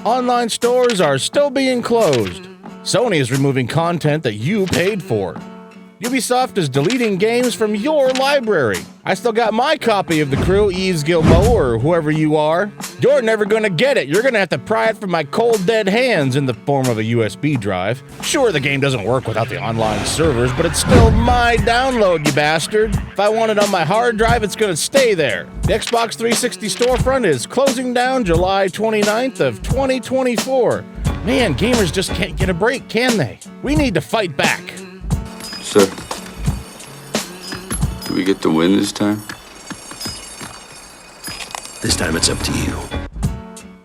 Online stores are still being closed. Sony is removing content that you paid for. Ubisoft is deleting games from your library. I still got my copy of The Crew, Yves Guillemot, or whoever you are. You're never gonna get it. You're gonna have to pry it from my cold, dead hands in the form of a USB drive. Sure, the game doesn't work without the online servers, but it's still my download, you bastard. If I want it on my hard drive, it's gonna stay there. The Xbox 360 storefront is closing down July 29th of 2024. Man, gamers just can't get a break, can they? We need to fight back. Sir, do we get to win this time? This time it's up to you.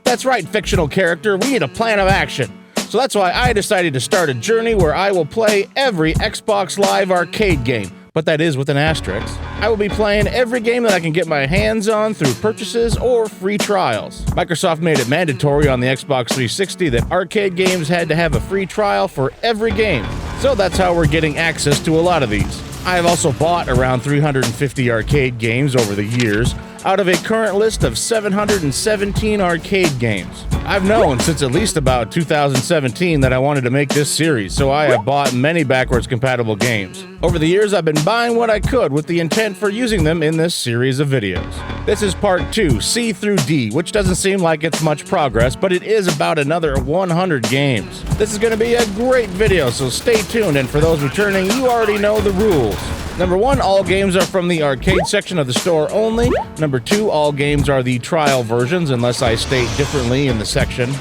That's right, fictional character. We need a plan of action. So that's why I decided to start a journey where I will play every Xbox Live Arcade game, but that is with an asterisk. I will be playing every game that I can get my hands on through purchases or free trials. Microsoft made it mandatory on the Xbox 360 that arcade games had to have a free trial for every game. So that's how we're getting access to a lot of these. I have also bought around 350 arcade games over the years, out of a current list of 717 arcade games. I've known since at least about 2017 that I wanted to make this series, so I have bought many backwards compatible games. Over the years, I've been buying what I could with the intent for using them in this series of videos. This is part 2, C through D, which doesn't seem like it's much progress, but it is about another 100 games. This is going to be a great video, so stay tuned, and for those returning, you already know the rules. Number 1, all games are from the arcade section of the store only. Number 2, all games are the trial versions unless I state differently in the section.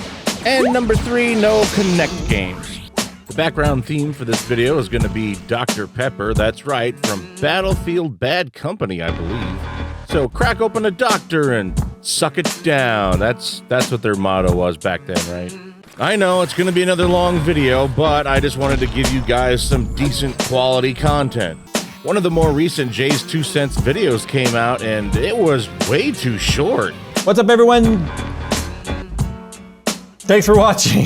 And number 3, no Connect games. The background theme for this video is going to be Dr. Pepper, that's right, from Battlefield Bad Company, I believe. So crack open a doctor and suck it down. That's what their motto was back then, right? I know it's going to be another long video, but I just wanted to give you guys some decent quality content. One of the more recent Jay's 2 Cents videos came out, and it was way too short. What's up, everyone? Thanks for watching.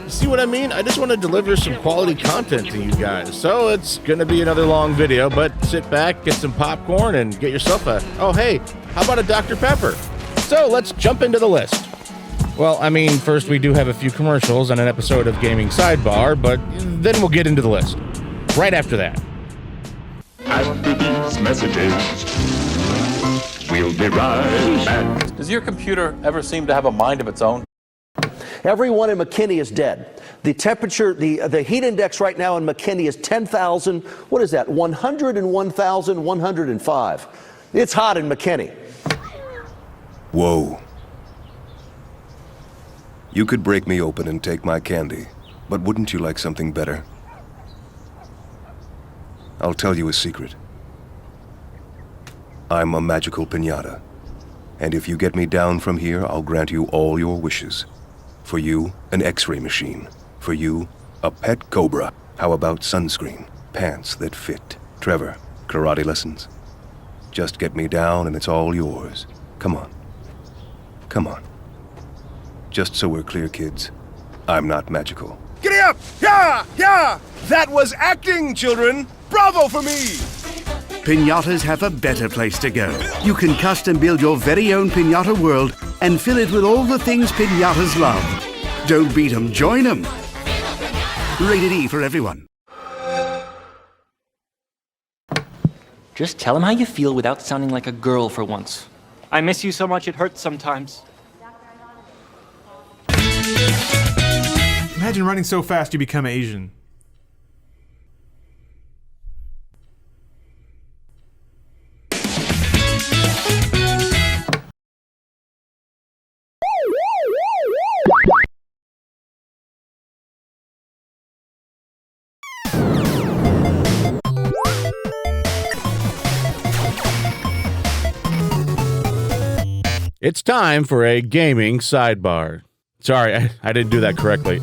See what I mean? I just want to deliver some quality content to you guys. So it's going to be another long video, but sit back, get some popcorn, and get yourself a, oh hey, how about a Dr. Pepper? So let's jump into the list. Well, I mean, first we do have a few commercials and an episode of Gamming Sidebar, but then we'll get into the list. Right after that. After these messages, we'll be right back. Does your computer ever seem to have a mind of its own? Everyone in McKinney is dead. The temperature, the heat index right now in McKinney is 10,000, what is that, 101,105. It's hot in McKinney. Whoa. You could break me open and take my candy, but wouldn't you like something better? I'll tell you a secret. I'm a magical piñata, and if you get me down from here, I'll grant you all your wishes. For you, an X-ray machine. For you, a pet cobra. How about sunscreen, pants that fit? Trevor, karate lessons? Just get me down and it's all yours. Come on. Come on. Just so we're clear, kids, I'm not magical. Giddy up! Yeah! Yeah! That was acting, children! Bravo for me! Piñatas have a better place to go. You can custom build your very own piñata world and fill it with all the things piñatas love. Don't beat 'em, join 'em. Rated E for everyone. Just tell him how you feel without sounding like a girl for once. I miss you so much it hurts sometimes. Imagine running so fast you become Asian. It's time for a gaming sidebar. Sorry, I didn't do that correctly.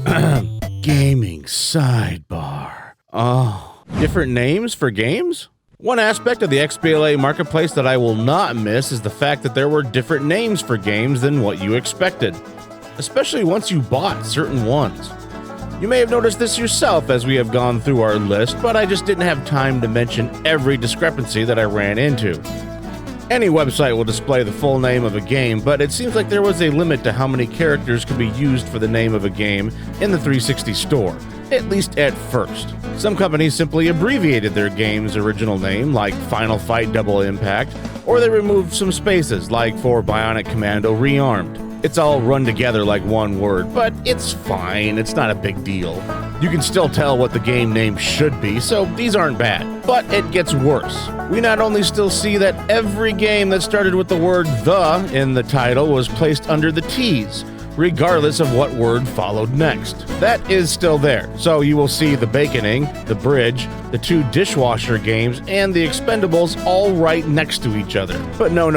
Gaming sidebar. Oh, different names for games? One aspect of the XBLA marketplace that I will not miss is the fact that there were different names for games than what you expected, especially once you bought certain ones. You may have noticed this yourself as we have gone through our list, but I just didn't have time to mention every discrepancy that I ran into. Any website will display the full name of a game, but it seems like there was a limit to how many characters could be used for the name of a game in the 360 store, at least at first. Some companies simply abbreviated their game's original name, like Final Fight Double Impact, or they removed some spaces, like for Bionic Commando Rearmed. It's all run together like one word, but it's fine, it's not a big deal. You can still tell what the game name should be, so these aren't bad. But it gets worse. We not only still see that every game that started with the word "the" in the title was placed under the T's, regardless of what word followed next. That is still there, so you will see the Baconing, the Bridge, the 2 dishwasher games, and the Expendables all right next to each other. But no.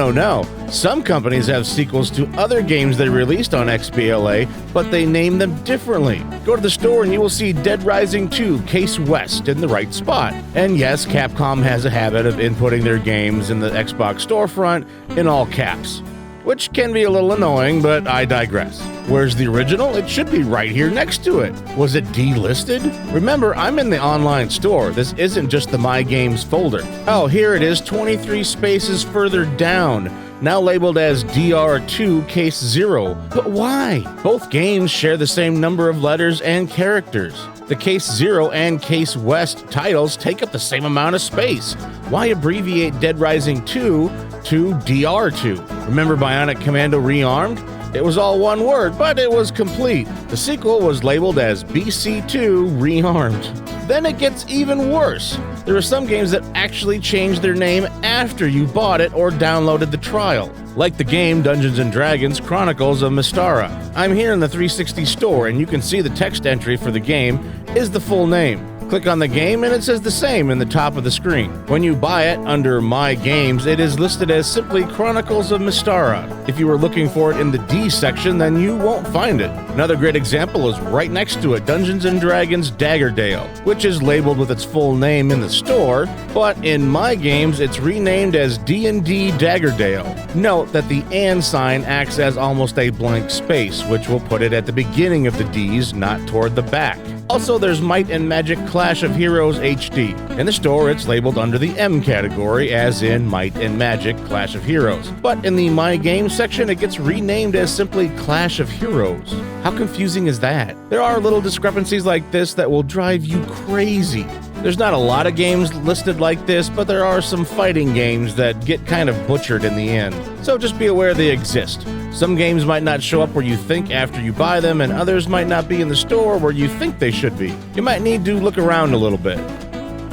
Some companies have sequels to other games they released on XBLA, but they name them differently. Go to the store and you will see Dead Rising 2 Case West in the right spot. And yes, Capcom has a habit of inputting their games in the Xbox storefront in all caps, which can be a little annoying, but I digress. Where's the original? It should be right here next to it. Was it delisted? Remember, I'm in the online store. This isn't just the My Games folder. Oh, here it is 23 spaces further down, now labeled as DR2 Case 0. But why? Both games share the same number of letters and characters. The Case 0 and Case West titles take up the same amount of space. Why abbreviate Dead Rising 2 to DR2? Remember Bionic Commando Rearmed? It was all one word, but it was complete. The sequel was labeled as BC2 Rearmed. Then it gets even worse. There are some games that actually changed their name after you bought it or downloaded the trial, like the game Dungeons & Dragons Chronicles of Mystara. I'm here in the 360 store, and you can see the text entry for the game is the full name. Click on the game and it says the same in the top of the screen. When you buy it under My Games, it is listed as simply Chronicles of Mystara. If you were looking for it in the D section, then you won't find it. Another great example is right next to it, Dungeons & Dragons Daggerdale, which is labeled with its full name in the store, but in My Games, it's renamed as D&D Daggerdale. Note that the and sign acts as almost a blank space, which will put it at the beginning of the D's, not toward the back. Also, there's Might and Magic Clash of Heroes HD. In the store, it's labeled under the M category, as in Might and Magic Clash of Heroes. But in the My Games section, it gets renamed as simply Clash of Heroes. How confusing is that? There are little discrepancies like this that will drive you crazy. There's not a lot of games listed like this, but there are some fighting games that get kind of butchered in the end. So just be aware they exist. Some games might not show up where you think after you buy them, and others might not be in the store where you think they should be. You might need to look around a little bit.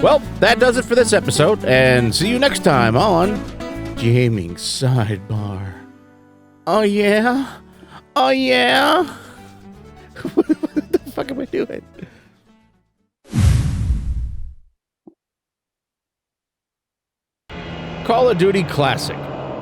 Well, that does it for this episode, and see you next time on Gamming Sidebar. Oh yeah? Oh yeah? What the fuck am I doing? Call of Duty Classic.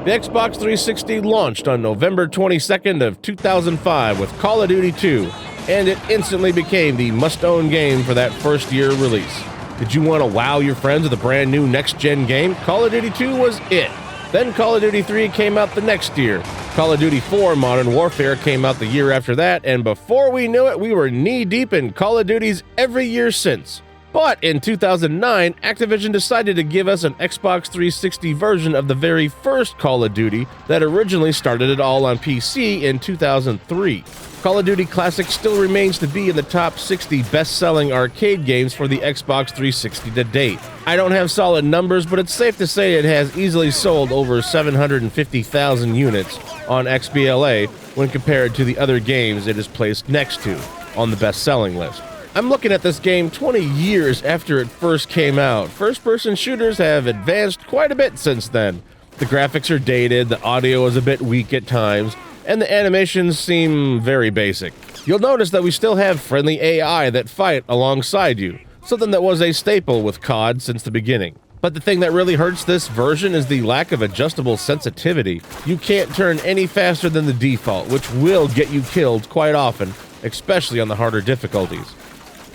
The Xbox 360 launched on November 22nd of 2005 with Call of Duty 2, and it instantly became the must-own game for that first-year release. Did you want to wow your friends with a brand new next-gen game? Call of Duty 2 was it. Then Call of Duty 3 came out the next year. Call of Duty 4 Modern Warfare came out the year after that, and before we knew it, we were knee-deep in Call of Duties every year since. But in 2009, Activision decided to give us an Xbox 360 version of the very first Call of Duty that originally started it all on PC in 2003. Call of Duty Classic still remains to be in the top 60 best-selling arcade games for the Xbox 360 to date. I don't have solid numbers, but it's safe to say it has easily sold over 750,000 units on XBLA when compared to the other games it is placed next to on the best-selling list. I'm looking at this game 20 years after it first came out. First-person shooters have advanced quite a bit since then. The graphics are dated, the audio is a bit weak at times, and the animations seem very basic. You'll notice that we still have friendly AI that fight alongside you, something that was a staple with COD since the beginning. But the thing that really hurts this version is the lack of adjustable sensitivity. You can't turn any faster than the default, which will get you killed quite often, especially on the harder difficulties.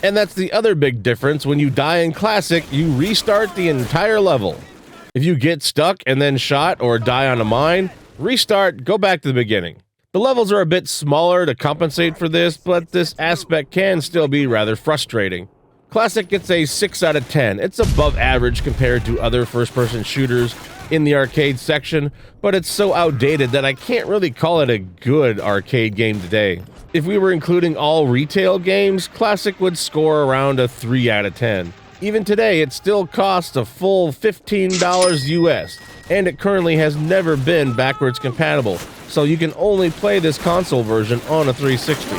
And that's the other big difference. When you die in Classic, you restart the entire level. If you get stuck and then shot or die on a mine, restart, go back to the beginning. The levels are a bit smaller to compensate for this, but this aspect can still be rather frustrating. Classic gets a 6 out of 10. It's above average compared to other first-person shooters, in the arcade section, but it's so outdated that I can't really call it a good arcade game today. If we were including all retail games, Classic would score around a 3 out of 10. Even today, it still costs a full $15 US, and it currently has never been backwards compatible, so you can only play this console version on a 360.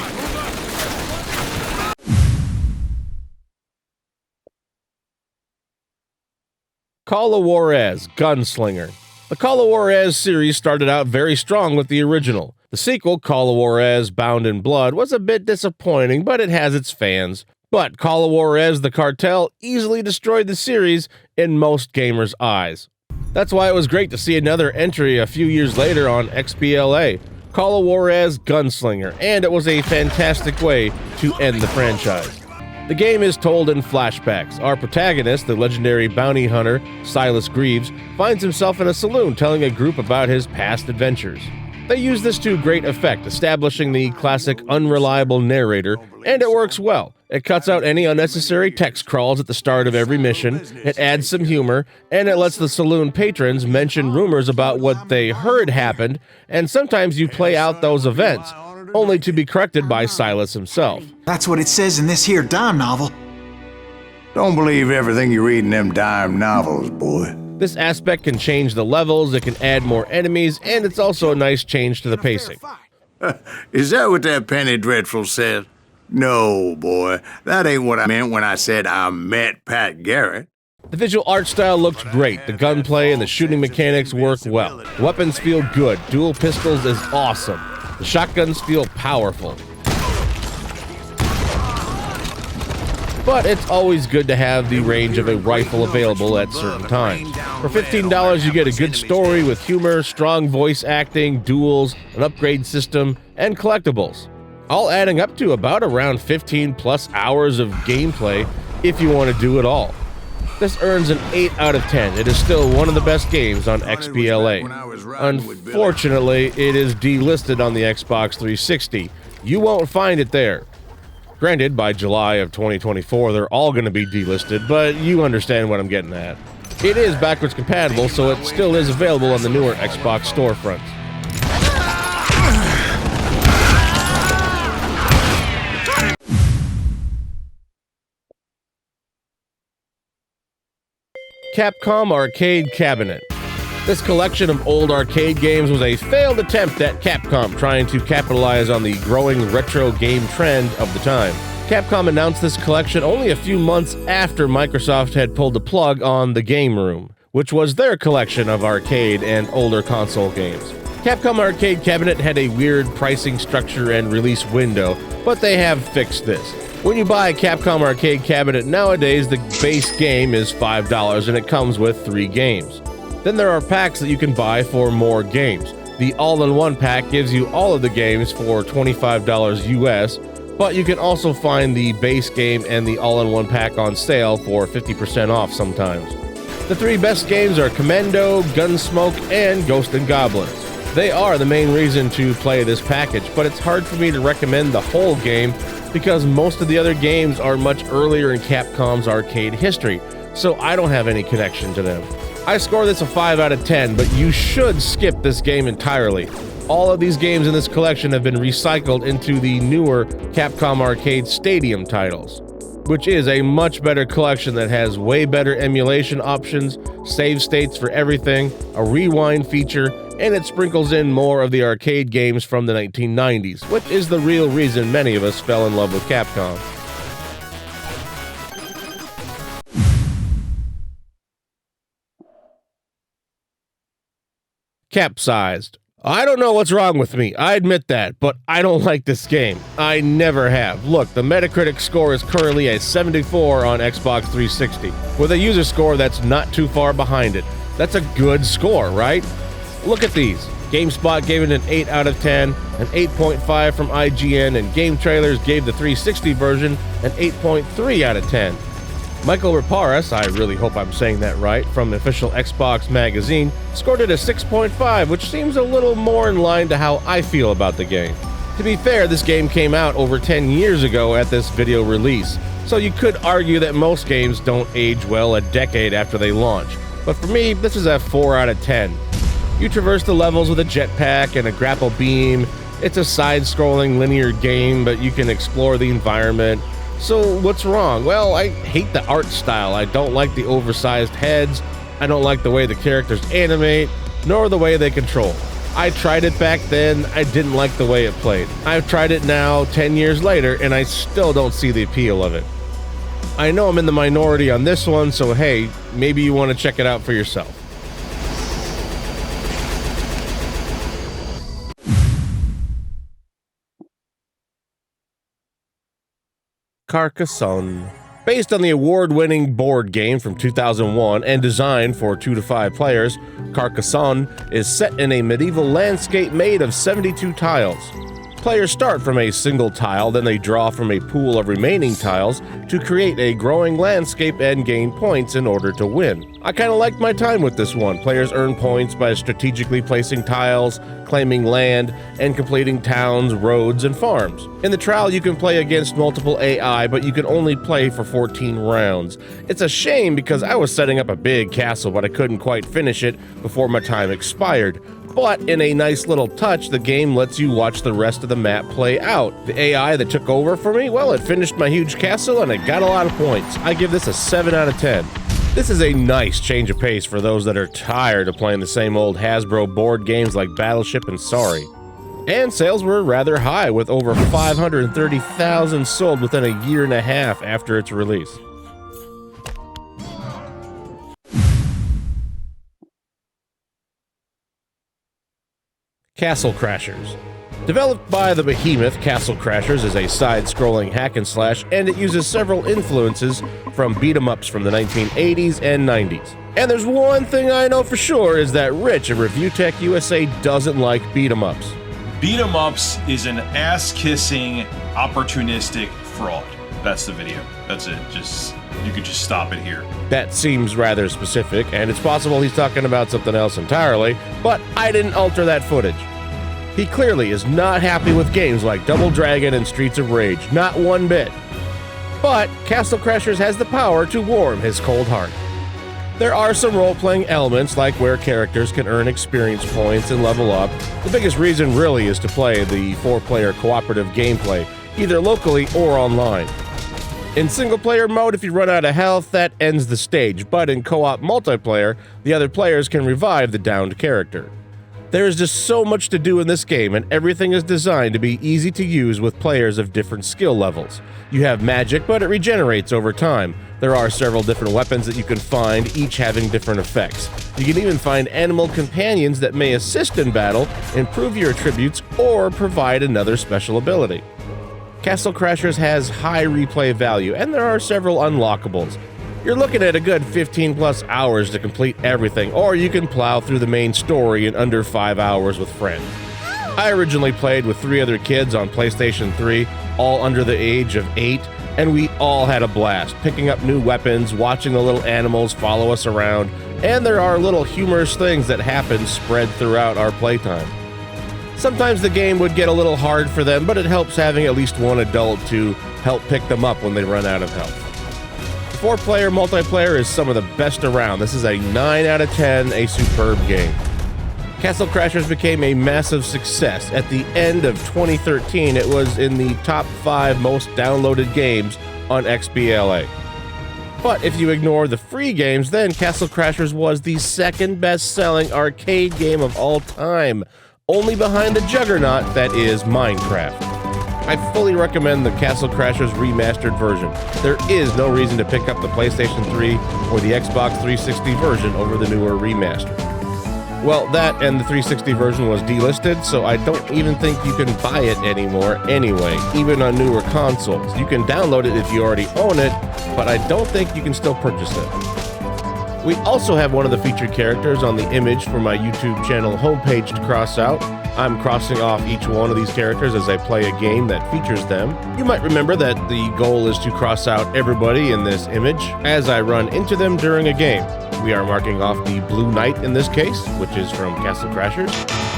Call of Juarez, Gunslinger. The Call of Juarez series started out very strong with the original. The sequel, Call of Juarez Bound in Blood, was a bit disappointing, but it has its fans. But Call of Juarez the Cartel easily destroyed the series in most gamers' eyes. That's why it was great to see another entry a few years later on XBLA, Call of Juarez Gunslinger, and it was a fantastic way to end the franchise. The game is told in flashbacks. Our protagonist, the legendary bounty hunter, Silas Greaves, finds himself in a saloon telling a group about his past adventures. They use this to great effect, establishing the classic unreliable narrator, and it works well. It cuts out any unnecessary text crawls at the start of every mission, it adds some humor, and it lets the saloon patrons mention rumors about what they heard happened, and sometimes you play out those events, only to be corrected by Silas himself. That's what it says in this here dime novel. Don't believe everything you read in them dime novels, boy. This aspect can change the levels, it can add more enemies, and it's also a nice change to the pacing. Is that what that Penny Dreadful said? No, boy. That ain't what I meant when I said I met Pat Garrett. The visual art style looks great, the gunplay and the shooting mechanics work well. The weapons feel good, dual pistols is awesome. The shotguns feel powerful. But it's always good to have the range of a rifle available at certain times. For $15, you get a good story with humor, strong voice acting, duels, an upgrade system, and collectibles. All adding up to about around 15 plus hours of gameplay if you want to do it all. This earns an 8 out of 10. It is still one of the best games on XBLA. Unfortunately, it is delisted on the Xbox 360. You won't find it there. Granted, by July of 2024, they're all going to be delisted, but you understand what I'm getting at. It is backwards compatible, so it still is available on the newer Xbox storefronts. Capcom Arcade Cabinet. This collection of old arcade games was a failed attempt at Capcom trying to capitalize on the growing retro game trend of the time. Capcom announced this collection only a few months after Microsoft had pulled the plug on the Game Room, which was their collection of arcade and older console games. Capcom Arcade Cabinet had a weird pricing structure and release window, but they have fixed this. When you buy a Capcom Arcade Cabinet nowadays, the base game is $5 and it comes with 3 games. Then there are packs that you can buy for more games. The all-in-one pack gives you all of the games for $25 US, but you can also find the base game and the all-in-one pack on sale for 50% off sometimes. The 3 best games are Commando, Gunsmoke, and Ghost and Goblins. They are the main reason to play this package, but it's hard for me to recommend the whole game because most of the other games are much earlier in Capcom's arcade history, so I don't have any connection to them. I score this a 5 out of 10, but you should skip this game entirely. All of these games in this collection have been recycled into the newer Capcom Arcade Stadium titles, which is a much better collection that has way better emulation options, save states for everything, a rewind feature, and it sprinkles in more of the arcade games from the 1990s, which is the real reason many of us fell in love with Capcom. Capsized. I don't know what's wrong with me, I admit that, but I don't like this game. I never have. Look, the Metacritic score is currently a 74 on Xbox 360, with a user score that's not too far behind it. That's a good score, right? Look at these. GameSpot gave it an 8 out of 10, an 8.5 from IGN, and Game Trailers gave the 360 version an 8.3 out of 10. Michael Raparas, I really hope I'm saying that right, from the official Xbox magazine, scored it a 6.5, which seems a little more in line to how I feel about the game. To be fair, this game came out over 10 years ago at this video release, so you could argue that most games don't age well a decade after they launch. but for me, this is a 4 out of 10. You traverse the levels with a jetpack and a grapple beam. It's a side-scrolling linear game, but you can explore the environment. So what's wrong? Well, I hate the art style. I don't like the oversized heads. I don't like the way the characters animate, nor the way they control. I tried it back then. I didn't like the way it played. I've tried it now, 10 years later, and I still don't see the appeal of it. I know I'm in the minority on this one, so hey, maybe you want to check it out for yourself. Carcassonne. Based on the award-winning board game from 2001 and designed for 2 to 5 players, Carcassonne is set in a medieval landscape made of 72 tiles. Players start from a single tile, then they draw from a pool of remaining tiles to create a growing landscape and gain points in order to win. I kinda liked my time with this one. Players earn points by strategically placing tiles, claiming land, and completing towns, roads, and farms. In the trial, you can play against multiple AI, but you can only play for 14 rounds. It's a shame because I was setting up a big castle, but I couldn't quite finish it before my time expired. But in a nice little touch, the game lets you watch the rest of the map play out. The AI that took over for me, well, it finished my huge castle and it got a lot of points. I give this a 7 out of 10. This is a nice change of pace for those that are tired of playing the same old Hasbro board games like Battleship and Sorry. And sales were rather high, with over 530,000 sold within a year and a half after its release. Castle Crashers. Developed by the behemoth, Castle Crashers is a side-scrolling hack-and-slash, and it uses several influences from beat-em-ups from the 1980s and 90s. And there's one thing I know for sure is that Rich of ReviewTech USA doesn't like beat-em-ups. Beat-em-ups is an ass-kissing, opportunistic fraud. That's the video. That's it. You could just stop it here. That seems rather specific, and it's possible he's talking about something else entirely, but I didn't alter that footage. He clearly is not happy with games like Double Dragon and Streets of Rage, not one bit. But Castle Crashers has the power to warm his cold heart. There are some role-playing elements, like where characters can earn experience points and level up. The biggest reason really is to play the 4-player cooperative gameplay, either locally or online. In single-player mode, if you run out of health, that ends the stage, but in co-op multiplayer, the other players can revive the downed character. There is just so much to do in this game, and everything is designed to be easy to use with players of different skill levels. You have magic, but it regenerates over time. There are several different weapons that you can find, each having different effects. You can even find animal companions that may assist in battle, improve your attributes, or provide another special ability. Castle Crashers has high replay value, and there are several unlockables. You're looking at a good 15 plus hours to complete everything, or you can plow through the main story in under 5 hours with friends. I originally played with 3 other kids on PlayStation 3, all under the age of 8, and we all had a blast, picking up new weapons, watching the little animals follow us around, and there are little humorous things that happen spread throughout our playtime. Sometimes the game would get a little hard for them, but it helps having at least one adult to help pick them up when they run out of health. 4-player multiplayer is some of the best around. This is a 9 out of 10, a superb game. Castle Crashers became a massive success. At the end of 2013, it was in the top 5 most downloaded games on XBLA. But if you ignore the free games, then Castle Crashers was the second best-selling arcade game of all time, only behind the juggernaut that is Minecraft. I fully recommend the Castle Crashers remastered version. There is no reason to pick up the PlayStation 3 or the Xbox 360 version over the newer remaster. Well, that and the 360 version was delisted, so I don't even think you can buy it anymore anyway, even on newer consoles. You can download it if you already own it, but I don't think you can still purchase it. We also have one of the featured characters on the image for my YouTube channel homepage to cross out. I'm crossing off each one of these characters as I play a game that features them. You might remember that the goal is to cross out everybody in this image as I run into them during a game. We are marking off the Blue Knight in this case, which is from Castle Crashers.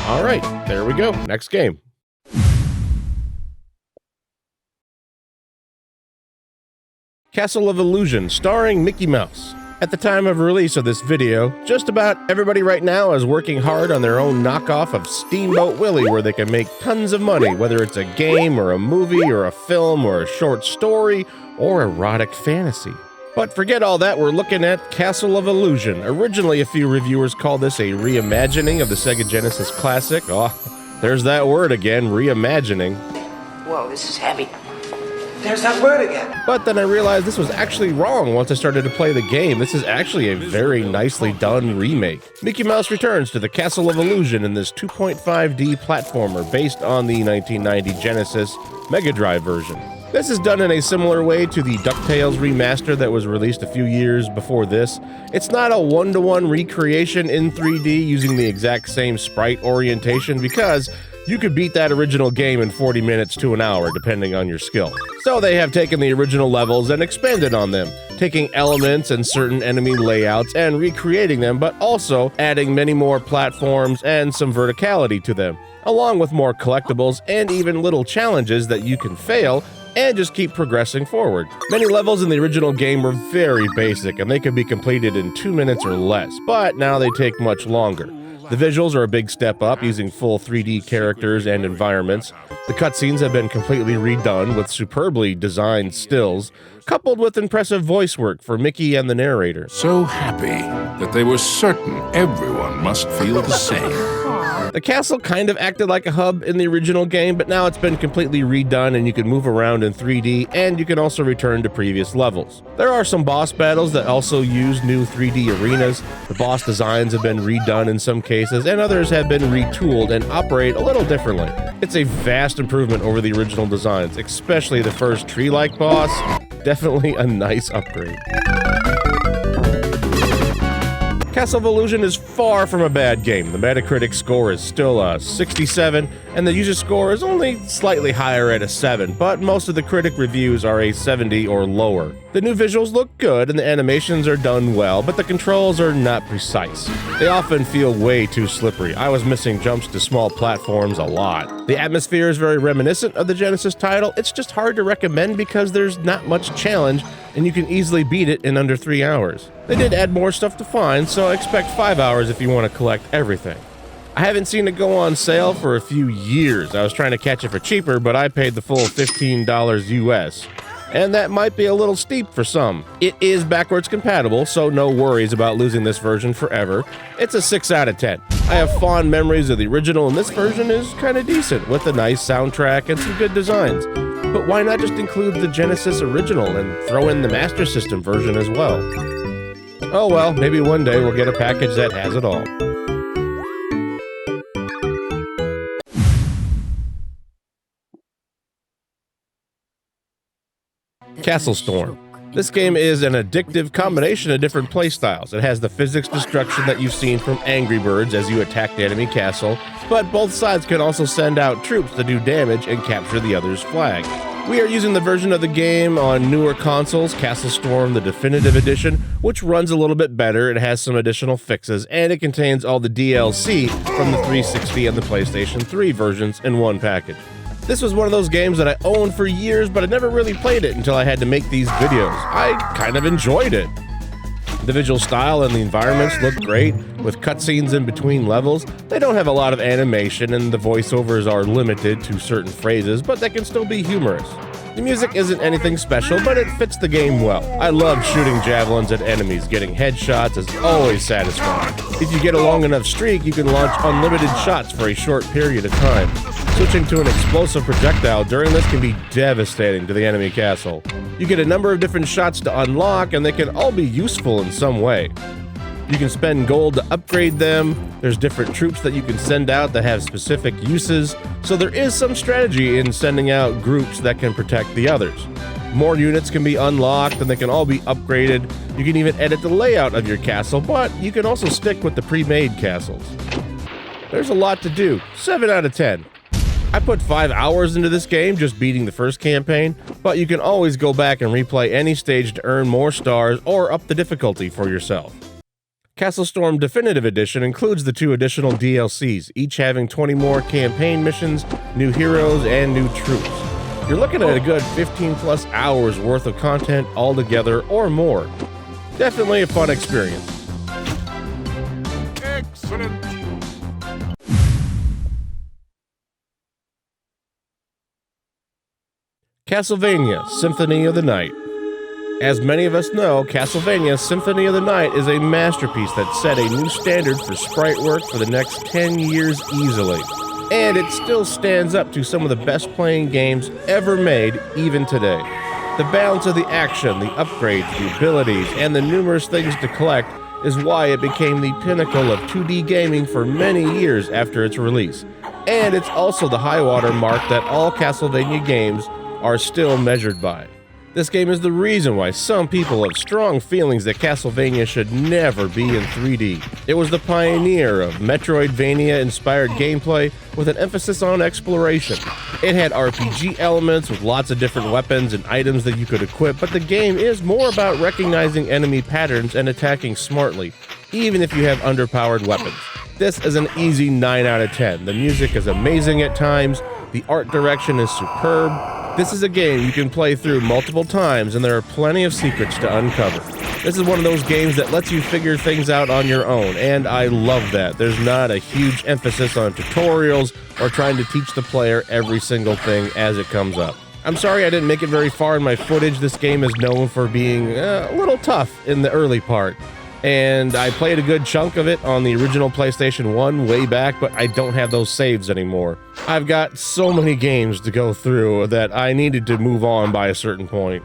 All right, there we go. Next game. Castle of Illusion, starring Mickey Mouse. At the time of release of this video, just about everybody right now is working hard on their own knockoff of Steamboat Willie where they can make tons of money, whether it's a game or a movie or a film or a short story or erotic fantasy. But forget all that, we're looking at Castle of Illusion. Originally, a few reviewers called this a reimagining of the Sega Genesis classic. Oh, there's that word again, reimagining. Whoa, this is heavy. There's that word again. But then I realized this was actually wrong once I started to play the game. This is actually a very nicely done remake. Mickey Mouse returns to the Castle of Illusion in this 2.5D platformer based on the 1990 Genesis Mega Drive version. This is done in a similar way to the DuckTales remaster that was released a few years before this. It's not a one-to-one recreation in 3D using the exact same sprite orientation because you could beat that original game in 40 minutes to an hour, depending on your skill. So they have taken the original levels and expanded on them, taking elements and certain enemy layouts and recreating them, but also adding many more platforms and some verticality to them, along with more collectibles and even little challenges that you can fail and just keep progressing forward. Many levels in the original game were very basic and they could be completed in 2 minutes or less, but now they take much longer. The visuals are a big step up, using full 3D characters and environments. The cutscenes have been completely redone with superbly designed stills, coupled with impressive voice work for Mickey and the narrator. So happy that they were certain everyone must feel the same. The castle kind of acted like a hub in the original game, but now it's been completely redone and you can move around in 3D, and you can also return to previous levels. There are some boss battles that also use new 3D arenas. The boss designs have been redone in some cases, and others have been retooled and operate a little differently. It's a vast improvement over the original designs, especially the first tree-like boss. Definitely a nice upgrade. Castle of Illusion is far from a bad game. The Metacritic score is still a 67, and the user score is only slightly higher at a 7, but most of the critic reviews are a 70 or lower. The new visuals look good and the animations are done well, but the controls are not precise. They often feel way too slippery. I was missing jumps to small platforms a lot. The atmosphere is very reminiscent of the Genesis title. It's just hard to recommend because there's not much challenge and you can easily beat it in under 3 hours. They did add more stuff to find, so expect 5 hours if you want to collect everything. I haven't seen it go on sale for a few years. I was trying to catch it for cheaper, but I paid the full $15 US. And that might be a little steep for some. It is backwards compatible, so no worries about losing this version forever. It's a 6 out of 10. I have fond memories of the original, and this version is kind of decent, with a nice soundtrack and some good designs. But why not just include the Genesis original and throw in the Master System version as well? Oh well, maybe one day we'll get a package that has it all. CastleStorm. This game is an addictive combination of different playstyles. It has the physics destruction that you've seen from Angry Birds as you attack the enemy castle, but both sides can also send out troops to do damage and capture the other's flag. We are using the version of the game on newer consoles, CastleStorm the Definitive Edition, which runs a little bit better. It has some additional fixes, and it contains all the DLC from the 360 and the PlayStation 3 versions in one package. This was one of those games that I owned for years, but I never really played it until I had to make these videos. I kind of enjoyed it. The visual style and the environments look great, with cutscenes in between levels. They don't have a lot of animation, and the voiceovers are limited to certain phrases, but they can still be humorous. The music isn't anything special, but it fits the game well. I love shooting javelins at enemies. Getting headshots is always satisfying. If you get a long enough streak, you can launch unlimited shots for a short period of time. Switching to an explosive projectile during this can be devastating to the enemy castle. You get a number of different shots to unlock, and they can all be useful in some way. You can spend gold to upgrade them. There's different troops that you can send out that have specific uses, so there is some strategy in sending out groups that can protect the others. More units can be unlocked and they can all be upgraded. You can even edit the layout of your castle, but you can also stick with the pre-made castles. There's a lot to do. 7 out of 10. I put 5 hours into this game just beating the first campaign, but you can always go back and replay any stage to earn more stars or up the difficulty for yourself. CastleStorm Definitive Edition includes the 2 additional DLCs, each having 20 more campaign missions, new heroes, and new troops. You're looking at a good 15 plus hours worth of content altogether or more. Definitely a fun experience. Excellent. Castlevania Symphony of the Night. As many of us know, Castlevania Symphony of the Night is a masterpiece that set a new standard for sprite work for the next 10 years easily. And it still stands up to some of the best playing games ever made, even today. The balance of the action, the upgrades, the abilities, and the numerous things to collect is why it became the pinnacle of 2D gaming for many years after its release. And it's also the high water mark that all Castlevania games are still measured by. This game is the reason why some people have strong feelings that Castlevania should never be in 3D. It was the pioneer of Metroidvania-inspired gameplay with an emphasis on exploration. It had RPG elements with lots of different weapons and items that you could equip, but the game is more about recognizing enemy patterns and attacking smartly, even if you have underpowered weapons. This is an easy 9 out of 10. The music is amazing at times, the art direction is superb. This is a game you can play through multiple times, and there are plenty of secrets to uncover. This is one of those games that lets you figure things out on your own, and I love that. There's not a huge emphasis on tutorials or trying to teach the player every single thing as it comes up. I'm sorry I didn't make it very far in my footage. This game is known for being a little tough in the early part. And I played a good chunk of it on the original PlayStation 1 way back, but I don't have those saves anymore. I've got so many games to go through that I needed to move on by a certain point.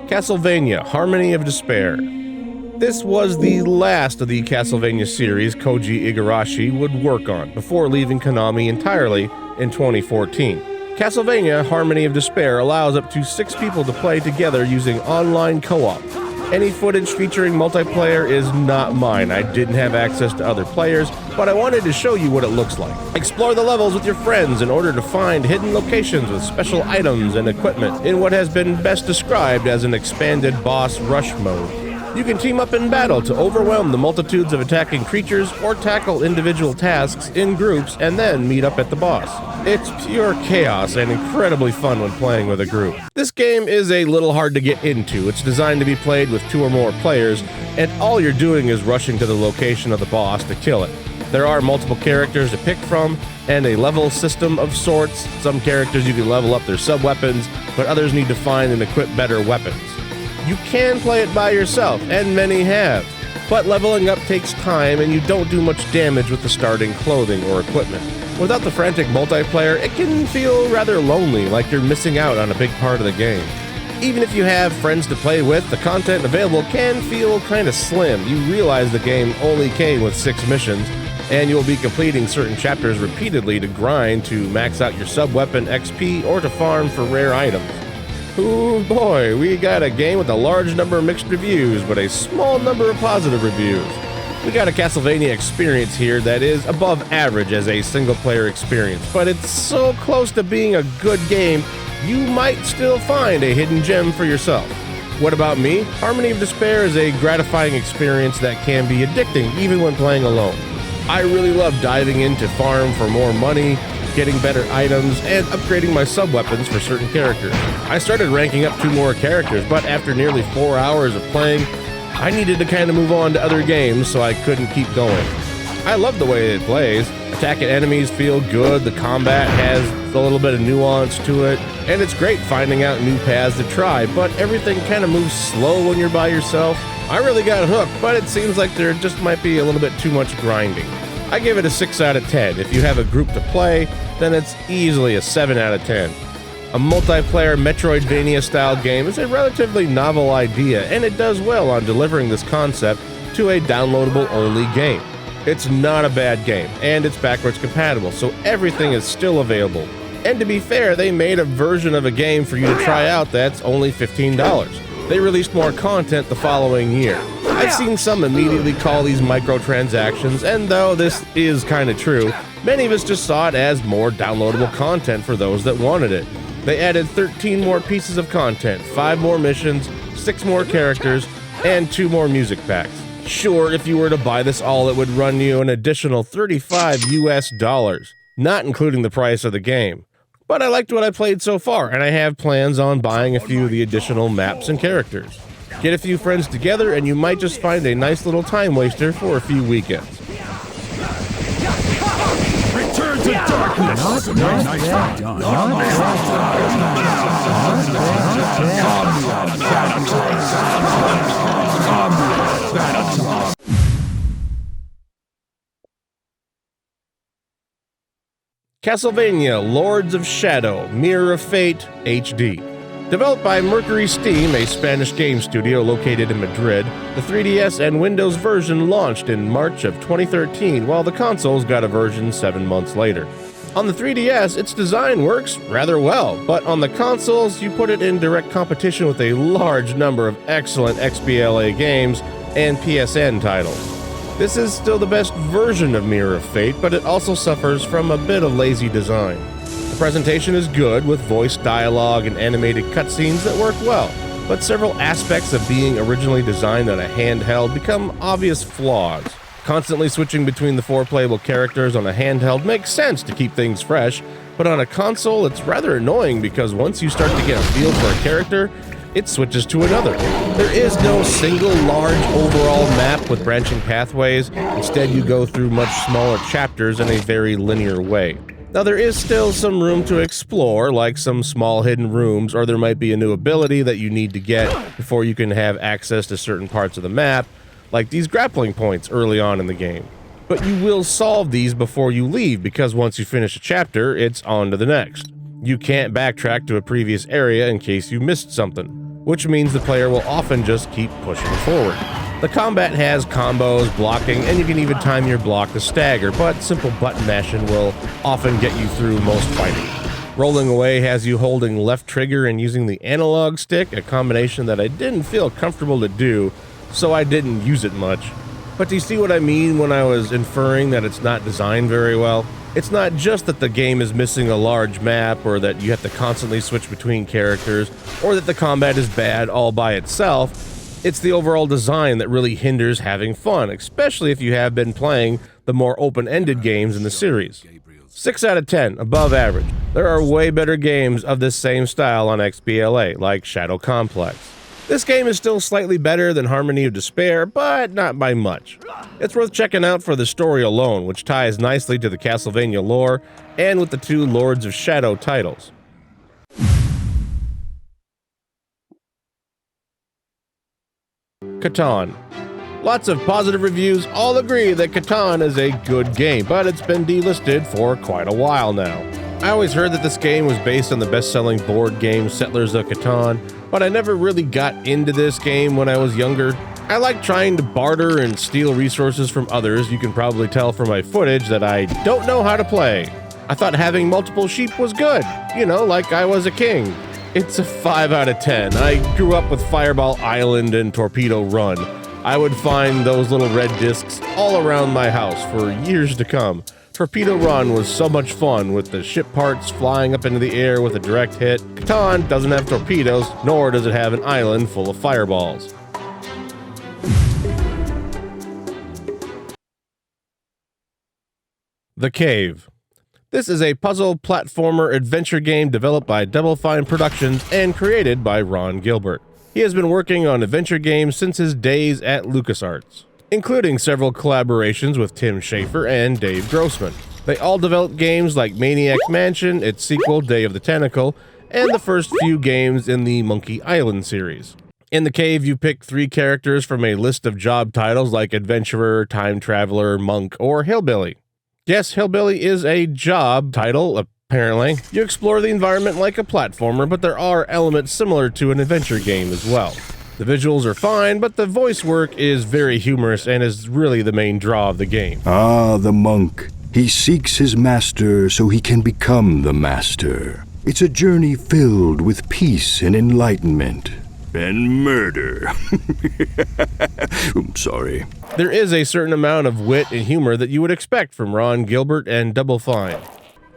Castlevania Harmony of Despair. This was the last of the Castlevania series Koji Igarashi would work on before leaving Konami entirely in 2014. Castlevania Harmony of Despair allows up to 6 people to play together using online co-op. Any footage featuring multiplayer is not mine. I didn't have access to other players, but I wanted to show you what it looks like. Explore the levels with your friends in order to find hidden locations with special items and equipment in what has been best described as an expanded boss rush mode. You can team up in battle to overwhelm the multitudes of attacking creatures or tackle individual tasks in groups and then meet up at the boss. It's pure chaos and incredibly fun when playing with a group. This game is a little hard to get into. It's designed to be played with 2 or more players, and all you're doing is rushing to the location of the boss to kill it. There are multiple characters to pick from, and a level system of sorts. Some characters you can level up their sub-weapons, but others need to find and equip better weapons. You can play it by yourself, and many have, but leveling up takes time and you don't do much damage with the starting clothing or equipment. Without the frantic multiplayer, it can feel rather lonely, like you're missing out on a big part of the game. Even if you have friends to play with, the content available can feel kinda slim. You realize the game only came with 6 missions, and you'll be completing certain chapters repeatedly to grind to max out your sub-weapon XP or to farm for rare items. Ooh boy, we got a game with a large number of mixed reviews, but a small number of positive reviews. We got a Castlevania experience here that is above average as a single-player experience, but it's so close to being a good game, you might still find a hidden gem for yourself. What about me? Harmony of Despair is a gratifying experience that can be addicting even when playing alone. I really love diving in to farm for more money, getting better items, and upgrading my sub-weapons for certain characters. I started ranking up 2 more characters, but after nearly 4 hours of playing, I needed to kind of move on to other games, so I couldn't keep going. I love the way it plays. Attacking enemies feel good, the combat has a little bit of nuance to it, and it's great finding out new paths to try, but everything kind of moves slow when you're by yourself. I really got hooked, but it seems like there just might be a little bit too much grinding. I give it a 6 out of 10. If you have a group to play, then it's easily a 7 out of 10. A multiplayer Metroidvania-style game is a relatively novel idea, and it does well on delivering this concept to a downloadable-only game. It's not a bad game, and it's backwards compatible, so everything is still available. And to be fair, they made a version of a game for you to try out that's only $15. They released more content the following year. I've seen some immediately call these microtransactions, and though this is kinda true, many of us just saw it as more downloadable content for those that wanted it. They added 13 more pieces of content, 5 more missions, 6 more characters, and 2 more music packs. Sure, if you were to buy this all, it would run you an additional $35 US, not including the price of the game. But I liked what I played so far, and I have plans on buying a few of the additional maps and characters. Get a few friends together, and you might just find a nice little time waster for a few weekends. Return to darkness. Castlevania Lords of Shadow Mirror of Fate HD. Developed by Mercury Steam, a Spanish game studio located in Madrid, the 3DS and Windows version launched in March of 2013, while the consoles got a version 7 months later. On the 3DS, its design works rather well, but on the consoles, you put it in direct competition with a large number of excellent XBLA games and PSN titles. This is still the best version of Mirror of Fate, but it also suffers from a bit of lazy design. The presentation is good, with voice dialogue and animated cutscenes that work well, but several aspects of being originally designed on a handheld become obvious flaws. Constantly switching between the 4 playable characters on a handheld makes sense to keep things fresh, but on a console it's rather annoying because once you start to get a feel for a character, it switches to another. There is no single large overall map with branching pathways. Instead, you go through much smaller chapters in a very linear way. Now, there is still some room to explore, like some small hidden rooms, or there might be a new ability that you need to get before you can have access to certain parts of the map, like these grappling points early on in the game. But you will solve these before you leave, because once you finish a chapter, it's on to the next. You can't backtrack to a previous area in case you missed something, which means the player will often just keep pushing forward. The combat has combos, blocking, and you can even time your block to stagger, but simple button mashing will often get you through most fighting. Rolling away has you holding left trigger and using the analog stick, a combination that I didn't feel comfortable to do, so I didn't use it much. But do you see what I mean when I was inferring that it's not designed very well? It's not just that the game is missing a large map, or that you have to constantly switch between characters, or that the combat is bad all by itself. It's the overall design that really hinders having fun, especially if you have been playing the more open-ended games in the series. 6 out of 10, above average. There are way better games of this same style on XBLA, like Shadow Complex. This game is still slightly better than Harmony of Despair, but not by much. It's worth checking out for the story alone, which ties nicely to the Castlevania lore, and with the 2 Lords of Shadow titles. Catan. Lots of positive reviews all agree that Catan is a good game, but it's been delisted for quite a while now. I always heard that this game was based on the best-selling board game Settlers of Catan, but I never really got into this game when I was younger. I like trying to barter and steal resources from others. You can probably tell from my footage that I don't know how to play. I thought having multiple sheep was good, you know, like I was a king. It's a 5 out of 10. I grew up with Fireball Island and Torpedo Run. I would find those little red discs all around my house for years to come. Torpedo Run was so much fun, with the ship parts flying up into the air with a direct hit. Catan doesn't have torpedoes, nor does it have an island full of fireballs. The Cave. This is a puzzle platformer adventure game developed by Double Fine Productions and created by Ron Gilbert. He has been working on adventure games since his days at LucasArts, including several collaborations with Tim Schafer and Dave Grossman. They all developed games like Maniac Mansion, its sequel Day of the Tentacle, and the first few games in the Monkey Island series. In The Cave, you pick 3 characters from a list of job titles like Adventurer, Time Traveler, Monk, or Hillbilly. Yes, Hillbilly is a job title, apparently. You explore the environment like a platformer, but there are elements similar to an adventure game as well. The visuals are fine, but the voice work is very humorous and is really the main draw of the game. Ah, the monk. He seeks his master so he can become the master. It's a journey filled with peace and enlightenment. And murder. I'm sorry. There is a certain amount of wit and humor that you would expect from Ron Gilbert and Double Fine.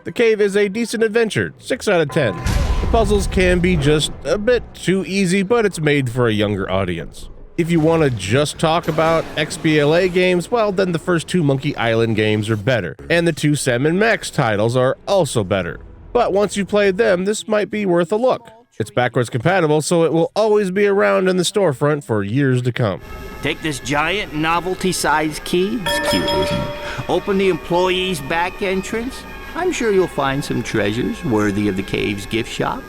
The Cave is a decent adventure, 6 out of 10. The puzzles can be just a bit too easy, but it's made for a younger audience. If you want to just talk about XBLA games, well, then the first 2 Monkey Island games are better, and the 2 Sam & Max titles are also better. But once you've played them, this might be worth a look. It's backwards compatible, so it will always be around in the storefront for years to come. Take this giant novelty-sized key. It's cute, isn't it? Open the employee's back entrance. I'm sure you'll find some treasures worthy of the cave's gift shop.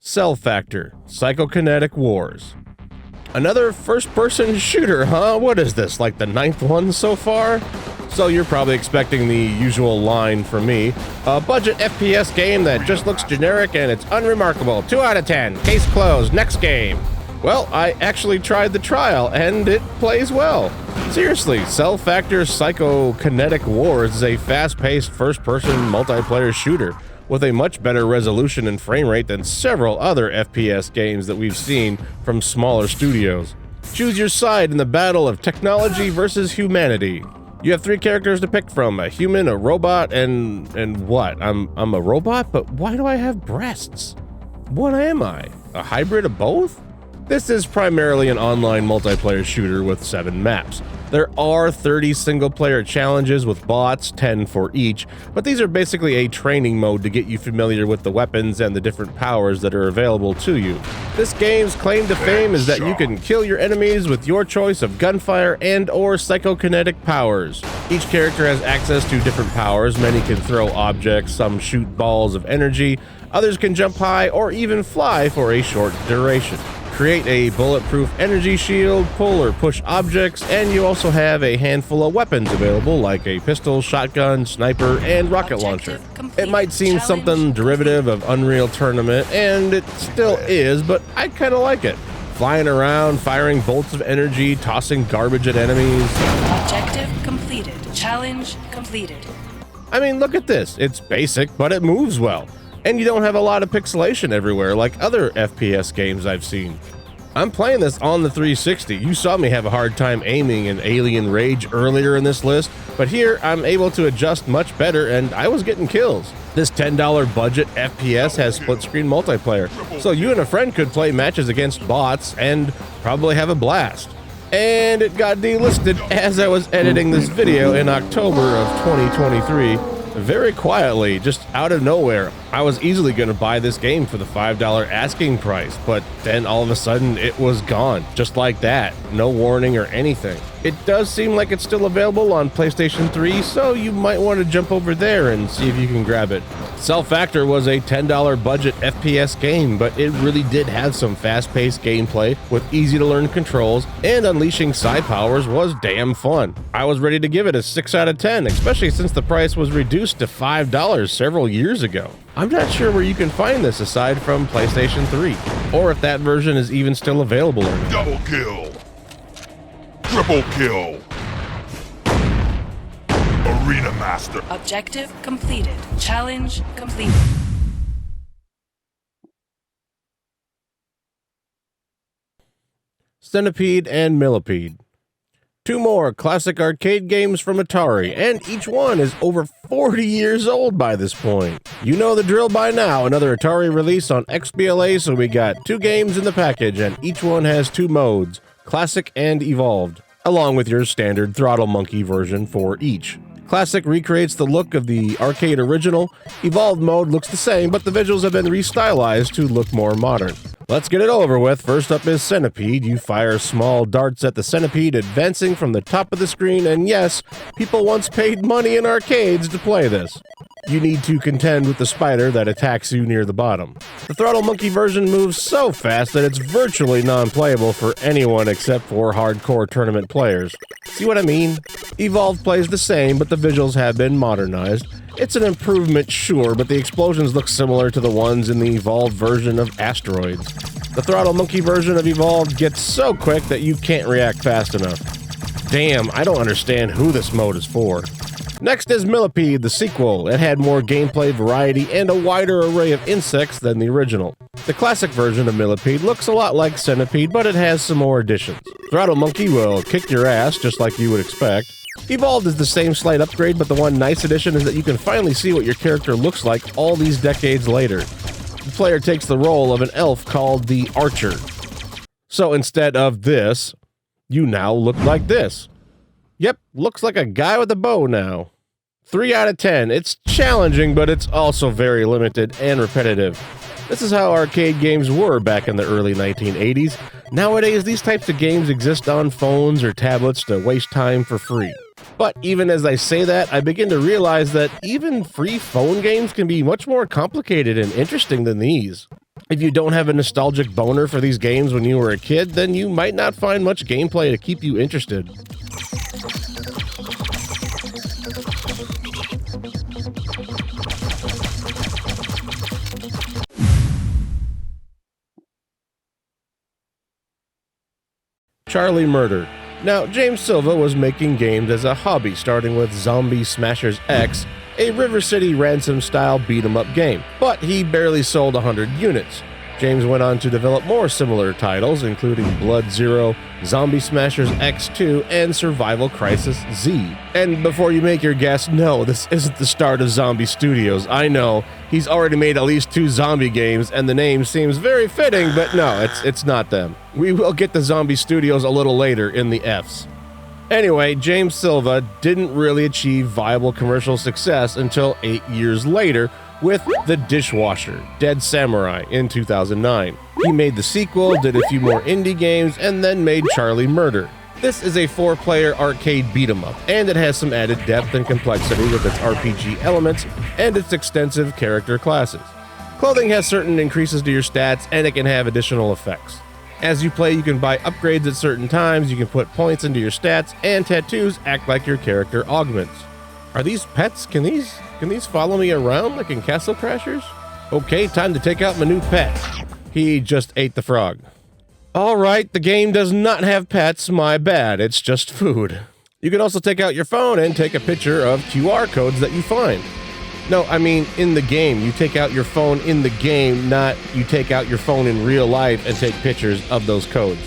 CellFactor, Psychokinetic Wars. Another first-person shooter, huh? What is this, like the 9th one so far? So you're probably expecting the usual line from me. A budget FPS game that just looks generic and it's unremarkable. 2 out of 10. Case closed. Next game. Well, I actually tried the trial and it plays well. Seriously, CellFactor's Psychokinetic Wars is a fast-paced first-person multiplayer shooter with a much better resolution and frame rate than several other FPS games that we've seen from smaller studios. Choose your side in the battle of technology versus humanity. You have 3 characters to pick from: a human, a robot, and what? I'm a robot, but why do I have breasts? What am I? A hybrid of both? This is primarily an online multiplayer shooter with 7 maps. There are 30 single-player challenges with bots, 10 for each, but these are basically a training mode to get you familiar with the weapons and the different powers that are available to you. This game's claim to fame is that you can kill your enemies with your choice of gunfire and/or psychokinetic powers. Each character has access to different powers. Many can throw objects, some shoot balls of energy, others can jump high or even fly for a short duration. Create a bulletproof energy shield, pull or push objects, and you also have a handful of weapons available like a pistol, shotgun, sniper, and rocket launcher. It might seem something derivative of Unreal Tournament, and it still is, but I kinda like it. Flying around, firing bolts of energy, tossing garbage at enemies. Objective completed. Challenge completed. I mean, look at this. It's basic, but it moves well. And you don't have a lot of pixelation everywhere like other FPS games I've seen. I'm playing this on the 360. You saw me have a hard time aiming in Alien Rage earlier in this list, but here I'm able to adjust much better and I was getting kills. This $10 budget FPS has split-screen multiplayer, so you and a friend could play matches against bots and probably have a blast. And it got delisted as I was editing this video in October of 2023. Very quietly, just out of nowhere. I was easily going to buy this game for the $5 asking price, but then all of a sudden it was gone, just like that. No warning or anything. It does seem like it's still available on PlayStation 3, so you might want to jump over there and see if you can grab it. CellFactor was a $10 budget FPS game, but it really did have some fast-paced gameplay with easy-to-learn controls, and unleashing psi powers was damn fun. I was ready to give it a 6 out of 10, especially since the price was reduced to $5 several years ago. I'm not sure where you can find this aside from PlayStation 3, or if that version is even still available or not. Double kill! Triple kill! Arena Master! Objective completed. Challenge completed. Centipede and Millipede. 2 more classic arcade games from Atari, and each one is over 40 years old by this point. You know the drill by now, another Atari release on XBLA, so we got 2 games in the package, and each one has 2 modes, Classic and Evolved, along with your standard Throttle Monkey version for each. Classic recreates the look of the arcade original. Evolved mode looks the same, but the visuals have been restylized to look more modern. Let's get it over with. First up is Centipede. You fire small darts at the centipede, advancing from the top of the screen, and yes, people once paid money in arcades to play this. You need to contend with the spider that attacks you near the bottom. The Throttle Monkey version moves so fast that it's virtually non-playable for anyone except for hardcore tournament players. See what I mean? Evolved plays the same, but the visuals have been modernized. It's an improvement, sure, but the explosions look similar to the ones in the Evolved version of Asteroids. The Throttle Monkey version of Evolved gets so quick that you can't react fast enough. Damn, I don't understand who this mode is for. Next is Millipede, the sequel. It had more gameplay variety and a wider array of insects than the original. The classic version of Millipede looks a lot like Centipede, but it has some more additions. Throttle Monkey will kick your ass, just like you would expect. Evolved is the same slight upgrade, but the one nice addition is that you can finally see what your character looks like all these decades later. The player takes the role of an elf called the Archer. So instead of this, you now look like this. Yep, looks like a guy with a bow now. 3 out of 10. It's challenging, but it's also very limited and repetitive. This is how arcade games were back in the early 1980s. Nowadays, these types of games exist on phones or tablets to waste time for free. But even as I say that, I begin to realize that even free phone games can be much more complicated and interesting than these. If you don't have a nostalgic boner for these games when you were a kid, then you might not find much gameplay to keep you interested. Charlie Murder. Now, James Silva was making games as a hobby, starting with Zombie Smashers X, a River City ransom-style beat-em-up game, but he barely sold 100 units. James went on to develop more similar titles, including Blood Zero, Zombie Smashers X2, and Survival Crisis Z. And before you make your guess, no, this isn't the start of Zombie Studios. I know, he's already made at least 2 zombie games, and the name seems very fitting, but no, it's not them. We will get to Zombie Studios a little later in the Fs. Anyway, James Silva didn't really achieve viable commercial success until 8 years later, with The Dishwasher, Dead Samurai, in 2009. He made the sequel, did a few more indie games, and then made Charlie Murder. This is a 4-player arcade beat-em-up, and it has some added depth and complexity with its RPG elements and its extensive character classes. Clothing has certain increases to your stats, and it can have additional effects. As you play, you can buy upgrades at certain times, you can put points into your stats, and tattoos act like your character augments. Are these pets? Can these follow me around like in Castle Crashers? Okay, time to take out my new pet. He just ate the frog. Alright, the game does not have pets, my bad, it's just food. You can also take out your phone and take a picture of QR codes that you find. No, I mean in the game. You take out your phone in the game, not you take out your phone in real life and take pictures of those codes.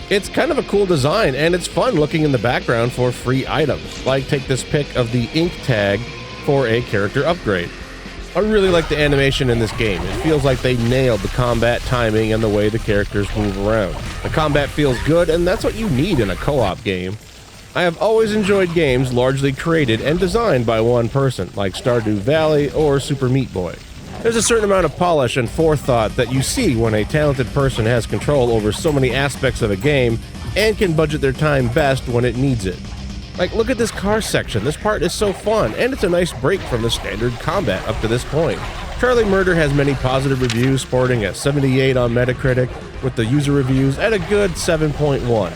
It's kind of a cool design, and it's fun looking in the background for free items, like take this pic of the ink tag for a character upgrade. I really like the animation in this game. It feels like they nailed the combat timing and the way the characters move around. The combat feels good, and that's what you need in a co-op game. I have always enjoyed games largely created and designed by one person, like Stardew Valley or Super Meat Boy. There's a certain amount of polish and forethought that you see when a talented person has control over so many aspects of a game and can budget their time best when it needs it. Like, look at this car section. This part is so fun, and it's a nice break from the standard combat up to this point. Charlie Murder has many positive reviews, sporting a 78 on Metacritic, with the user reviews at a good 7.1.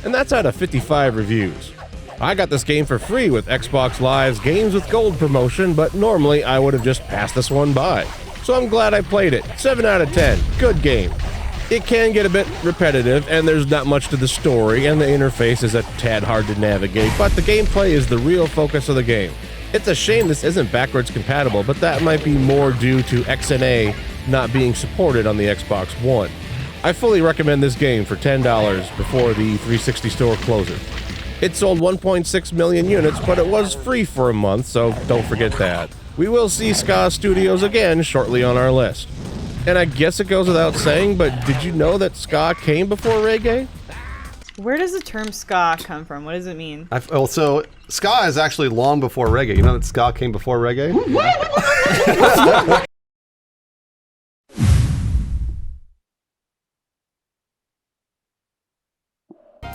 And that's out of 55 reviews. I got this game for free with Xbox Live's Games with Gold promotion, but normally I would have just passed this one by. So I'm glad I played it. 7 out of 10. Good game. It can get a bit repetitive, and there's not much to the story, and the interface is a tad hard to navigate, but the gameplay is the real focus of the game. It's a shame this isn't backwards compatible, but that might be more due to XNA not being supported on the Xbox One. I fully recommend this game for $10 before the 360 store closes. It sold 1.6 million units, but it was free for a month, so don't forget that. We will see Ska Studios again shortly on our list. And I guess it goes without saying, but did you know that ska came before reggae? Where does the term ska come from? What does it mean? So ska is actually long before reggae. You know that ska came before reggae?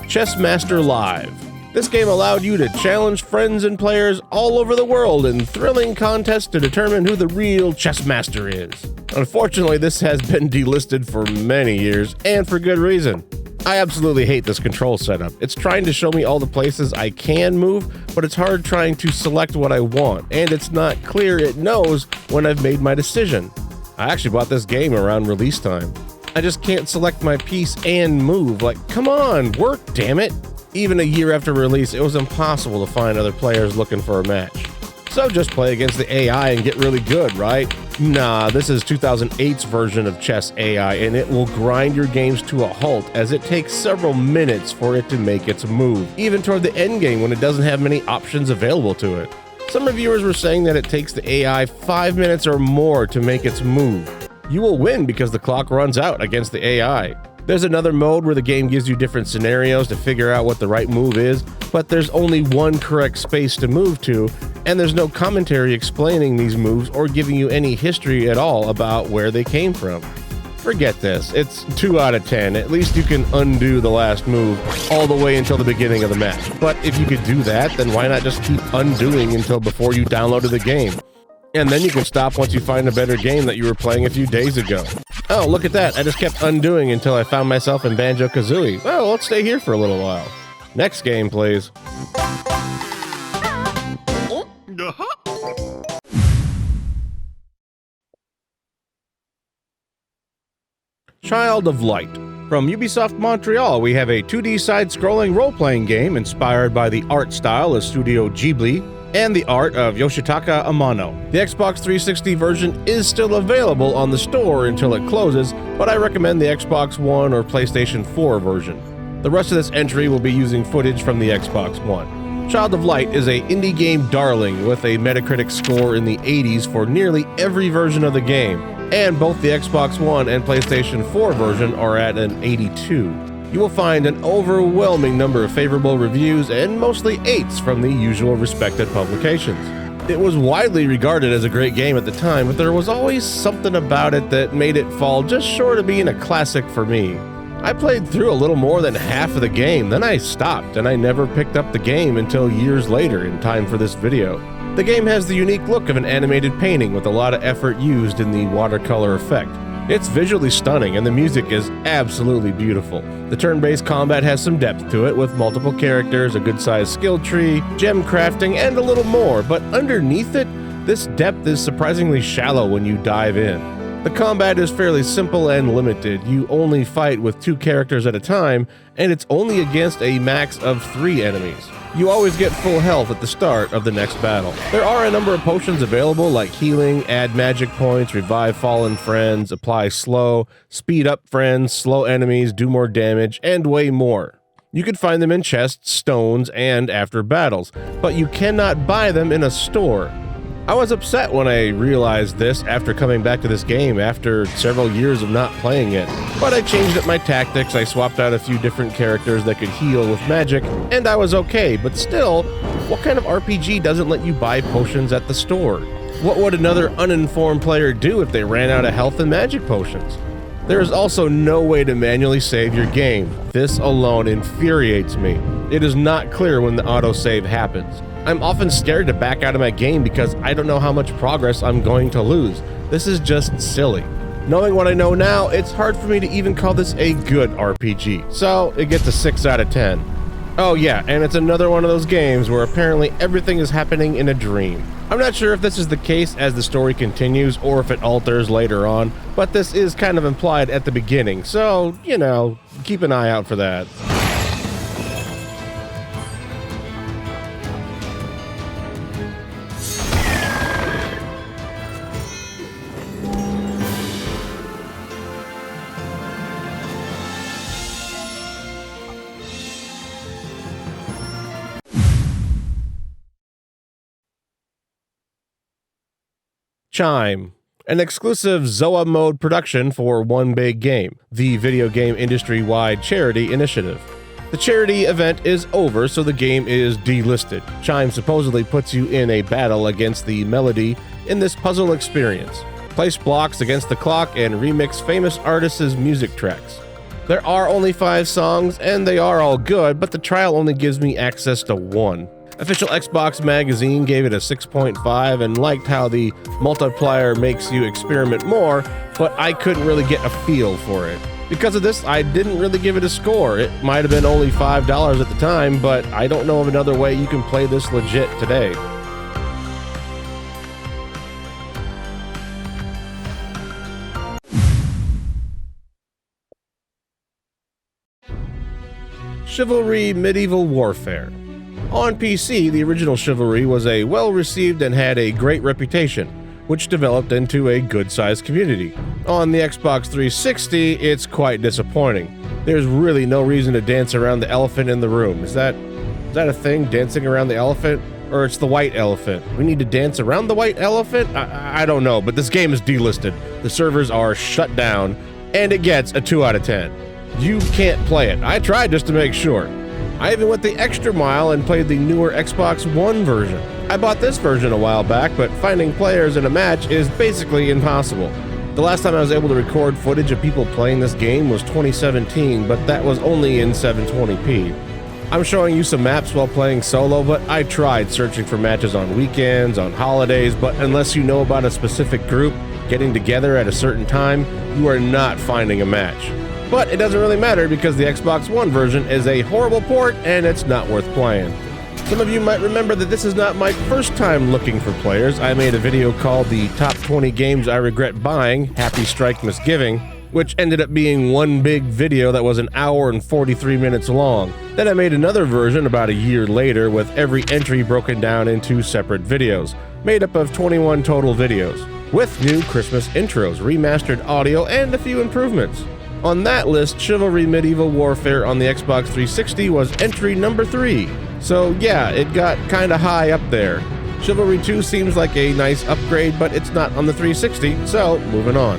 Chessmaster Live. This game allowed you to challenge friends and players all over the world in thrilling contests to determine who the real Chessmaster is. Unfortunately, this has been delisted for many years, and for good reason. I absolutely hate this control setup. It's trying to show me all the places I can move, but it's hard trying to select what I want, and it's not clear it knows when I've made my decision. I actually bought this game around release time. I just can't select my piece and move. Like, come on, work, damn it! Even a year after release, it was impossible to find other players looking for a match. So just play against the AI and get really good, right? Nah, this is 2008's version of Chess AI, and it will grind your games to a halt as it takes several minutes for it to make its move, even toward the end game when it doesn't have many options available to it. Some reviewers were saying that it takes the AI 5 minutes or more to make its move. You will win because the clock runs out against the AI. There's another mode where the game gives you different scenarios to figure out what the right move is, but there's only one correct space to move to, and there's no commentary explaining these moves or giving you any history at all about where they came from. Forget this, it's 2 out of 10. At least you can undo the last move all the way until the beginning of the match. But if you could do that, then why not just keep undoing until before you downloaded the game? And then you can stop once you find a better game that you were playing a few days ago. Oh, look at that, I just kept undoing until I found myself in Banjo-Kazooie. Well, let's stay here for a little while. Next game, please. Child of Light. From Ubisoft Montreal, we have a 2D side-scrolling role-playing game inspired by the art style of Studio Ghibli and the art of Yoshitaka Amano. The Xbox 360 version is still available on the store until it closes, but I recommend the Xbox One or PlayStation 4 version. The rest of this entry will be using footage from the Xbox One. Child of Light is a indie game darling with a Metacritic score in the 80s for nearly every version of the game, and both the Xbox One and PlayStation 4 version are at an 82. You will find an overwhelming number of favorable reviews and mostly 8s from the usual respected publications. It was widely regarded as a great game at the time, but there was always something about it that made it fall just short of being a classic for me. I played through a little more than half of the game, then I stopped, and I never picked up the game until years later in time for this video. The game has the unique look of an animated painting with a lot of effort used in the watercolor effect. It's visually stunning and the music is absolutely beautiful. The turn-based combat has some depth to it with multiple characters, a good-sized skill tree, gem crafting, and a little more, but underneath it, this depth is surprisingly shallow when you dive in. The combat is fairly simple and limited. You only fight with 2 characters at a time, and it's only against a max of 3 enemies. You always get full health at the start of the next battle. There are a number of potions available like healing, add magic points, revive fallen friends, apply slow, speed up friends, slow enemies, do more damage, and way more. You can find them in chests, stones, and after battles, but you cannot buy them in a store. I was upset when I realized this after coming back to this game after several years of not playing it, but I changed up my tactics. I swapped out a few different characters that could heal with magic, and I was okay, but still, what kind of RPG doesn't let you buy potions at the store? What would another uninformed player do if they ran out of health and magic potions? There is also no way to manually save your game. This alone infuriates me. It is not clear when the autosave happens. I'm often scared to back out of my game because I don't know how much progress I'm going to lose. This is just silly. Knowing what I know now, it's hard for me to even call this a good RPG, so it gets a 6 out of 10. Oh yeah, and it's another one of those games where apparently everything is happening in a dream. I'm not sure if this is the case as the story continues or if it alters later on, but this is kind of implied at the beginning, so, you know, keep an eye out for that. Chime, an exclusive Zoa mode production for One Big Game, the video game industry-wide charity initiative. The charity event is over, so the game is delisted. Chime supposedly puts you in a battle against the melody in this puzzle experience. Place blocks against the clock and remix famous artists' music tracks. There are only 5 songs, and they are all good, but the trial only gives me access to 1. Official Xbox Magazine gave it a 6.5 and liked how the multiplier makes you experiment more, but I couldn't really get a feel for it. Because of this, I didn't really give it a score. It might have been only $5 at the time, but I don't know of another way you can play this legit today. Chivalry Medieval Warfare. On PC, the original Chivalry was a well-received and had a great reputation. which developed into a good-sized community. On the Xbox 360, it's quite disappointing. There's really no reason to dance around the elephant in the room. Is that a thing, dancing around the elephant? Or it's the white elephant? We need to dance around the white elephant? I don't know, but this game is delisted. The servers are shut down, and it gets a 2 out of 10. You can't play it. I tried just to make sure. I even went the extra mile and played the newer Xbox One version. I bought this version a while back, but finding players in a match is basically impossible. The last time I was able to record footage of people playing this game was 2017, but that was only in 720p. I'm showing you some maps while playing solo, but I tried searching for matches on weekends, on holidays, but unless you know about a specific group getting together at a certain time, you are not finding a match. But it doesn't really matter because the Xbox One version is a horrible port and it's not worth playing. Some of you might remember that this is not my first time looking for players. I made a video called the Top 20 Games I Regret Buying, Happy Strike Misgiving, which ended up being one big video that was an hour and 43 minutes long. Then I made another version about a year later with every entry broken down into separate videos, made up of 21 total videos, with new Christmas intros, remastered audio, and a few improvements. On that list, Chivalry Medieval Warfare on the Xbox 360 was entry number 3. So yeah, it got kinda high up there. Chivalry 2 seems like a nice upgrade, but it's not on the 360, so moving on.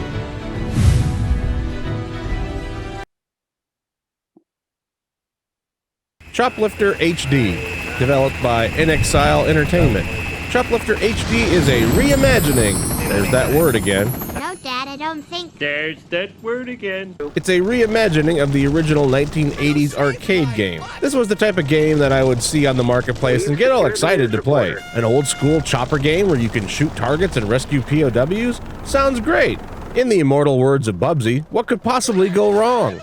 Choplifter HD, developed by InXile Entertainment. Choplifter HD is a reimagining. There's that word again. No, Dad, I don't think. There's that word again. It's a reimagining of the original 1980s arcade game. This was the type of game that I would see on the marketplace and get all excited to play. An old school chopper game where you can shoot targets and rescue POWs? Sounds great. In the immortal words of Bubsy, what could possibly go wrong?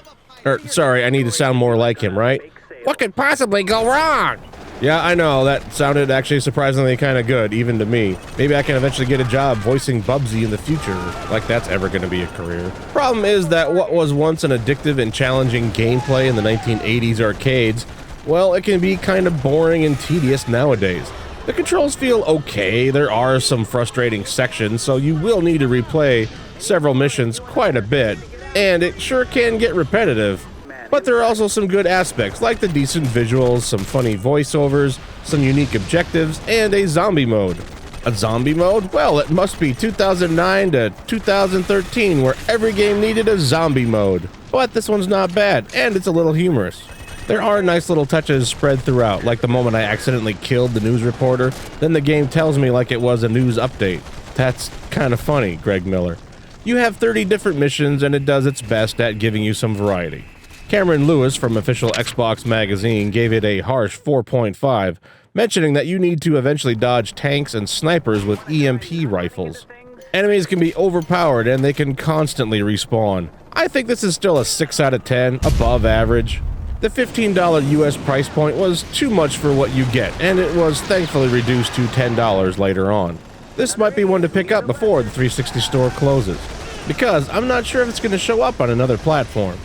Sorry, I need to sound more like him, right? What could possibly go wrong? Yeah, I know, that sounded actually surprisingly kind of good, even to me. Maybe I can eventually get a job voicing Bubsy in the future, like that's ever going to be a career. Problem is that what was once an addictive and challenging gameplay in the 1980s arcades, well, it can be kind of boring and tedious nowadays. The controls feel okay, there are some frustrating sections, so you will need to replay several missions quite a bit, and it sure can get repetitive. But there are also some good aspects, like the decent visuals, some funny voiceovers, some unique objectives, and a zombie mode. A zombie mode? Well, it must be 2009 to 2013, where every game needed a zombie mode. But this one's not bad, and it's a little humorous. There are nice little touches spread throughout, like the moment I accidentally killed the news reporter, then the game tells me like it was a news update. That's kind of funny, Greg Miller. You have 30 different missions, and it does its best at giving you some variety. Cameron Lewis from Official Xbox Magazine gave it a harsh 4.5, mentioning that you need to eventually dodge tanks and snipers with EMP rifles. Enemies can be overpowered and they can constantly respawn. I think this is still a 6 out of 10, above average. The $15 US price point was too much for what you get, and it was thankfully reduced to $10 later on. This might be one to pick up before the 360 store closes, because I'm not sure if it's going to show up on another platform.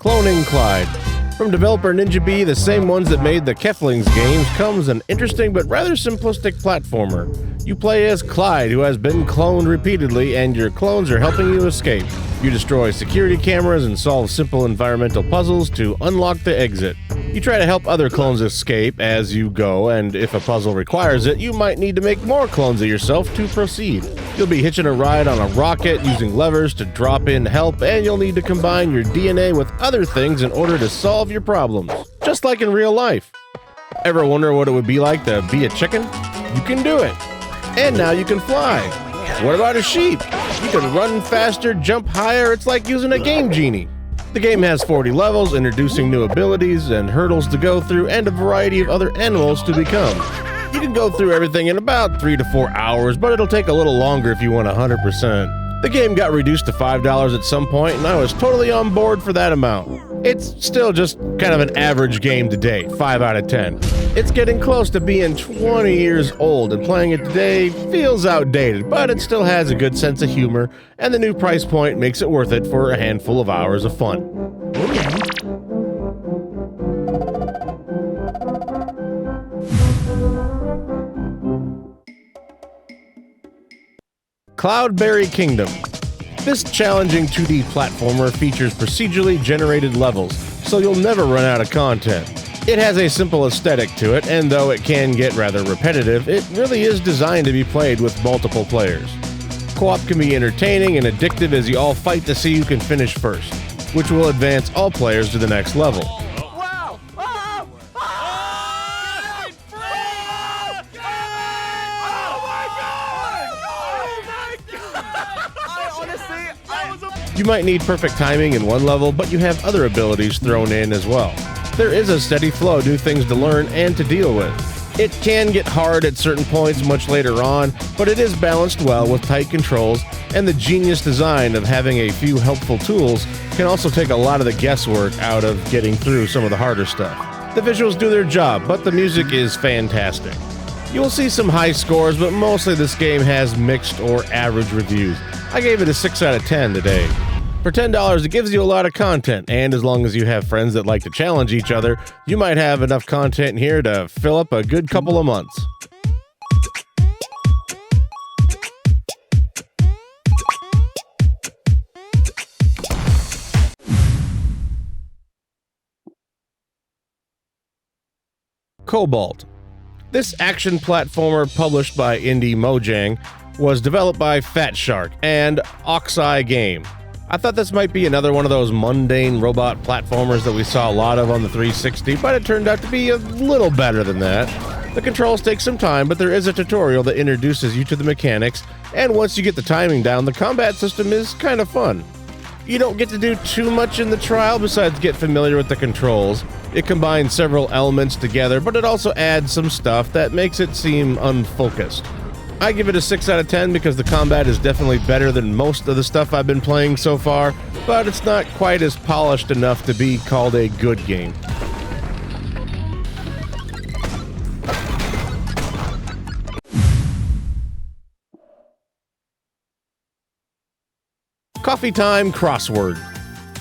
Cloning Clyde. From developer Ninja B, the same ones that made the Keflings games, comes an interesting but rather simplistic platformer. You play as Clyde, who has been cloned repeatedly, and your clones are helping you escape. You destroy security cameras and solve simple environmental puzzles to unlock the exit. You try to help other clones escape as you go, and if a puzzle requires it, you might need to make more clones of yourself to proceed. You'll be hitching a ride on a rocket, using levers to drop in help, and you'll need to combine your DNA with other things in order to solve your problems, just like in real life. Ever wonder what it would be like to be a chicken? You can do it. And now you can fly. What about a sheep? You can run faster, jump higher, it's like using a game genie. The game has 40 levels, introducing new abilities and hurdles to go through, and a variety of other animals to become. You can go through everything in about 3 to 4 hours, but it'll take a little longer if you want 100%. The game got reduced to $5 at some point, and I was totally on board for that amount. It's still just kind of an average game today, 5 out of 10. It's getting close to being 20 years old, and playing it today feels outdated, but it still has a good sense of humor, and the new price point makes it worth it for a handful of hours of fun. CloudBerry Kingdom. This challenging 2D platformer features procedurally generated levels, so you'll never run out of content. It has a simple aesthetic to it, and though it can get rather repetitive, it really is designed to be played with multiple players. Co-op can be entertaining and addictive as you all fight to see who can finish first, which will advance all players to the next level. You might need perfect timing in one level, but you have other abilities thrown in as well. There is a steady flow of new things to learn and to deal with. It can get hard at certain points much later on, but it is balanced well with tight controls, and the genius design of having a few helpful tools can also take a lot of the guesswork out of getting through some of the harder stuff. The visuals do their job, but the music is fantastic. You will see some high scores, but mostly this game has mixed or average reviews. I gave it a 6 out of 10 today. For $10, it gives you a lot of content, and as long as you have friends that like to challenge each other, you might have enough content here to fill up a good couple of months. Cobalt. This action platformer published by Indie Mojang was developed by Fat Shark and Oxeye Game. I thought this might be another one of those mundane robot platformers that we saw a lot of on the 360, but it turned out to be a little better than that. The controls take some time, but there is a tutorial that introduces you to the mechanics, and once you get the timing down, the combat system is kind of fun. You don't get to do too much in the trial besides get familiar with the controls. It combines several elements together, but it also adds some stuff that makes it seem unfocused. I give it a 6 out of 10 because the combat is definitely better than most of the stuff I've been playing so far, but it's not quite as polished enough to be called a good game. Coffeetime Crossword.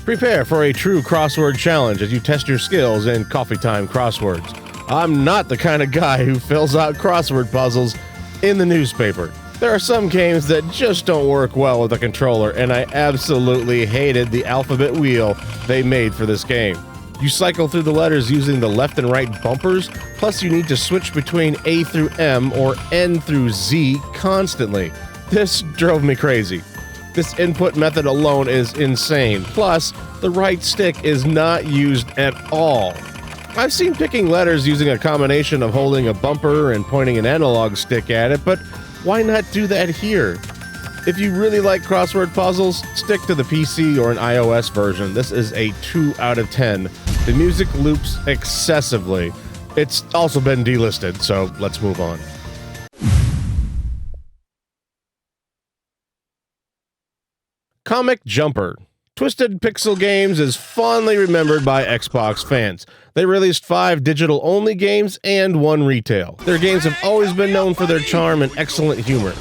Prepare for a true crossword challenge as you test your skills in Coffeetime Crosswords. I'm not the kind of guy who fills out crossword puzzles in the newspaper. There are some games that just don't work well with a controller, and I absolutely hated the alphabet wheel they made for this game. You cycle through the letters using the left and right bumpers, plus you need to switch between A through M or N through Z constantly. This drove me crazy. This input method alone is insane, plus the right stick is not used at all. I've seen picking letters using a combination of holding a bumper and pointing an analog stick at it, but why not do that here? If you really like crossword puzzles, stick to the PC or an iOS version. This is a 2 out of 10. The music loops excessively. It's also been delisted, so let's move on. Comic Jumper. Twisted Pixel Games is fondly remembered by Xbox fans. They released 5 digital-only games and 1 retail. Their games have always been known for their charm and excellent humor.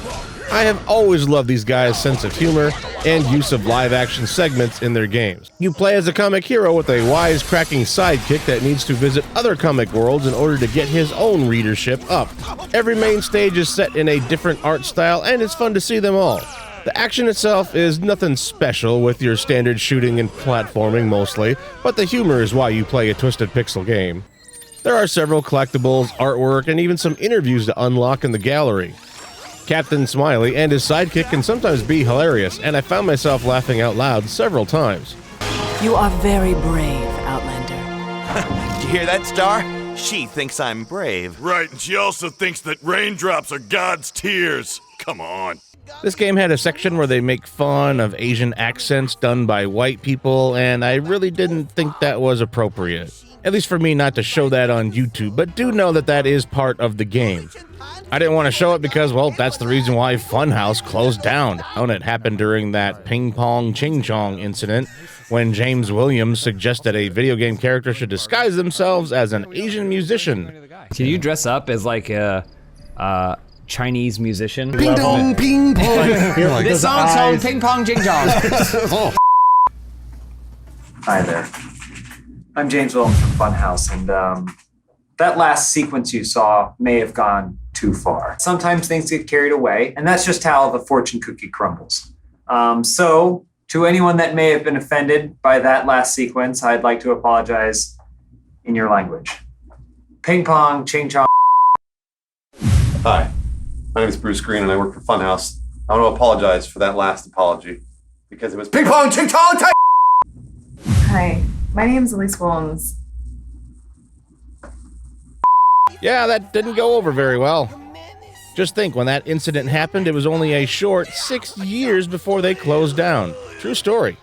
I have always loved these guys' sense of humor and use of live-action segments in their games. You play as a comic hero with a wisecracking sidekick that needs to visit other comic worlds in order to get his own readership up. Every main stage is set in a different art style, and it's fun to see them all. The action itself is nothing special with your standard shooting and platforming mostly, but the humor is why you play a Twisted Pixel game. There are several collectibles, artwork, and even some interviews to unlock in the gallery. Captain Smiley and his sidekick can sometimes be hilarious, and I found myself laughing out loud several times. You are very brave, Outlander. Did you hear that, Star? She thinks I'm brave. Right, and she also thinks that raindrops are God's tears. Come on. This game had a section where they make fun of Asian accents done by white people, and I really didn't think that was appropriate. At least for me not to show that on YouTube, but do know that that is part of the game. I didn't want to show it because, well, that's the reason why Funhouse closed down. And it happened during that ping pong ching chong incident when James Williams suggested a video game character should disguise themselves as an Asian musician. Can you dress up as like a Chinese musician? Ping dong, ping pong. This song's called Ping Pong Jing Jong. Hi there. I'm James Williams from Funhouse, and that last sequence you saw may have gone too too far. Sometimes things get carried away, and that's just how the fortune cookie crumbles. So, to anyone that may have been offended by that last sequence, I'd like to apologize in your language. Ping pong, ching chong. Hi, my name is Bruce Green and I work for Funhouse. I want to apologize for that last apology because it was ping pong, ching chong, Hi, my name is Elise Williams. Yeah, that didn't go over very well. Just think, when that incident happened, it was only a short 6 years before they closed down. True story.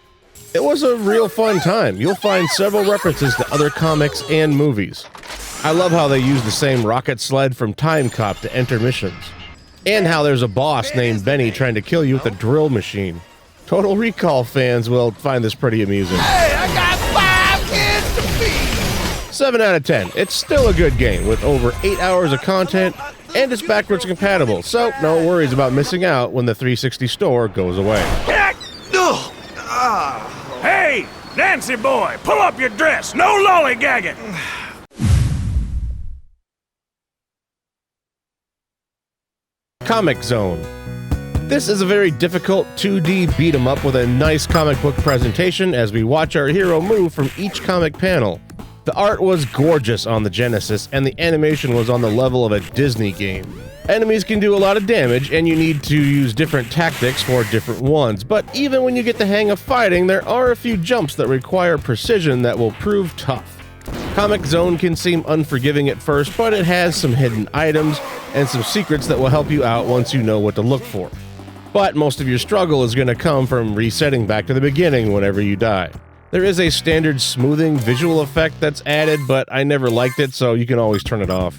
It was a real fun time. You'll find several references to other comics and movies. I love how they use the same rocket sled from Time Cop to enter missions. And how there's a boss named Benny trying to kill you with a drill machine. Total Recall fans will find this pretty amusing. Hey, I got 5 kids to feed! 7 out of 10. It's still a good game with over 8 hours of content, and it's backwards compatible, so no worries about missing out when the 360 store goes away. Hey, Nancy boy, pull up your dress. No lollygagging. Comix Zone. This is a very difficult 2D beat-em-up with a nice comic book presentation as we watch our hero move from each comic panel. The art was gorgeous on the Genesis, and the animation was on the level of a Disney game. Enemies can do a lot of damage, and you need to use different tactics for different ones, but even when you get the hang of fighting, there are a few jumps that require precision that will prove tough. Comix Zone can seem unforgiving at first, but it has some hidden items and some secrets that will help you out once you know what to look for. But most of your struggle is going to come from resetting back to the beginning whenever you die. There is a standard smoothing visual effect that's added, but I never liked it, so you can always turn it off.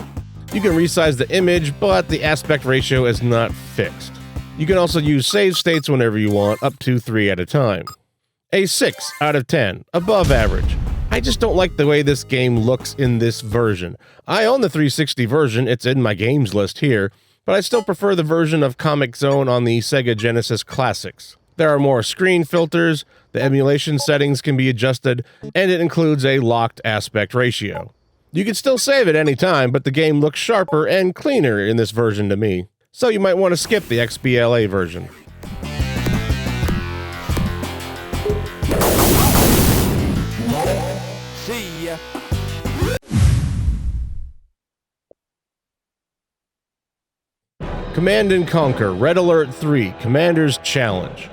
You can resize the image, but the aspect ratio is not fixed. You can also use save states whenever you want, up to 3 at a time. A 6 out of 10, above average. I just don't like the way this game looks in this version. I own the 360 version, it's in my games list here, but I still prefer the version of Comix Zone on the Sega Genesis Classics. There are more screen filters, the emulation settings can be adjusted, and it includes a locked aspect ratio. You can still save at any time, but the game looks sharper and cleaner in this version to me, so you might want to skip the XBLA version. See ya. Command & Conquer Red Alert 3 Commander's Challenge.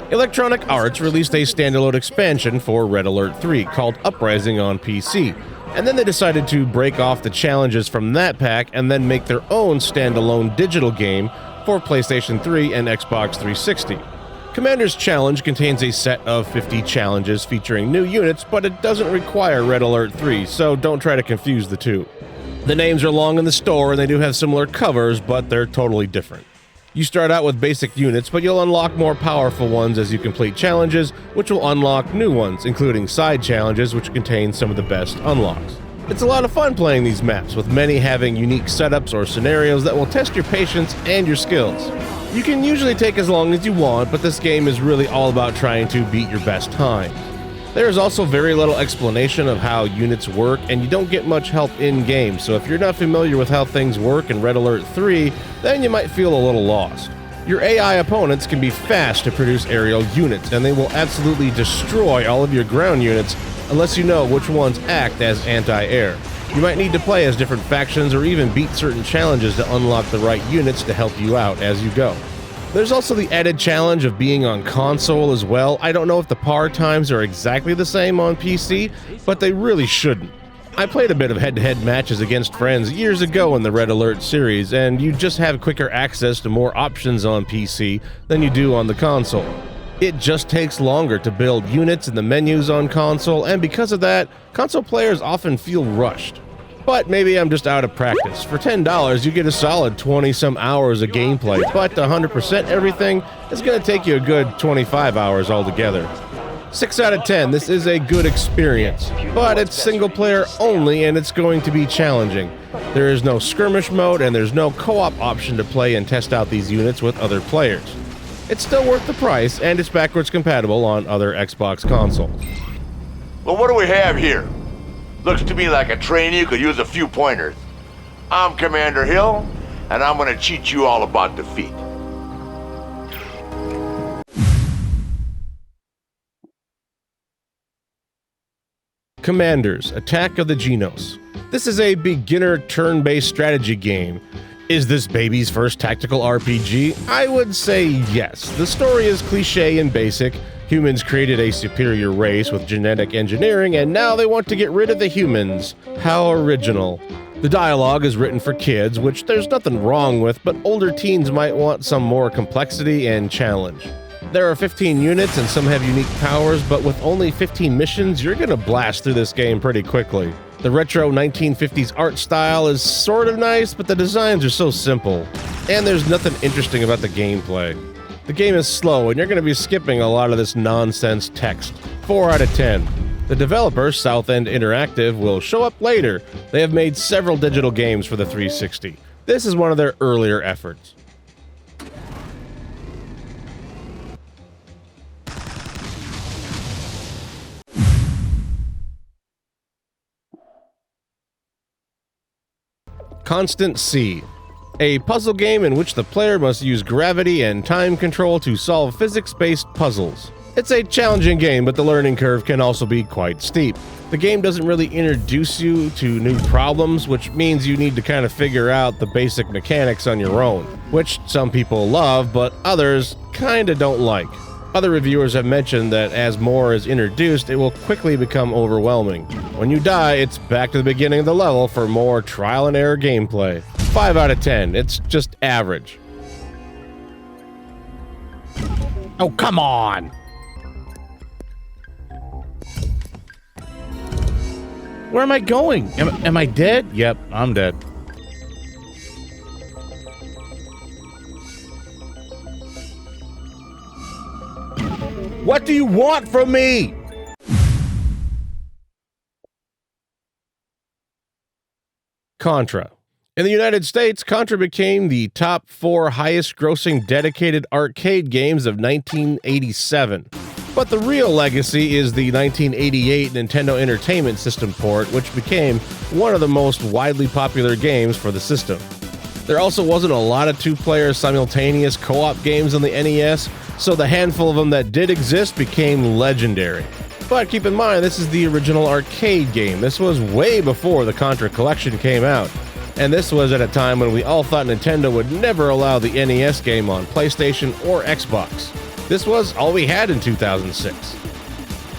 Electronic Arts released a standalone expansion for Red Alert 3 called Uprising on PC, and then they decided to break off the challenges from that pack and then make their own standalone digital game for PlayStation 3 and Xbox 360. Commander's Challenge contains a set of 50 challenges featuring new units, but it doesn't require Red Alert 3, so don't try to confuse the two. The names are long in the store and they do have similar covers, but they're totally different. You start out with basic units, but you'll unlock more powerful ones as you complete challenges, which will unlock new ones, including side challenges, which contain some of the best unlocks. It's a lot of fun playing these maps, with many having unique setups or scenarios that will test your patience and your skills. You can usually take as long as you want, but this game is really all about trying to beat your best time. There is also very little explanation of how units work, and you don't get much help in-game, so if you're not familiar with how things work in Red Alert 3, then you might feel a little lost. Your AI opponents can be fast to produce aerial units, and they will absolutely destroy all of your ground units unless you know which ones act as anti-air. You might need to play as different factions or even beat certain challenges to unlock the right units to help you out as you go. There's also the added challenge of being on console as well. I don't know if the power times are exactly the same on PC, but they really shouldn't. I played a bit of head-to-head matches against friends years ago in the Red Alert series, and you just have quicker access to more options on PC than you do on the console. It just takes longer to build units in the menus on console, and because of that, console players often feel rushed. But maybe I'm just out of practice. For $10, you get a solid 20-some hours of gameplay, but to 100% everything is going to take you a good 25 hours altogether. 6 out of 10, this is a good experience, but it's single player only and it's going to be challenging. There is no skirmish mode and there's no co-op option to play and test out these units with other players. It's still worth the price and it's backwards compatible on other Xbox consoles. Well, what do we have here? Looks to me like a trainee could use a few pointers. I'm Commander Hill, and I'm gonna teach you all about defeat. Commanders, Attack of the Genos. This is a beginner turn-based strategy game. Is this baby's first tactical RPG? I would say yes. The story is cliche and basic. Humans created a superior race with genetic engineering, and now they want to get rid of the humans. How original. The dialogue is written for kids, which there's nothing wrong with, but older teens might want some more complexity and challenge. There are 15 units and some have unique powers, but with only 15 missions, you're gonna blast through this game pretty quickly. The retro 1950s art style is sort of nice, but the designs are so simple. And there's nothing interesting about the gameplay. The game is slow, and you're going to be skipping a lot of this nonsense text. 4 out of 10. The developer, South End Interactive, will show up later. They have made several digital games for the 360. This is one of their earlier efforts. Constant C. A puzzle game in which the player must use gravity and time control to solve physics-based puzzles. It's a challenging game, but the learning curve can also be quite steep. The game doesn't really introduce you to new problems, which means you need to kind of figure out the basic mechanics on your own, which some people love, but others kinda don't like. Other reviewers have mentioned that as more is introduced, it will quickly become overwhelming. When you die, it's back to the beginning of the level for more trial and error gameplay. 5 out of 10. It's just average. Oh, come on! Where am I going? Am I dead? Yep, I'm dead. What do you want from me? Contra. In the United States, Contra became the top 4 highest-grossing dedicated arcade games of 1987. But the real legacy is the 1988 Nintendo Entertainment System port, which became one of the most widely popular games for the system. There also wasn't a lot of 2-player simultaneous co-op games on the NES, so the handful of them that did exist became legendary. But keep in mind, this is the original arcade game. This was way before the Contra collection came out. And this was at a time when we all thought Nintendo would never allow the NES game on PlayStation or Xbox. This was all we had in 2006.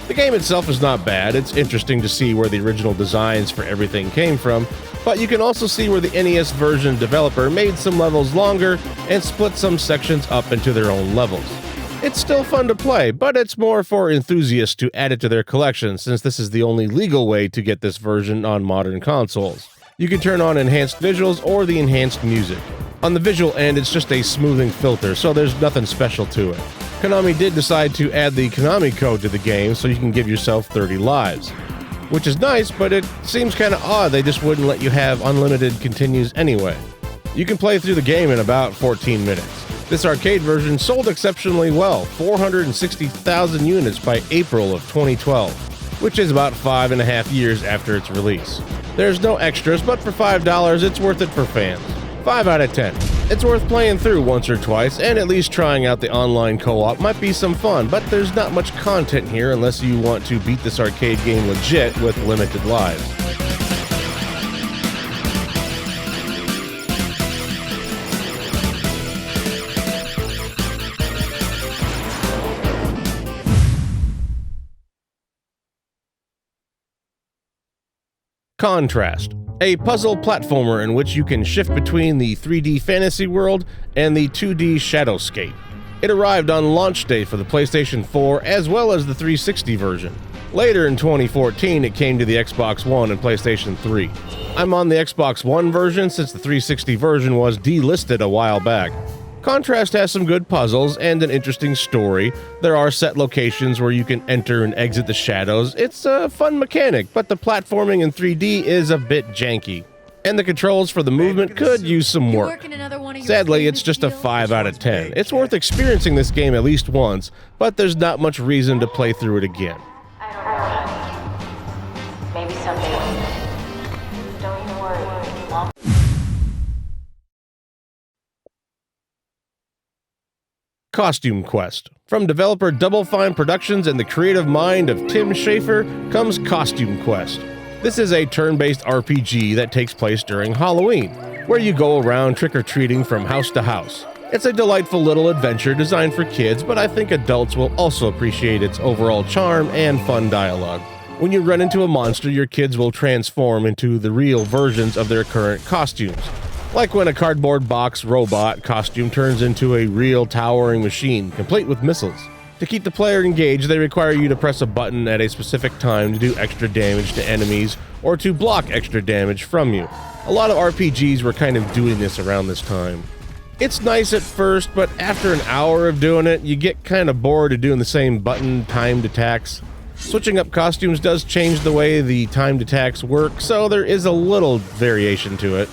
The game itself is not bad. It's interesting to see where the original designs for everything came from, but you can also see where the NES version developer made some levels longer and split some sections up into their own levels. It's still fun to play, but it's more for enthusiasts to add it to their collection, since this is the only legal way to get this version on modern consoles. You can turn on enhanced visuals or the enhanced music. On the visual end, it's just a smoothing filter, so there's nothing special to it. Konami did decide to add the Konami code to the game so you can give yourself 30 lives. Which is nice, but it seems kinda odd they just wouldn't let you have unlimited continues anyway. You can play through the game in about 14 minutes. This arcade version sold exceptionally well, 460,000 units by April of 2012, which is about 5.5 years after its release. There's no extras, but for $5, it's worth it for fans. 5 out of 10. It's worth playing through once or twice, and at least trying out the online co-op might be some fun, but there's not much content here unless you want to beat this arcade game legit with limited lives. Contrast. A puzzle platformer in which you can shift between the 3D fantasy world and the 2D shadowscape. It arrived on launch day for the PlayStation 4 as well as the 360 version. Later in 2014, it came to the Xbox One and PlayStation 3. I'm on the Xbox One version since the 360 version was delisted a while back. Contrast has some good puzzles and an interesting story. There are set locations where you can enter and exit the shadows. It's a fun mechanic, but the platforming in 3D is a bit janky. And the controls for the movement could use some work. Sadly, it's just a 5 out of 10. It's worth experiencing this game at least once, but there's not much reason to play through it again. Maybe someday. Costume Quest. From developer Double Fine Productions and the creative mind of Tim Schafer comes Costume Quest. This is a turn-based RPG that takes place during Halloween, where you go around trick-or-treating from house to house. It's a delightful little adventure designed for kids, but I think adults will also appreciate its overall charm and fun dialogue. When you run into a monster, your kids will transform into the real versions of their current costumes. Like when a cardboard box robot costume turns into a real towering machine, complete with missiles. To keep the player engaged, they require you to press a button at a specific time to do extra damage to enemies or to block extra damage from you. A lot of RPGs were kind of doing this around this time. It's nice at first, but after an hour of doing it, you get kind of bored of doing the same button timed attacks. Switching up costumes does change the way the timed attacks work, so there is a little variation to it.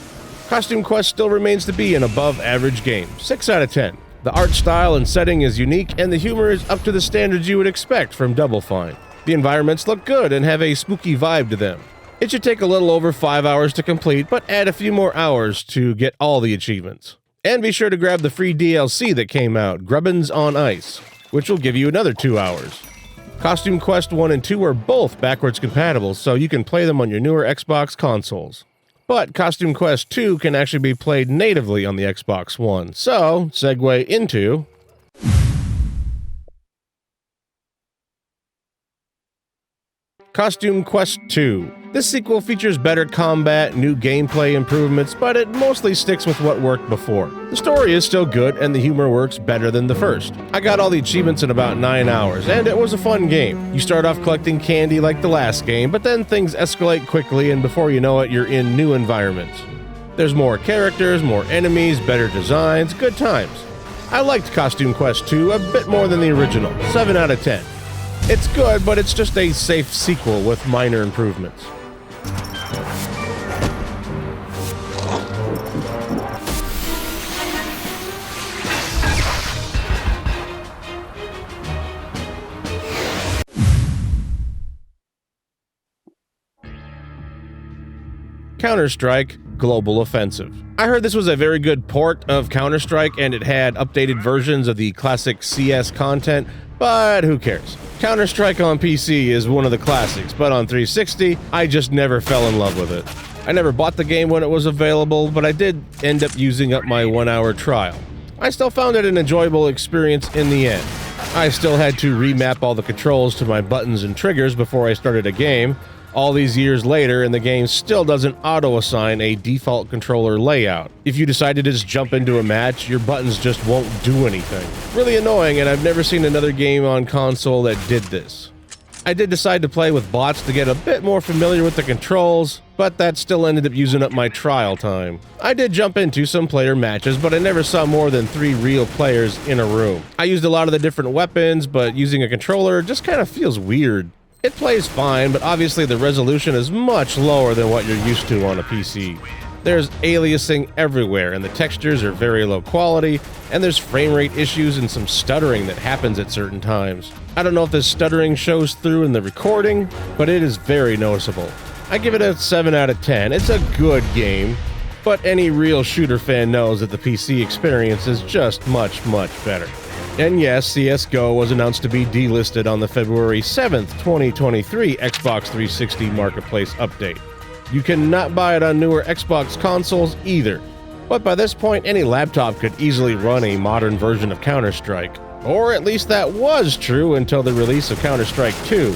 Costume Quest still remains to be an above-average game, 6 out of 10. The art style and setting is unique, and the humor is up to the standards you would expect from Double Fine. The environments look good and have a spooky vibe to them. It should take a little over 5 hours to complete, but add a few more hours to get all the achievements. And be sure to grab the free DLC that came out, Grubbins on Ice, which will give you another 2 hours. Costume Quest 1 and 2 are both backwards compatible, so you can play them on your newer Xbox consoles. But Costume Quest 2 can actually be played natively on the Xbox One, so segue into Costume Quest 2. This sequel features better combat, new gameplay improvements, but it mostly sticks with what worked before. The story is still good, and the humor works better than the first. I got all the achievements in about 9 hours, and it was a fun game. You start off collecting candy like the last game, but then things escalate quickly, and before you know it, you're in new environments. There's more characters, more enemies, better designs, good times. I liked Costume Quest 2 a bit more than the original, 7 out of 10. It's good, but it's just a safe sequel with minor improvements. Counter-Strike Global Offensive. I heard this was a very good port of Counter-Strike and it had updated versions of the classic CS content, but who cares? Counter-Strike on PC is one of the classics, but on 360, I just never fell in love with it. I never bought the game when it was available, but I did end up using up my 1-hour trial. I still found it an enjoyable experience in the end. I still had to remap all the controls to my buttons and triggers before I started a game, all these years later, and the game still doesn't auto-assign a default controller layout. If you decide to just jump into a match, your buttons just won't do anything. Really annoying, and I've never seen another game on console that did this. I did decide to play with bots to get a bit more familiar with the controls, but that still ended up using up my trial time. I did jump into some player matches, but I never saw more than 3 real players in a room. I used a lot of the different weapons, but using a controller just kind of feels weird. It plays fine, but obviously the resolution is much lower than what you're used to on a PC. There's aliasing everywhere, and the textures are very low quality, and there's frame rate issues and some stuttering that happens at certain times. I don't know if this stuttering shows through in the recording, but it is very noticeable. I give it a 7 out of 10. It's a good game, but any real shooter fan knows that the PC experience is just much better. And yes, CSGO was announced to be delisted on the February 7th, 2023 Xbox 360 Marketplace update. You cannot buy it on newer Xbox consoles either. But by this point, any laptop could easily run a modern version of Counter-Strike. Or at least that was true until the release of Counter-Strike 2.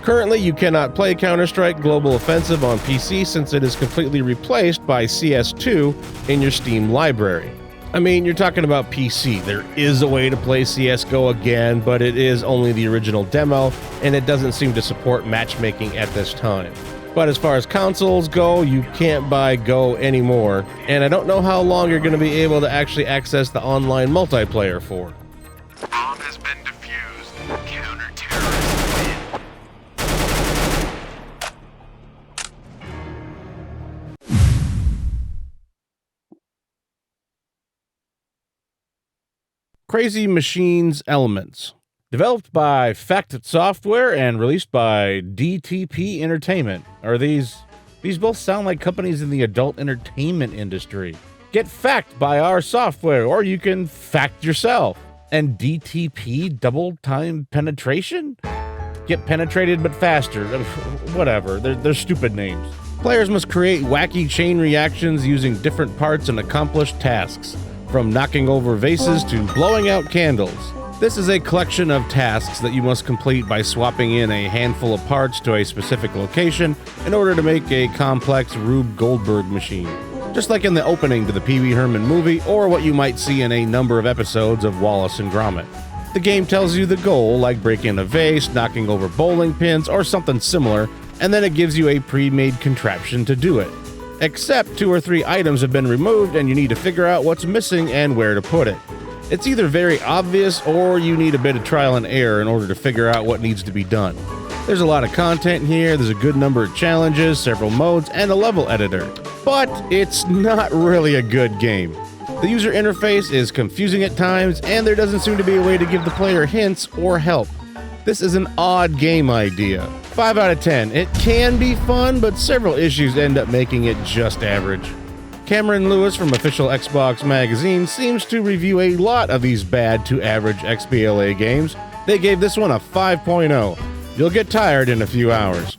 Currently, you cannot play Counter-Strike Global Offensive on PC since it is completely replaced by CS2 in your Steam library. I mean, you're talking about PC. There is a way to play CSGO again, but it is only the original demo, and it doesn't seem to support matchmaking at this time. But as far as consoles go, you can't buy Go anymore, and I don't know how long you're going to be able to actually access the online multiplayer for. Bomb has been defused. Counter-terrorists win. Crazy Machines Elements. Developed by Fact Software and released by DTP Entertainment. Are these both sound like companies in the adult entertainment industry. Get Fact by our software, or you can fact yourself. And DTP, double time penetration? Get penetrated but faster. Whatever, they're stupid names. Players must create wacky chain reactions using different parts and accomplish tasks, from knocking over vases to blowing out candles. This is a collection of tasks that you must complete by swapping in a handful of parts to a specific location in order to make a complex Rube Goldberg machine. Just like in the opening to the Pee Wee Herman movie, or what you might see in a number of episodes of Wallace and Gromit. The game tells you the goal, like breaking a vase, knocking over bowling pins, or something similar, and then it gives you a pre-made contraption to do it. Except 2 or 3 items have been removed and you need to figure out what's missing and where to put it. It's either very obvious or you need a bit of trial and error in order to figure out what needs to be done. There's a lot of content here, there's a good number of challenges, several modes, and a level editor. But it's not really a good game. The user interface is confusing at times, and there doesn't seem to be a way to give the player hints or help. This is an odd game idea. 5 out of 10. It can be fun, but several issues end up making it just average. Cameron Lewis from Official Xbox Magazine seems to review a lot of these bad to average XBLA games. They gave this one a 5.0. You'll get tired in a few hours.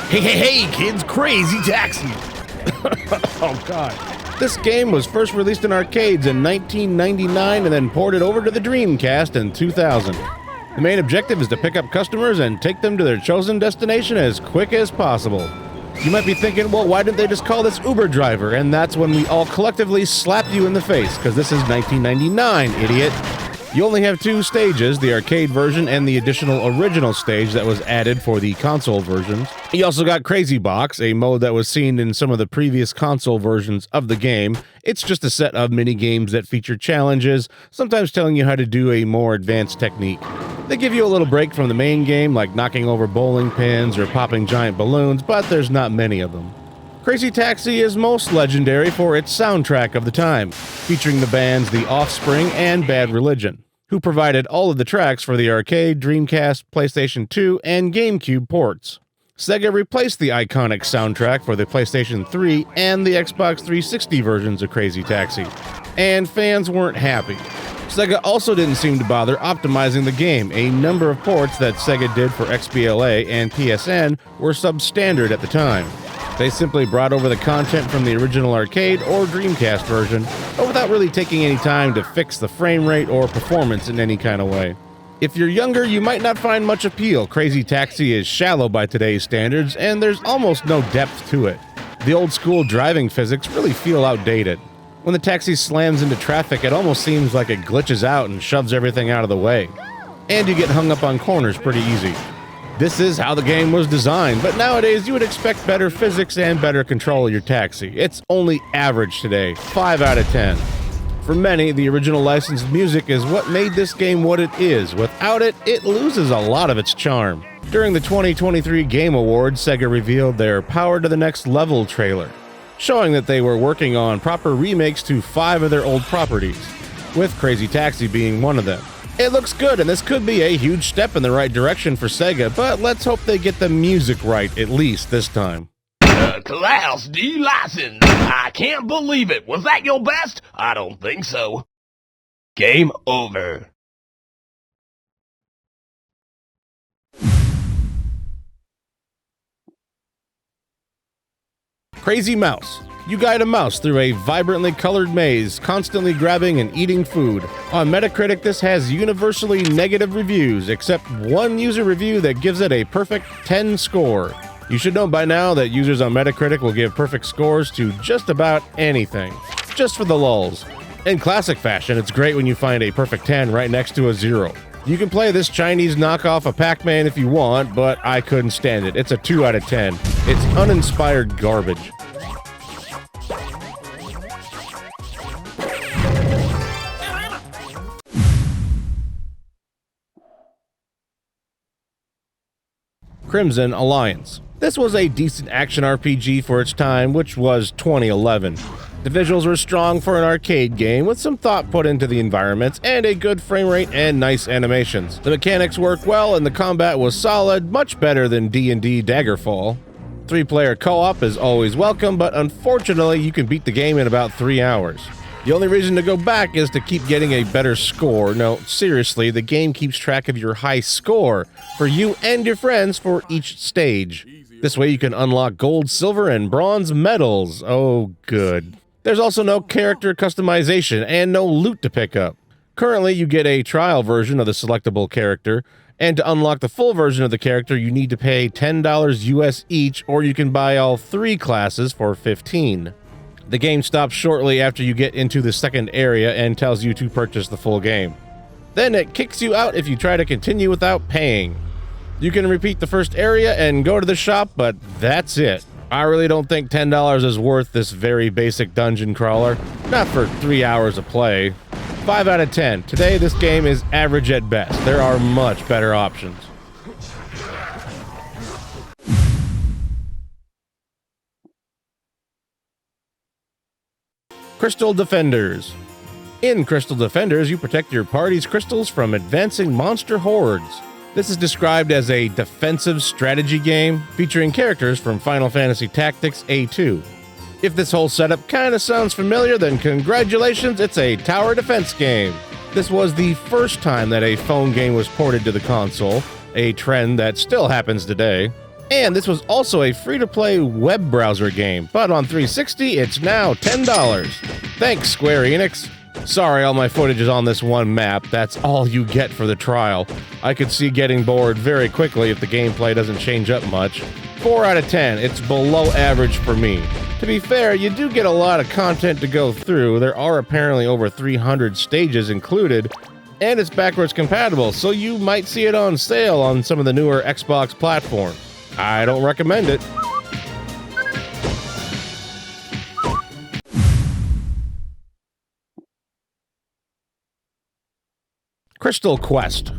Hey, kids, Crazy Taxi! Oh, God. This game was first released in arcades in 1999 and then ported over to the Dreamcast in 2000. The main objective is to pick up customers and take them to their chosen destination as quick as possible. You might be thinking, well, why didn't they just call this Uber Driver? And that's when we all collectively slap you in the face, because this is 1999, idiot. You only have 2 stages, the arcade version and the additional original stage that was added for the console versions. You also got Crazy Box, a mode that was seen in some of the previous console versions of the game. It's just a set of mini-games that feature challenges, sometimes telling you how to do a more advanced technique. They give you a little break from the main game, like knocking over bowling pins or popping giant balloons, but there's not many of them. Crazy Taxi is most legendary for its soundtrack of the time, featuring the bands The Offspring and Bad Religion, who provided all of the tracks for the arcade, Dreamcast, PlayStation 2, and GameCube ports. Sega replaced the iconic soundtrack for the PlayStation 3 and the Xbox 360 versions of Crazy Taxi, and fans weren't happy. Sega also didn't seem to bother optimizing the game. A number of ports that Sega did for XBLA and PSN were substandard at the time. They simply brought over the content from the original arcade or Dreamcast version, but without really taking any time to fix the frame rate or performance in any kind of way. If you're younger, you might not find much appeal. Crazy Taxi is shallow by today's standards, and there's almost no depth to it. The old school driving physics really feel outdated. When the taxi slams into traffic, it almost seems like it glitches out and shoves everything out of the way. And you get hung up on corners pretty easy. This is how the game was designed, but nowadays you would expect better physics and better control of your taxi. It's only average today, 5 out of 10. For many, the original licensed music is what made this game what it is. Without it, it loses a lot of its charm. During the 2023 Game Awards, Sega revealed their Power to the Next Level trailer, showing that they were working on proper remakes to 5 of their old properties, with Crazy Taxi being one of them. It looks good, and this could be a huge step in the right direction for Sega, but let's hope they get the music right, at least this time. Class D license. I can't believe it. Was that your best? I don't think so. Game over. CrazyMouse. You guide a mouse through a vibrantly colored maze, constantly grabbing and eating food. On Metacritic, this has universally negative reviews, except one user review that gives it a perfect 10 score. You should know by now that users on Metacritic will give perfect scores to just about anything, just for the lulz. In classic fashion, it's great when you find a perfect 10 right next to a 0. You can play this Chinese knockoff of Pac-Man if you want, but I couldn't stand it. It's a 2 out of 10. It's uninspired garbage. Crimson Alliance. This was a decent action RPG for its time, which was 2011. The visuals were strong for an arcade game, with some thought put into the environments and a good frame rate and nice animations. The mechanics worked well and the combat was solid, much better than D&D Daggerfall. 3-player co-op is always welcome, but unfortunately you can beat the game in about 3 hours. The only reason to go back is to keep getting a better score. No, seriously, the game keeps track of your high score for you and your friends for each stage. This way you can unlock gold, silver, and bronze medals. Oh, good. There's also no character customization and no loot to pick up. Currently, you get a trial version of the selectable character, and to unlock the full version of the character, you need to pay $10 US each, or you can buy all 3 classes for $15. The game stops shortly after you get into the second area and tells you to purchase the full game. Then it kicks you out if you try to continue without paying. You can repeat the first area and go to the shop, but that's it. I really don't think $10 is worth this very basic dungeon crawler. Not for 3 hours of play. 5 out of 10. Today, this game is average at best. There are much better options. Crystal Defenders. In Crystal Defenders, you protect your party's crystals from advancing monster hordes. This is described as a defensive strategy game featuring characters from Final Fantasy Tactics A2. If this whole setup kinda sounds familiar, then congratulations, it's a tower defense game. This was the first time that a phone game was ported to the console, a trend that still happens today. And this was also a free-to-play web browser game, but on 360, it's now $10. Thanks, Square Enix. Sorry, all my footage is on this one map. That's all you get for the trial. I could see getting bored very quickly if the gameplay doesn't change up much. 4 out of 10. It's below average for me. To be fair, you do get a lot of content to go through. There are apparently over 300 stages included, and it's backwards compatible, so you might see it on sale on some of the newer Xbox platforms. I don't recommend it. Crystal Quest.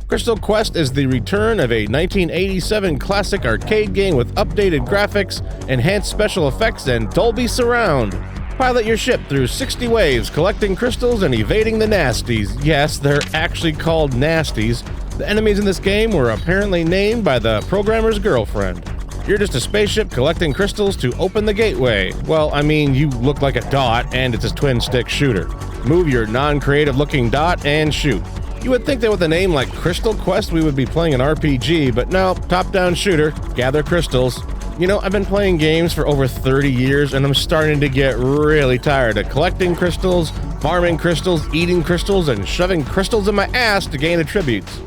Crystal Quest is the return of a 1987 classic arcade game with updated graphics, enhanced special effects, and Dolby Surround. Pilot your ship through 60 waves, collecting crystals and evading the nasties. Yes, they're actually called nasties. The enemies in this game were apparently named by the programmer's girlfriend. You're just a spaceship collecting crystals to open the gateway. Well, I mean, you look like a dot, and it's a twin-stick shooter. Move your non-creative looking dot and shoot. You would think that with a name like Crystal Quest we would be playing an RPG, but no, top-down shooter, gather crystals. You know, I've been playing games for over 30 years, and I'm starting to get really tired of collecting crystals, farming crystals, eating crystals, and shoving crystals in my ass to gain attributes.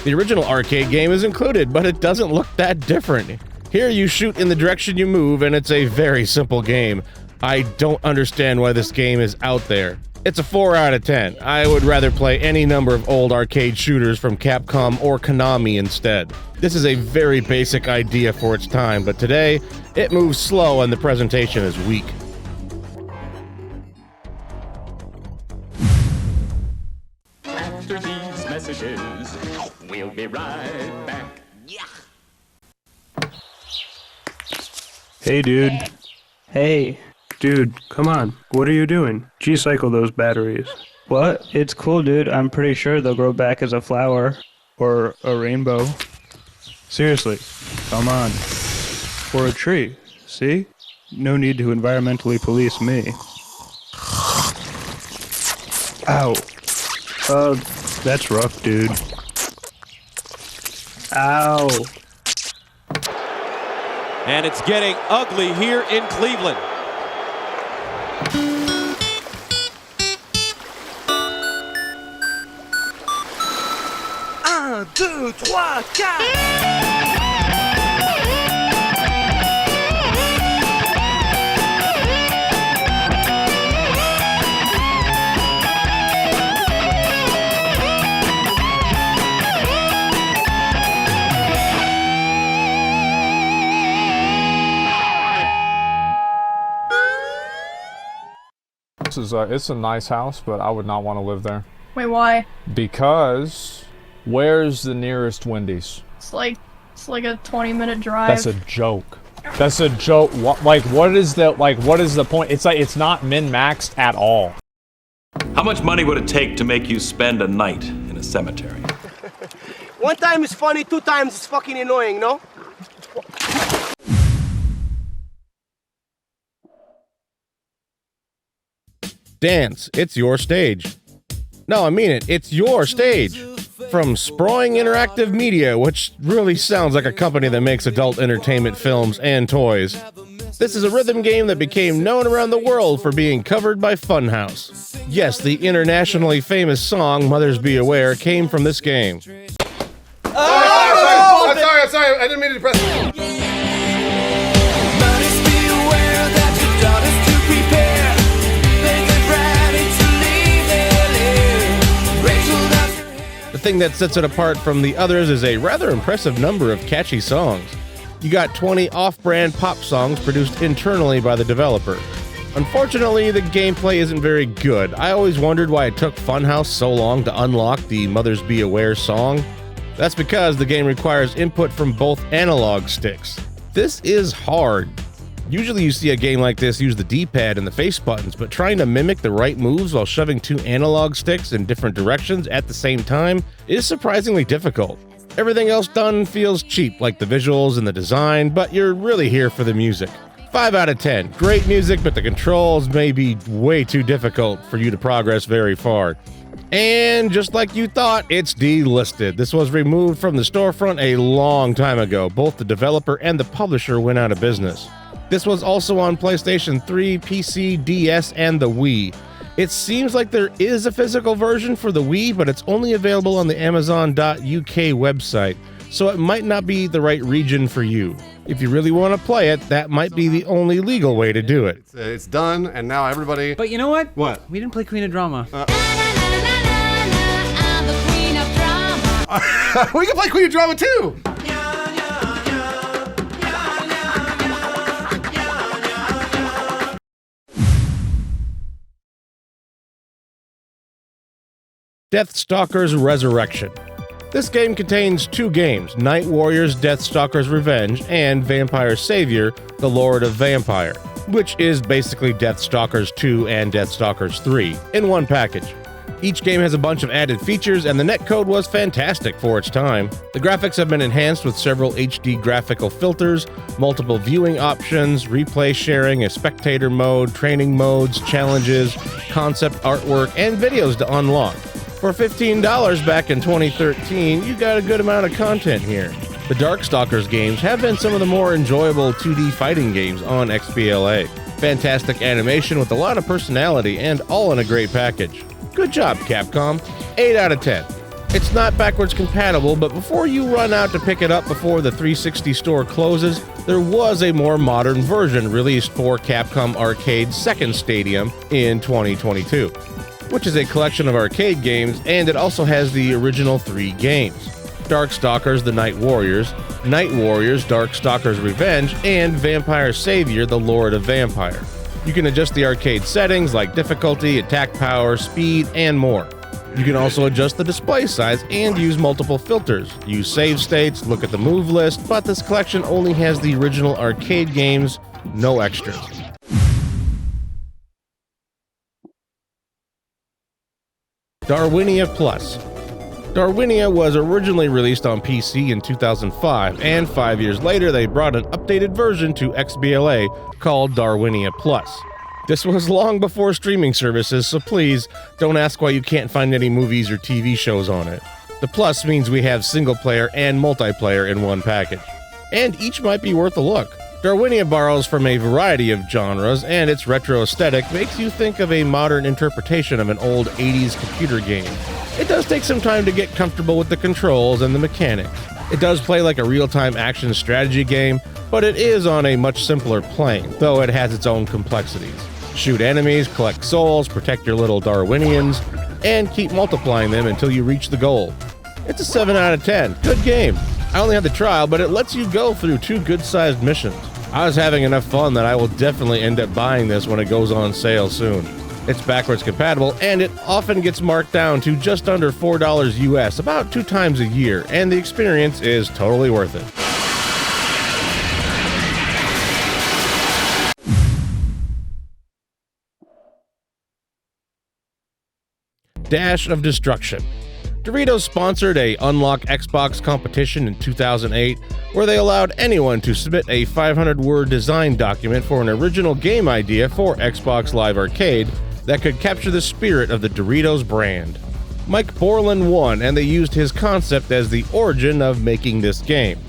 The original arcade game is included, but it doesn't look that different. Here you shoot in the direction you move, and it's a very simple game. I don't understand why this game is out there. It's a 4 out of 10. I would rather play any number of old arcade shooters from Capcom or Konami instead. This is a very basic idea for its time, but today, it moves slow and the presentation is weak. After these messages, we'll be right back. Hey, dude. Hey. Dude, come on. What are you doing? G-cycle those batteries. What? It's cool, dude. I'm pretty sure they'll grow back as a flower. Or a rainbow. Seriously. Come on. Or a tree. See? No need to environmentally police me. Ow. That's rough, dude. Ow. And it's getting ugly here in Cleveland. 1, 2, 3, 4. It's a nice house, but I would not want to live there. Wait, why? Because where's the nearest Wendy's? It's like a 20-minute drive. That's a joke. That's a joke. What is the point? It's like it's not min-maxed at all. How much money would it take to make you spend a night in a cemetery? 1 time is funny, 2 times is fucking annoying, no? Dance, it's your stage. No, I mean it, it's your stage. From Sproing Interactive Media, which really sounds like a company that makes adult entertainment films and toys. This is a rhythm game that became known around the world for being covered by Funhouse. Yes, the internationally famous song Mothers Be Aware came from this game. I'm sorry, I didn't mean to press. The thing that sets it apart from the others is a rather impressive number of catchy songs. You got 20 off-brand pop songs produced internally by the developer. Unfortunately, the gameplay isn't very good. I always wondered why it took Funhouse so long to unlock the Mothers Be Aware song. That's because the game requires input from both analog sticks. This is hard. Usually you see a game like this use the D-pad and the face buttons, but trying to mimic the right moves while shoving two analog sticks in different directions at the same time is surprisingly difficult. Everything else done feels cheap, like the visuals and the design, but you're really here for the music. 5 out of 10. Great music, but the controls may be way too difficult for you to progress very far. And just like you thought, it's delisted. This was removed from the storefront a long time ago. Both the developer and the publisher went out of business. This was also on PlayStation 3, PC, DS, and the Wii. It seems like there is a physical version for the Wii, but it's only available on the Amazon.uk website, so it might not be the right region for you. If you really want to play it, that might be the only legal way to do it. It's done, and now everybody... But you know what? What? We didn't play Queen of Drama. We can play Queen of Drama too! Darkstalkers Resurrection. This game contains 2 games, Night Warriors Darkstalkers Revenge and Vampire Savior, The Lord of Vampire, which is basically Darkstalkers 2 and Darkstalkers 3 in one package. Each game has a bunch of added features, and the netcode was fantastic for its time. The graphics have been enhanced with several HD graphical filters, multiple viewing options, replay sharing, a spectator mode, training modes, challenges, concept artwork, and videos to unlock. For $15 back in 2013, you got a good amount of content here. The Darkstalkers games have been some of the more enjoyable 2D fighting games on XBLA. Fantastic animation with a lot of personality and all in a great package. Good job, Capcom. 8 out of 10. It's not backwards compatible, but before you run out to pick it up before the 360 store closes, there was a more modern version released for Capcom Arcade's second stadium in 2022, which is a collection of arcade games, and it also has the original 3 games: Darkstalkers The Night Warriors, Darkstalkers Revenge, and Vampire Savior The Lord of Vampire. You can adjust the arcade settings like difficulty, attack power, speed, and more. You can also adjust the display size and use multiple filters, use save states, look at the move list, but this collection only has the original arcade games, no extras. Darwinia Plus. Darwinia was originally released on PC in 2005, and 5 years later they brought an updated version to XBLA called Darwinia Plus. This was long before streaming services, so please don't ask why you can't find any movies or TV shows on it. The Plus means we have single player and multiplayer in one package, and each might be worth a look. Darwinia borrows from a variety of genres, and its retro aesthetic makes you think of a modern interpretation of an old 80s computer game. It does take some time to get comfortable with the controls and the mechanics. It does play like a real-time action strategy game, but it is on a much simpler plane, though it has its own complexities. Shoot enemies, collect souls, protect your little Darwinians, and keep multiplying them until you reach the goal. It's a 7 out of 10. Good game. I only had the trial, but it lets you go through 2 good-sized missions. I was having enough fun that I will definitely end up buying this when it goes on sale soon. It's backwards compatible, and it often gets marked down to just under $4 US about 2 times a year, and the experience is totally worth it. Dash of Destruction. Doritos sponsored a Unlock Xbox competition in 2008 where they allowed anyone to submit a 500-word design document for an original game idea for Xbox Live Arcade that could capture the spirit of the Doritos brand. Mike Borland won, and they used his concept as the origin of making this game.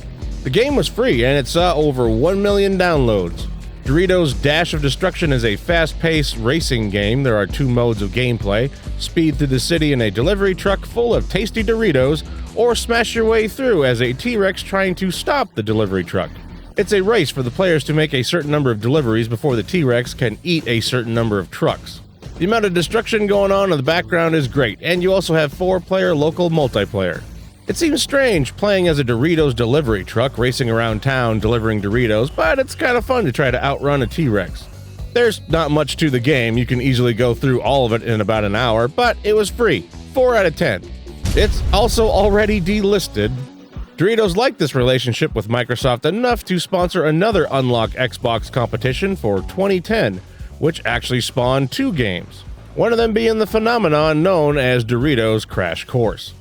The game was free, and it saw over 1 million downloads. Doritos Dash of Destruction is a fast-paced racing game. There are 2 modes of gameplay: speed through the city in a delivery truck full of tasty Doritos, or smash your way through as a T-Rex trying to stop the delivery truck. It's a race for the players to make a certain number of deliveries before the T-Rex can eat a certain number of trucks. The amount of destruction going on in the background is great, and you also have 4-player local multiplayer. It seems strange playing as a Doritos delivery truck racing around town delivering Doritos, but it's kind of fun to try to outrun a T-Rex. There's not much to the game. You can easily go through all of it in about an hour, but it was free. 4 out of 10. It's also already delisted. Doritos liked this relationship with Microsoft enough to sponsor another Unlock Xbox competition for 2010, which actually spawned 2 games, one of them being the phenomenon known as Doritos Crash Course.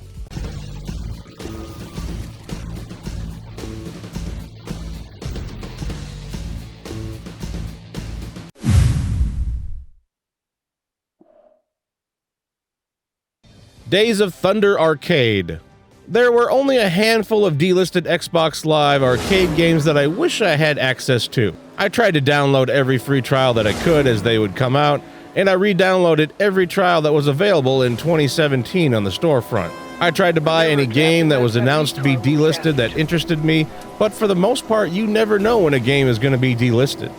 Days of Thunder Arcade. There were only a handful of delisted Xbox Live arcade games that I wish I had access to. I tried to download every free trial that I could as they would come out, and I re-downloaded every trial that was available in 2017 on the storefront. I tried to buy any game that was announced to be delisted that interested me, but for the most part, you never know when a game is going to be delisted.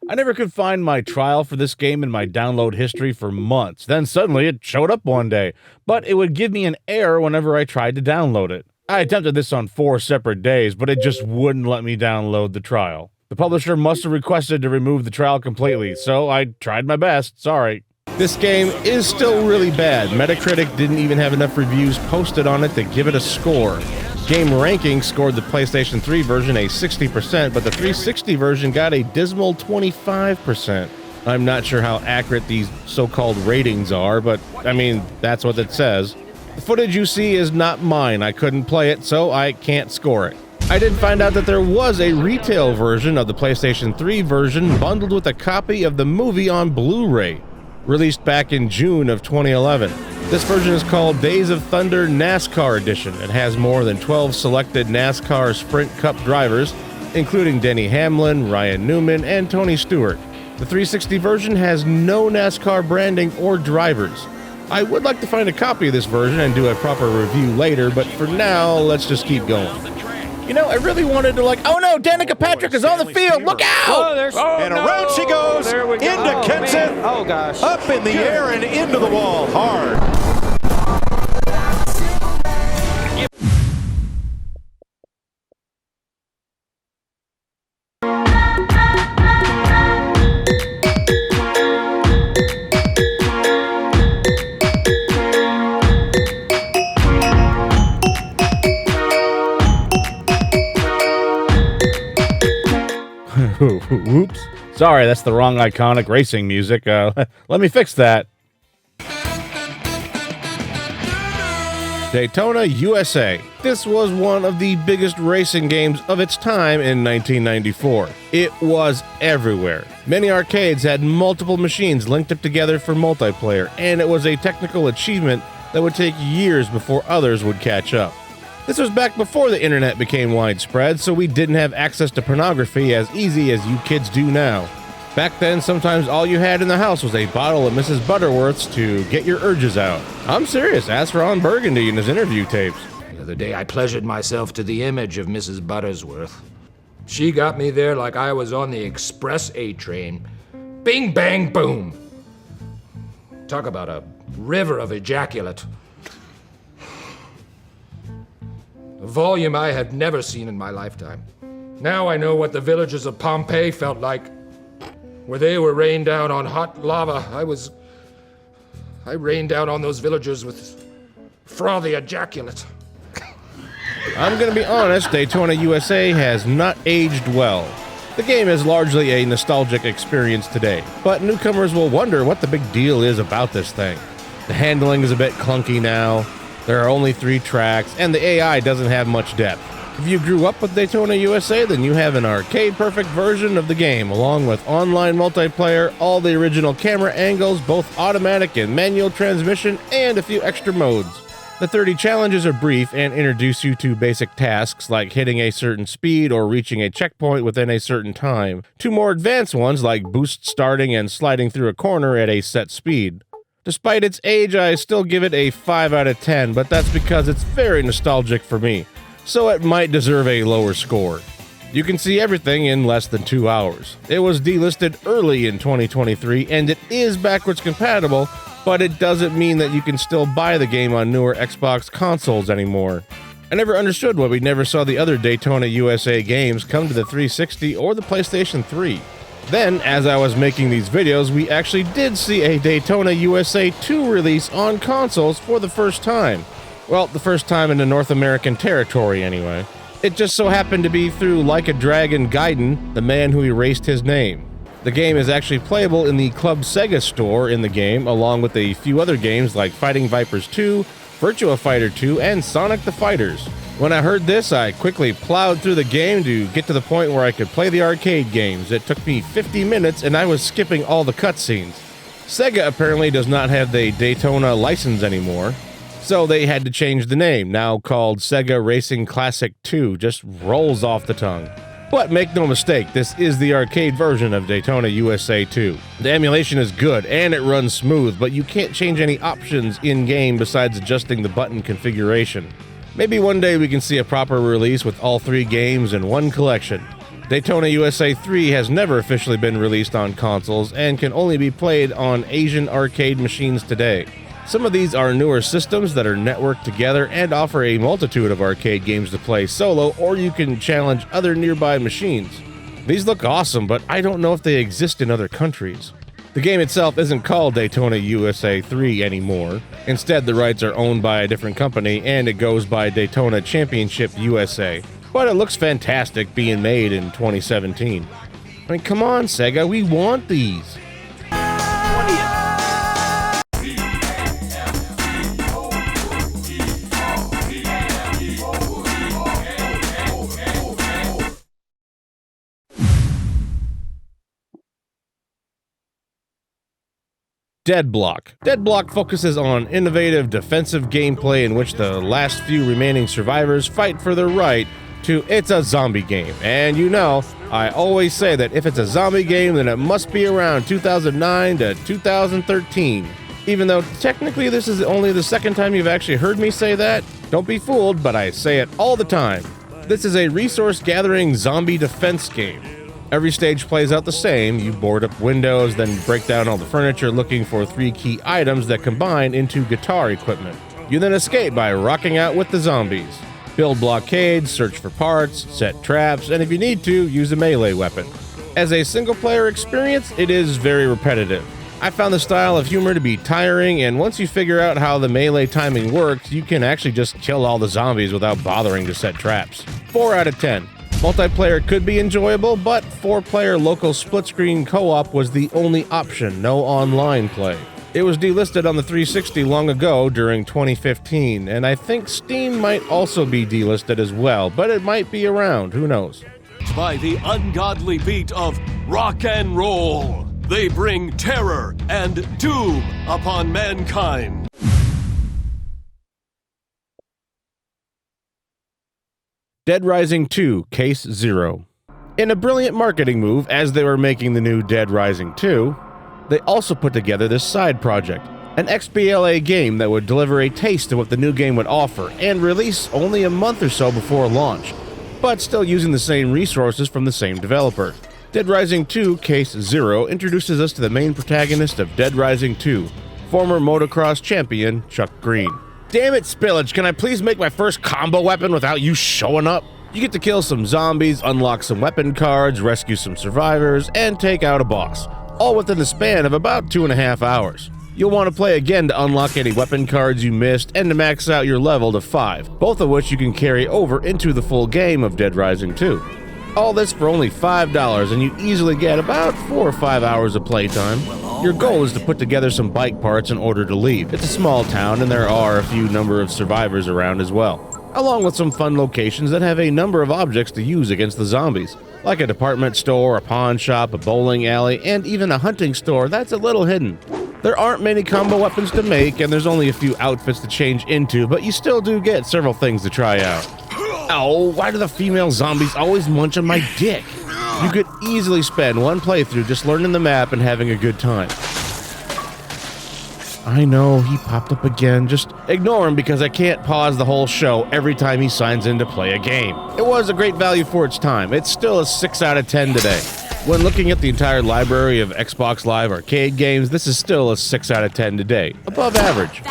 I never could find my trial for this game in my download history for months. Then suddenly it showed up one day, but it would give me an error whenever I tried to download it. I attempted this on 4 separate days, but it just wouldn't let me download the trial. The publisher must have requested to remove the trial completely, so I tried my best, sorry. This game is still really bad. Metacritic didn't even have enough reviews posted on it to give it a score. Game Ranking scored the PlayStation 3 version a 60%, but the 360 version got a dismal 25%. I'm not sure how accurate these so-called ratings are, but I mean, that's what it says. The footage you see is not mine. I couldn't play it, so I can't score it. I did find out that there was a retail version of the PlayStation 3 version bundled with a copy of the movie on Blu-ray, released back in June of 2011. This version is called Days of Thunder NASCAR Edition. It has more than 12 selected NASCAR Sprint Cup drivers, including Denny Hamlin, Ryan Newman, and Tony Stewart. The 360 version has no NASCAR branding or drivers. I would like to find a copy of this version and do a proper review later, but for now, let's just keep going. You know, I really wanted to oh no, Danica Patrick is on the field, look out! Around she goes, into Kenton, up in the air and into the wall, hard. Whoops. Sorry, that's the wrong iconic racing music. Let me fix that. Daytona USA. This was one of the biggest racing games of its time in 1994. It was everywhere. Many arcades had multiple machines linked up together for multiplayer, and it was a technical achievement that would take years before others would catch up. This was back before the internet became widespread, so we didn't have access to pornography as easy as you kids do now. Back then, sometimes all you had in the house was a bottle of Mrs. Butterworth's to get your urges out. I'm serious, ask Ron Burgundy in his interview tapes. The other day I pleasured myself to the image of Mrs. Buttersworth. She got me there like I was on the Express A train. Bing, bang, boom. Talk about a river of ejaculate. A volume I had never seen in my lifetime. Now I know what the villagers of Pompeii felt like, where they were rained down on hot lava. I rained down on those villagers with frothy ejaculate. I'm gonna be honest, Daytona USA has not aged well. The game is largely a nostalgic experience today, but newcomers will wonder what the big deal is about this thing. The handling is a bit clunky now. There are only 3 tracks, and the AI doesn't have much depth. If you grew up with Daytona USA, then you have an arcade-perfect version of the game, along with online multiplayer, all the original camera angles, both automatic and manual transmission, and a few extra modes. The 30 challenges are brief and introduce you to basic tasks like hitting a certain speed or reaching a checkpoint within a certain time, to more advanced ones like boost starting and sliding through a corner at a set speed. Despite its age, I still give it a 5 out of 10, but that's because it's very nostalgic for me, so it might deserve a lower score. You can see everything in less than 2 hours. It was delisted early in 2023, and it is backwards compatible, but it doesn't mean that you can still buy the game on newer Xbox consoles anymore. I never understood why we never saw the other Daytona USA games come to the 360 or the PlayStation 3. Then, as I was making these videos, we actually did see a Daytona USA 2 release on consoles for the first time. Well, the first time in the North American territory, anyway. It just so happened to be through Like a Dragon Gaiden, the man who erased his name. The game is actually playable in the Club Sega store in the game, along with a few other games like Fighting Vipers 2, Virtua Fighter 2, and Sonic the Fighters. When I heard this, I quickly plowed through the game to get to the point where I could play the arcade games. It took me 50 minutes and I was skipping all the cutscenes. Sega apparently does not have the Daytona license anymore, so they had to change the name, now called Sega Racing Classic 2. Just rolls off the tongue. But make no mistake, this is the arcade version of Daytona USA 2. The emulation is good and it runs smooth, but you can't change any options in-game besides adjusting the button configuration. Maybe one day we can see a proper release with all 3 games in one collection. Daytona USA 3 has never officially been released on consoles and can only be played on Asian arcade machines today. Some of these are newer systems that are networked together and offer a multitude of arcade games to play solo, or you can challenge other nearby machines. These look awesome, but I don't know if they exist in other countries. The game itself isn't called Daytona USA 3 anymore. Instead, the rights are owned by a different company, and it goes by Daytona Championship USA. But it looks fantastic being made in 2017. I mean, come on, Sega, we want these. Deadblock. Deadblock focuses on innovative defensive gameplay in which the last few remaining survivors fight for their right to It's a Zombie Game. And you know, I always say that if it's a zombie game, then it must be around 2009 to 2013. Even though technically this is only the second time you've actually heard me say that, don't be fooled, but I say it all the time. This is a resource-gathering zombie defense game. Every stage plays out the same. You board up windows, then break down all the furniture looking for 3 key items that combine into guitar equipment. You then escape by rocking out with the zombies. Build blockades, search for parts, set traps, and if you need to, use a melee weapon. As a single-player experience, it is very repetitive. I found the style of humor to be tiring, and once you figure out how the melee timing works, you can actually just kill all the zombies without bothering to set traps. 4 out of 10. Multiplayer could be enjoyable, but 4-player local split-screen co-op was the only option, no online play. It was delisted on the 360 long ago during 2015, and I think Steam might also be delisted as well, but it might be around, who knows. By the ungodly beat of rock and roll, they bring terror and doom upon mankind. Dead Rising 2 Case 0. In a brilliant marketing move, as they were making the new Dead Rising 2, they also put together this side project, an XBLA game that would deliver a taste of what the new game would offer and release only a month or so before launch, but still using the same resources from the same developer. Dead Rising 2 Case 0 introduces us to the main protagonist of Dead Rising 2, former motocross champion Chuck Green. Damn it, Spillage, can I please make my first combo weapon without you showing up? You get to kill some zombies, unlock some weapon cards, rescue some survivors, and take out a boss, all within the span of about 2.5 hours. You'll want to play again to unlock any weapon cards you missed and to max out your level to 5, both of which you can carry over into the full game of Dead Rising 2. All this for only $5, and you easily get about 4 or 5 hours of playtime. Your goal is to put together some bike parts in order to leave. It's a small town, and there are a few number of survivors around as well. along with some fun locations that have a number of objects to use against the zombies, like a department store, a pawn shop, a bowling alley, and even a hunting store that's a little hidden. There aren't many combo weapons to make, and there's only a few outfits to change into, but you still do get several things to try out. Oh, why do the female zombies always munch on my dick? You could easily spend one playthrough just learning the map and having a good time. I know, he popped up again. Just ignore him because I can't pause the whole show every time he signs in to play a game. It was a great value for its time. It's still a 6 out of 10 today. When looking at the entire library of Xbox Live arcade games, this is still a 6 out of 10 today. Above average.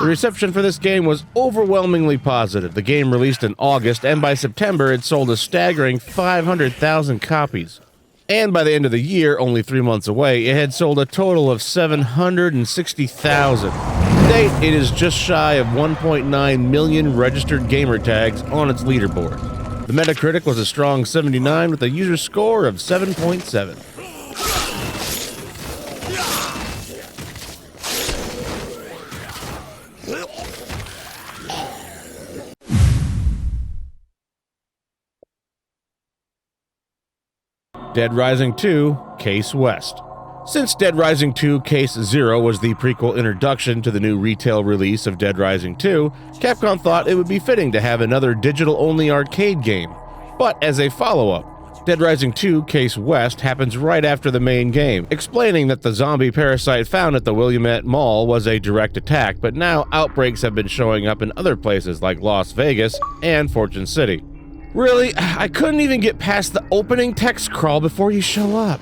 The reception for this game was overwhelmingly positive. The game released in August, and by September it sold a staggering 500,000 copies. And by the end of the year, only 3 months away, it had sold a total of 760,000. To date, it is just shy of 1.9 million registered gamer tags on its leaderboard. The Metacritic was a strong 79 with a user score of 7.7. Dead Rising 2 Case West. Since Dead Rising 2 Case Zero was the prequel introduction to the new retail release of Dead Rising 2, Capcom thought it would be fitting to have another digital-only arcade game. But as a follow-up, Dead Rising 2 Case West happens right after the main game, explaining that the zombie parasite found at the Willamette Mall was a direct attack, but now outbreaks have been showing up in other places like Las Vegas and Fortune City. Really, I couldn't even get past the opening text crawl before you show up.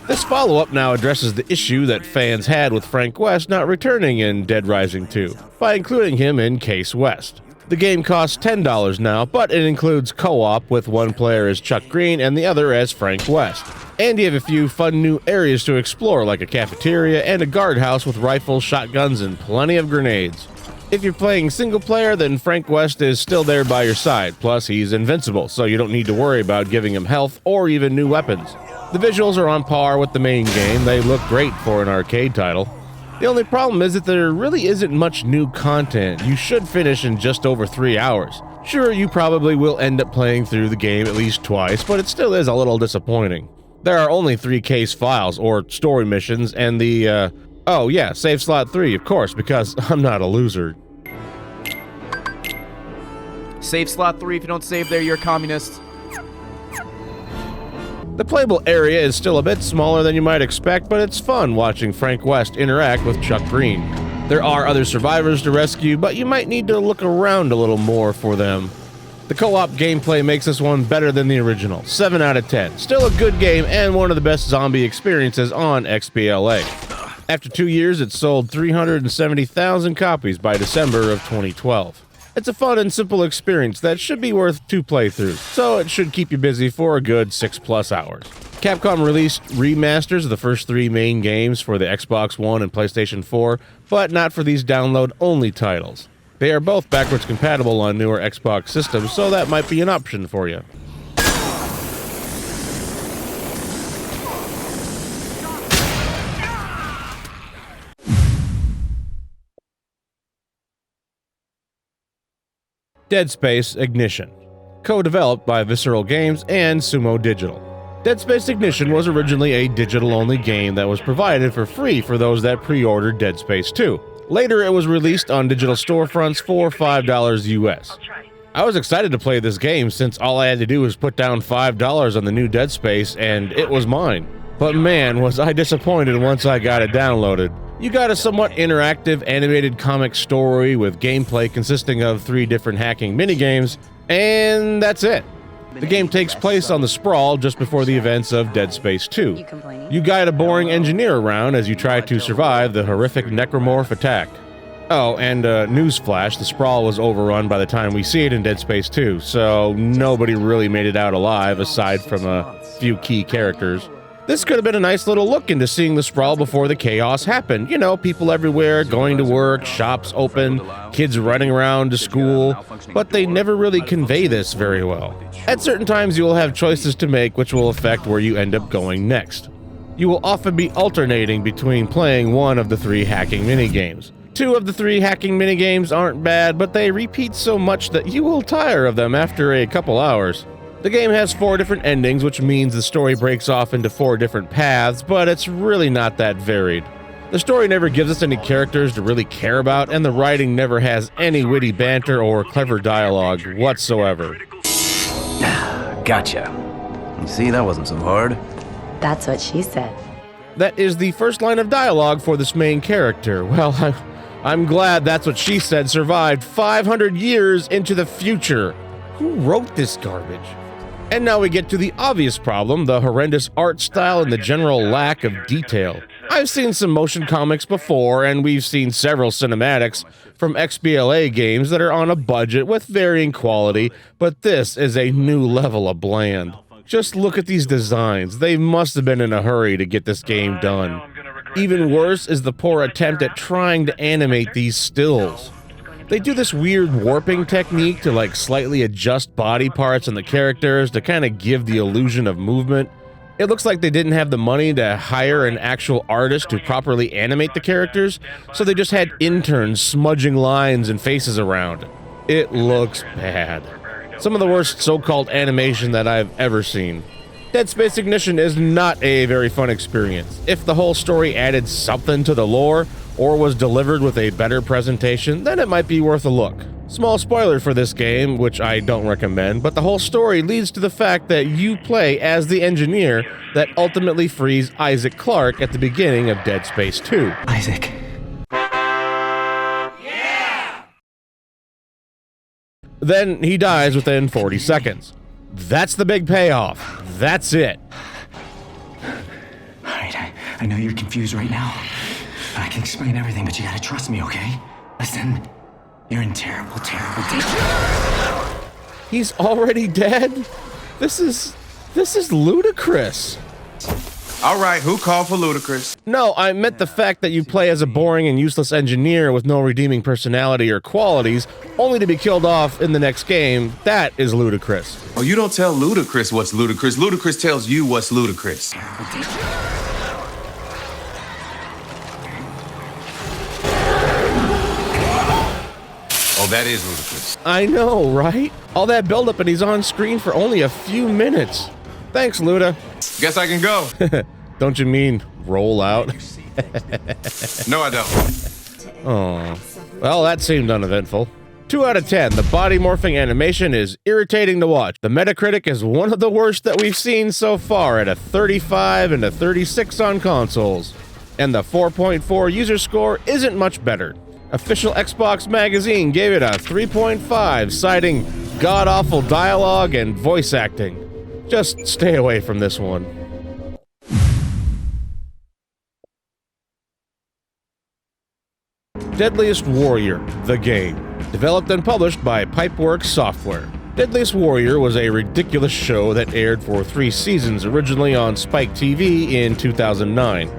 This follow-up now addresses the issue that fans had with Frank West not returning in Dead Rising 2, by including him in Case West. The game costs $10 now, but it includes co-op with one player as Chuck Green and the other as Frank West. And you have a few fun new areas to explore, like a cafeteria and a guardhouse with rifles, shotguns, and plenty of grenades. If you're playing single player, then Frank West is still there by your side, plus he's invincible, so you don't need to worry about giving him health or even new weapons. The visuals are on par with the main game. They look great for an arcade title. The only problem is that there really isn't much new content. You should finish in just over 3 hours. Sure, you probably will end up playing through the game at least twice, but it still is a little disappointing. There are only 3 case files, or story missions, and the, oh yeah, save slot 3, of course, because I'm not a loser. Save slot 3. If you don't save there, you're a communist. The playable area is still a bit smaller than you might expect, but it's fun watching Frank West interact with Chuck Green. There are other survivors to rescue, but you might need to look around a little more for them. The co-op gameplay makes this one better than the original, 7 out of 10. Still a good game and one of the best zombie experiences on XBLA. After 2 years, it sold 370,000 copies by December of 2012. It's a fun and simple experience that should be worth 2 playthroughs, so it should keep you busy for a good 6+ hours. Capcom released remasters of the first 3 main games for the Xbox One and PlayStation 4, but not for these download-only titles. They are both backwards compatible on newer Xbox systems, so that might be an option for you. Dead Space Ignition, co-developed by Visceral Games and Sumo Digital. Dead Space Ignition was originally a digital-only game that was provided for free for those that pre-ordered Dead Space 2. Later, it was released on digital storefronts for $5 US. I was excited to play this game since all I had to do was put down $5 on the new Dead Space and it was mine. But man, was I disappointed once I got it downloaded. You got a somewhat interactive animated comic story with gameplay consisting of 3 different hacking minigames, and that's it. The game takes place on the Sprawl just before the events of Dead Space 2. You guide a boring engineer around as you try to survive the horrific necromorph attack. Oh, and newsflash, the Sprawl was overrun by the time we see it in Dead Space 2, so nobody really made it out alive aside from a few key characters. This could have been a nice little look into seeing the Sprawl before the chaos happened. You know, people everywhere, going to work, shops open, kids running around to school, but they never really convey this very well. At certain times you will have choices to make which will affect where you end up going next. You will often be alternating between playing one of the 3 hacking minigames. 2 of the 3 hacking minigames aren't bad, but they repeat so much that you will tire of them after a couple hours. The game has 4 different endings, which means the story breaks off into 4 different paths, but it's really not that varied. The story never gives us any characters to really care about, and the writing never has any witty banter or clever dialogue whatsoever. Gotcha. You see, that wasn't so hard. That's what she said. That is the first line of dialogue for this main character. Well, I'm glad That's What She Said survived 500 years into the future. Who wrote this garbage? And now we get to the obvious problem, the horrendous art style and the general lack of detail. I've seen some motion comics before, and we've seen several cinematics from XBLA games that are on a budget with varying quality, but this is a new level of bland. Just look at these designs. They must have been in a hurry to get this game done. Even worse is the poor attempt at trying to animate these stills. They do this weird warping technique to like slightly adjust body parts and the characters to kind of give the illusion of movement. It looks like they didn't have the money to hire an actual artist to properly animate the characters, so they just had interns smudging lines and faces around. It looks bad. Some of the worst so-called animation that I've ever seen. Dead Space Ignition is not a very fun experience. If the whole story added something to the lore, or was delivered with a better presentation, then it might be worth a look. Small spoiler for this game, which I don't recommend, but the whole story leads to the fact that you play as the engineer that ultimately frees Isaac Clarke at the beginning of Dead Space 2. Isaac. Then he dies within 40 seconds. That's the big payoff. That's it. Alright, I know you're confused right now. I can explain everything, but you gotta trust me, okay? Listen, you're in terrible, terrible danger. He's already dead? This is ludicrous. All right, who called for ludicrous? No, I meant the fact that you play as a boring and useless engineer with no redeeming personality or qualities, only to be killed off in the next game. That is ludicrous. Oh, you don't tell Ludacris what's ludicrous. Ludacris tells you what's ludicrous. Oh, that is ludicrous. I know, right? All that buildup and he's on screen for only a few minutes. Thanks, Luda. Guess I can go. Don't you mean roll out? No, I don't. Oh, well, that seemed uneventful. 2 out of 10. The body morphing animation is irritating to watch. The Metacritic is one of the worst that we've seen so far at a 35 and a 36 on consoles. And the 4.4 user score isn't much better. Official Xbox Magazine gave it a 3.5, citing god-awful dialogue and voice acting. Just stay away from this one. Deadliest Warrior, the game. Developed and published by Pipeworks Software. Deadliest Warrior was a ridiculous show that aired for 3 seasons originally on Spike TV in 2009.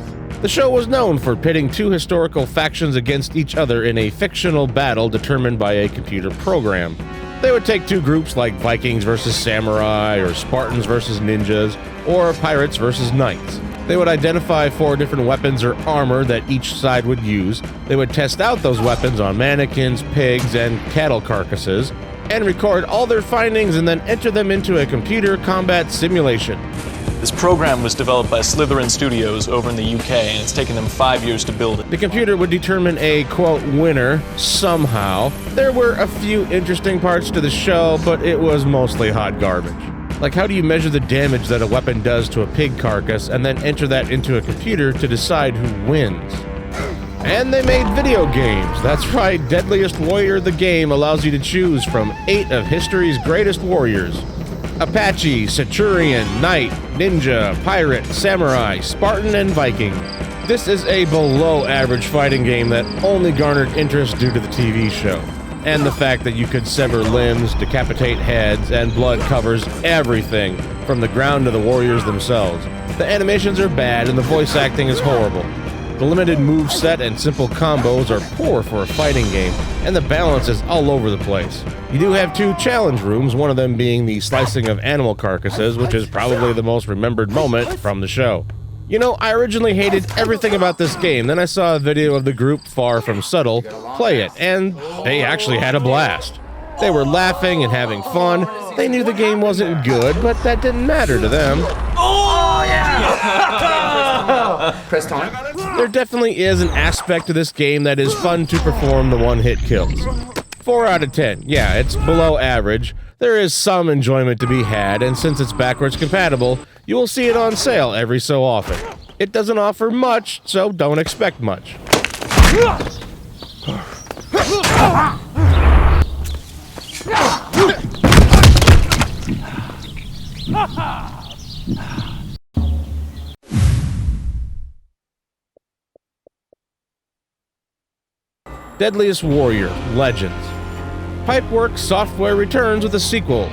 The show was known for pitting 2 historical factions against each other in a fictional battle determined by a computer program. They would take 2 groups like Vikings versus Samurai, or Spartans versus Ninjas, or Pirates versus Knights. They would identify 4 different weapons or armor that each side would use. They would test out those weapons on mannequins, pigs, and cattle carcasses, and record all their findings and then enter them into a computer combat simulation. This program was developed by Slytherin Studios over in the UK, and it's taken them 5 years to build it. The computer would determine a, quote, winner, somehow. There were a few interesting parts to the show, but it was mostly hot garbage. Like, how do you measure the damage that a weapon does to a pig carcass and then enter that into a computer to decide who wins? And they made video games. That's right, Deadliest Warrior the game allows you to choose from 8 of history's greatest warriors. Apache, Centurion, Knight, Ninja, Pirate, Samurai, Spartan, and Viking. This is a below-average fighting game that only garnered interest due to the TV show. And the fact that you could sever limbs, decapitate heads, and blood covers everything, from the ground to the warriors themselves. The animations are bad and the voice acting is horrible. The limited move set and simple combos are poor for a fighting game, and the balance is all over the place. You do have 2 challenge rooms, one of them being the slicing of animal carcasses, which is probably the most remembered moment from the show. You know, I originally hated everything about this game, then I saw a video of the group Far From Subtle play it, and they actually had a blast. They were laughing and having fun. They knew the game wasn't good, but that didn't matter to them. Oh, yeah! Press time. There definitely is an aspect to this game that is fun to perform the one-hit kills. 4 out of 10. Yeah, it's below average. There is some enjoyment to be had, and since it's backwards compatible, you will see it on sale every so often. It doesn't offer much, so don't expect much. Deadliest Warrior Legends. Pipeworks Software returns with a sequel.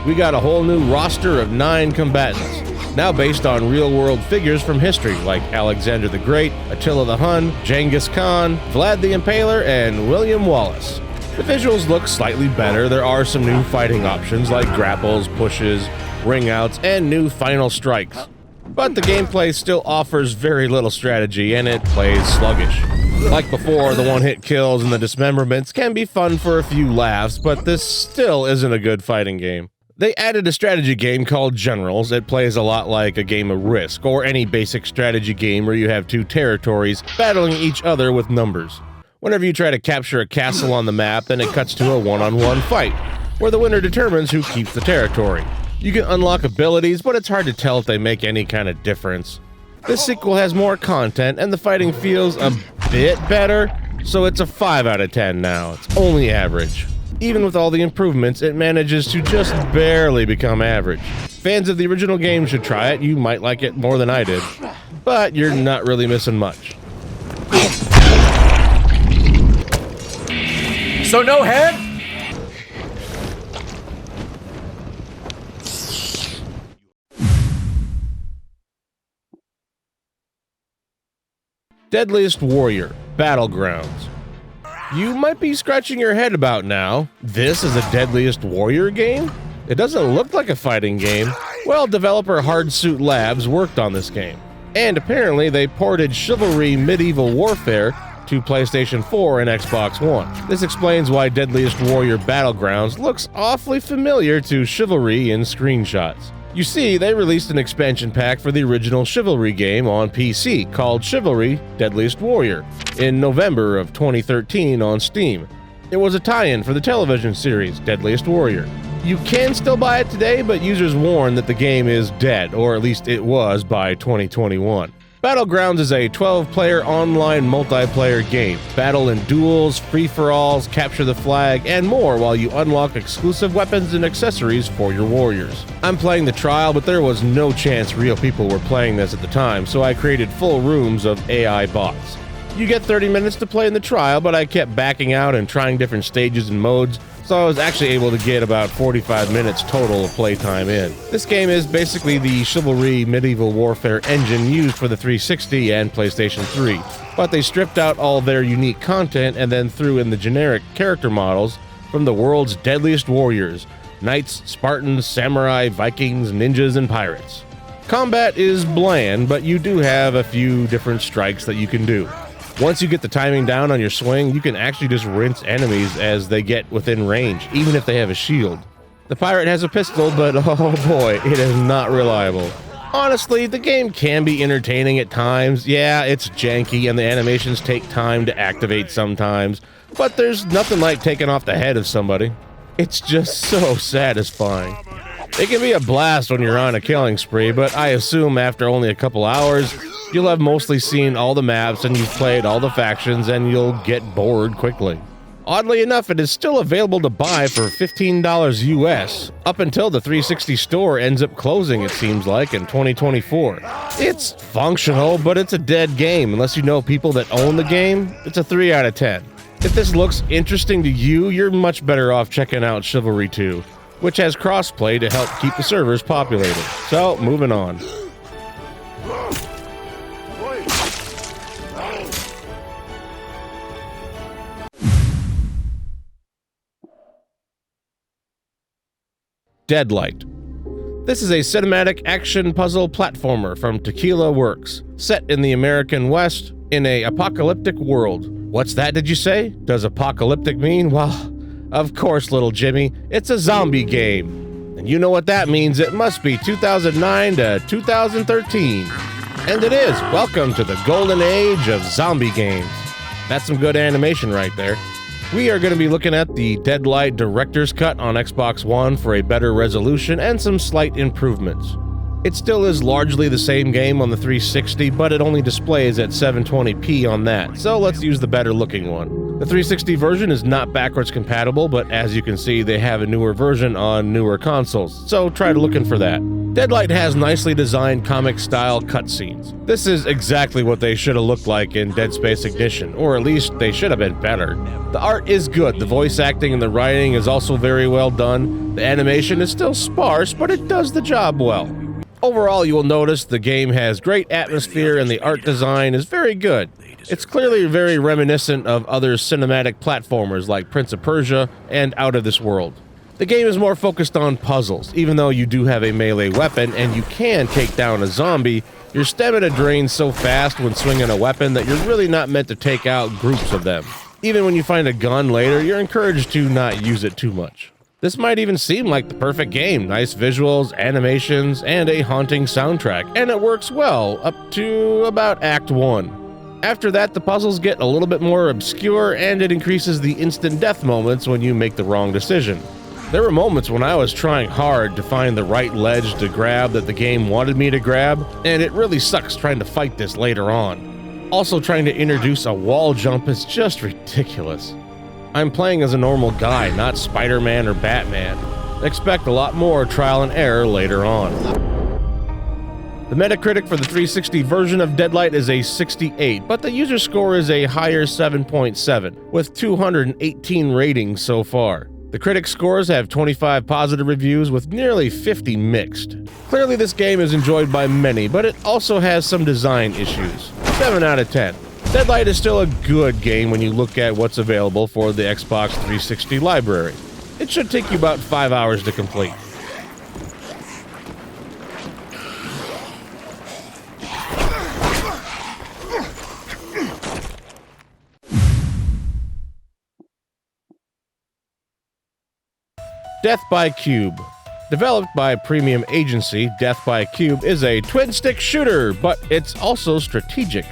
We got a whole new roster of 9 combatants, now based on real-world figures from history like Alexander the Great, Attila the Hun, Genghis Khan, Vlad the Impaler, and William Wallace. The visuals look slightly better. There are some new fighting options like grapples, pushes, ring outs, and new final strikes. But the gameplay still offers very little strategy, and it plays sluggish. Like before, the one-hit kills and the dismemberments can be fun for a few laughs, but this still isn't a good fighting game. They added a strategy game called Generals. It plays a lot like a game of Risk, or any basic strategy game where you have 2 territories battling each other with numbers. Whenever you try to capture a castle on the map, then it cuts to a one-on-one fight, where the winner determines who keeps the territory. You can unlock abilities, but it's hard to tell if they make any kind of difference. This sequel has more content, and the fighting feels a bit better, so it's a 5 out of 10 now. It's only average. Even with all the improvements, it manages to just barely become average. Fans of the original game should try it. You might like it more than I did, but you're not really missing much. So no head? Deadliest Warrior Battlegrounds. You might be scratching your head about now. This is a Deadliest Warrior game? It doesn't look like a fighting game. Well, developer Hardsuit Labs worked on this game. And apparently they ported Chivalry Medieval Warfare to PlayStation 4 and Xbox One. This explains why Deadliest Warrior Battlegrounds looks awfully familiar to Chivalry in screenshots. You see, they released an expansion pack for the original Chivalry game on PC called Chivalry Deadliest Warrior in November of 2013 on Steam. It was a tie-in for the television series Deadliest Warrior. You can still buy it today, but users warn that the game is dead, or at least it was by 2021. Battlegrounds is a 12-player online multiplayer game. Battle in duels, free-for-alls, capture the flag, and more while you unlock exclusive weapons and accessories for your warriors. I'm playing the trial, but there was no chance real people were playing this at the time, so I created full rooms of AI bots. You get 30 minutes to play in the trial, but I kept backing out and trying different stages and modes, so I was actually able to get about 45 minutes total of playtime in. This game is basically the Chivalry Medieval Warfare engine used for the 360 and PlayStation 3, but they stripped out all their unique content and then threw in the generic character models from the world's deadliest warriors: knights, Spartans, samurai, Vikings, ninjas, and pirates. Combat is bland, but you do have a few different strikes that you can do. Once you get the timing down on your swing, you can actually just rinse enemies as they get within range, even if they have a shield. The pirate has a pistol, but oh boy, it is not reliable. Honestly, the game can be entertaining at times. Yeah, it's janky and the animations take time to activate sometimes, but there's nothing like taking off the head of somebody. It's just so satisfying. It can be a blast when you're on a killing spree, but I assume after only a couple hours, you'll have mostly seen all the maps and you've played all the factions and you'll get bored quickly. Oddly enough, it is still available to buy for $15 US, up until the 360 store ends up closing, it seems like, in 2024. It's functional, but it's a dead game. Unless you know people that own the game, it's a 3 out of 10. If this looks interesting to you, you're much better off checking out Chivalry 2, which has crossplay to help keep the servers populated. So, moving on. Deadlight. This is a cinematic action puzzle platformer from Tequila Works, set in the American West in a apocalyptic world. What's that, did you say? Does apocalyptic mean? Well, of course, little Jimmy, it's a zombie game. And you know what that means, it must be 2009 to 2013. And it is. Welcome to the golden age of zombie games. That's some good animation right there. We are going to be looking at the Deadliest Director's Cut on Xbox One for a better resolution and some slight improvements. It still is largely the same game on the 360, but it only displays at 720p on that, so let's use the better looking one. The 360 version is not backwards compatible, but as you can see, they have a newer version on newer consoles, so try looking for that. Deadliest has nicely designed comic-style cutscenes. This is exactly what they should have looked like in Dead Space Ignition, or at least they should have been better. The art is good, the voice acting and the writing is also very well done. The animation is still sparse, but it does the job well. Overall, you will notice the game has great atmosphere and the art design is very good. It's clearly very reminiscent of other cinematic platformers like Prince of Persia and Out of This World. The game is more focused on puzzles. Even though you do have a melee weapon and you can take down a zombie, your stamina drains so fast when swinging a weapon that you're really not meant to take out groups of them. Even when you find a gun later, you're encouraged to not use it too much. This might even seem like the perfect game. Nice visuals, animations, and a haunting soundtrack, and it works well up to about Act 1. After that, the puzzles get a little bit more obscure, and it increases the instant death moments when you make the wrong decision. There were moments when I was trying hard to find the right ledge to grab that the game wanted me to grab, and it really sucks trying to fight this later on. Also, trying to introduce a wall jump is just ridiculous. I'm playing as a normal guy, not Spider-Man or Batman. Expect a lot more trial and error later on. The Metacritic for the 360 version of Deadliest is a 68, but the user score is a higher 7.7, with 218 ratings so far. The critic scores have 25 positive reviews with nearly 50 mixed. Clearly this game is enjoyed by many, but it also has some design issues. 7 out of 10. Deadliest is still a good game when you look at what's available for the Xbox 360 library. It should take you about 5 hours to complete. Death by Cube. Developed by Premium Agency, Death by Cube is a twin-stick shooter, but it's also strategic.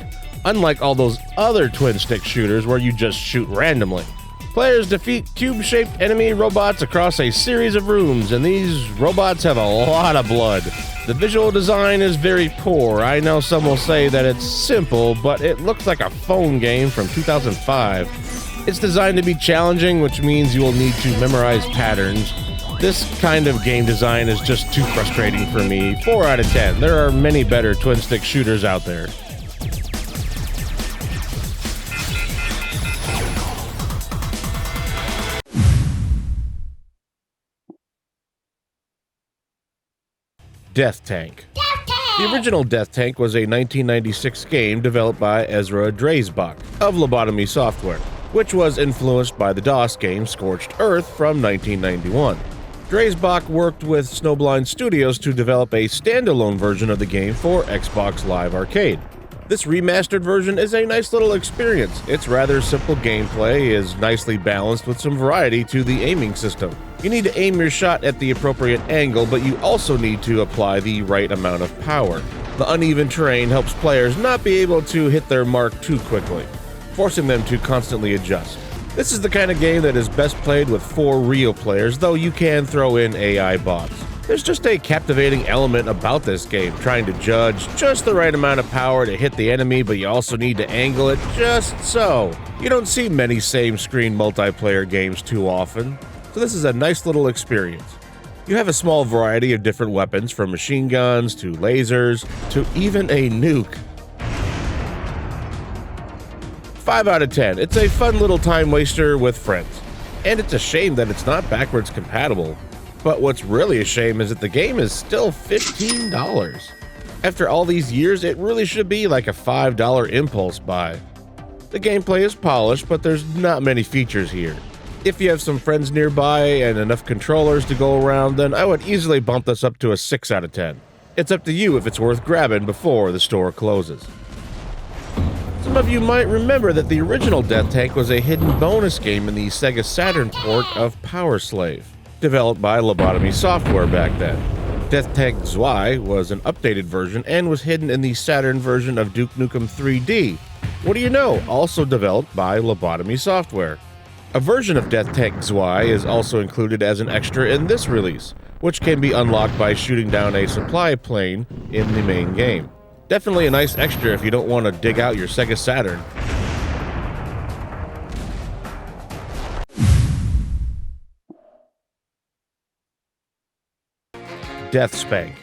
Unlike all those other twin-stick shooters where you just shoot randomly. Players defeat cube-shaped enemy robots across a series of rooms, and these robots have a lot of blood. The visual design is very poor. I know some will say that it's simple, but it looks like a phone game from 2005. It's designed to be challenging, which means you will need to memorize patterns. This kind of game design is just too frustrating for me. 4 out of 10. There are many better twin-stick shooters out there. Death Tank. The original Death Tank was a 1996 game developed by Ezra Dreisbach of Lobotomy Software, which was influenced by the DOS game Scorched Earth from 1991. Dreisbach worked with Snowblind Studios to develop a standalone version of the game for Xbox Live Arcade. This remastered version is a nice little experience. Its rather simple gameplay is nicely balanced with some variety to the aiming system. You need to aim your shot at the appropriate angle, but you also need to apply the right amount of power. The uneven terrain helps players not be able to hit their mark too quickly, forcing them to constantly adjust. This is the kind of game that is best played with 4 real players, though you can throw in AI bots. There's just a captivating element about this game, trying to judge just the right amount of power to hit the enemy, but you also need to angle it just so. You don't see many same-screen multiplayer games too often, so this is a nice little experience. You have a small variety of different weapons, from machine guns to lasers to even a nuke. 5 out of 10. It's a fun little time waster with friends. And it's a shame that it's not backwards compatible. But what's really a shame is that the game is still $15. After all these years, it really should be like a $5 impulse buy. The gameplay is polished, but there's not many features here. If you have some friends nearby and enough controllers to go around, then I would easily bump this up to a 6 out of 10. It's up to you if it's worth grabbing before the store closes. Some of you might remember that the original Death Tank was a hidden bonus game in the Sega Saturn port of Power Slave, developed by Lobotomy Software back then. Death Tank Zwei was an updated version and was hidden in the Saturn version of Duke Nukem 3D. What do you know? Also developed by Lobotomy Software. A version of Death Tank Zwei is also included as an extra in this release, which can be unlocked by shooting down a supply plane in the main game. Definitely a nice extra if you don't want to dig out your Sega Saturn. Death Spank.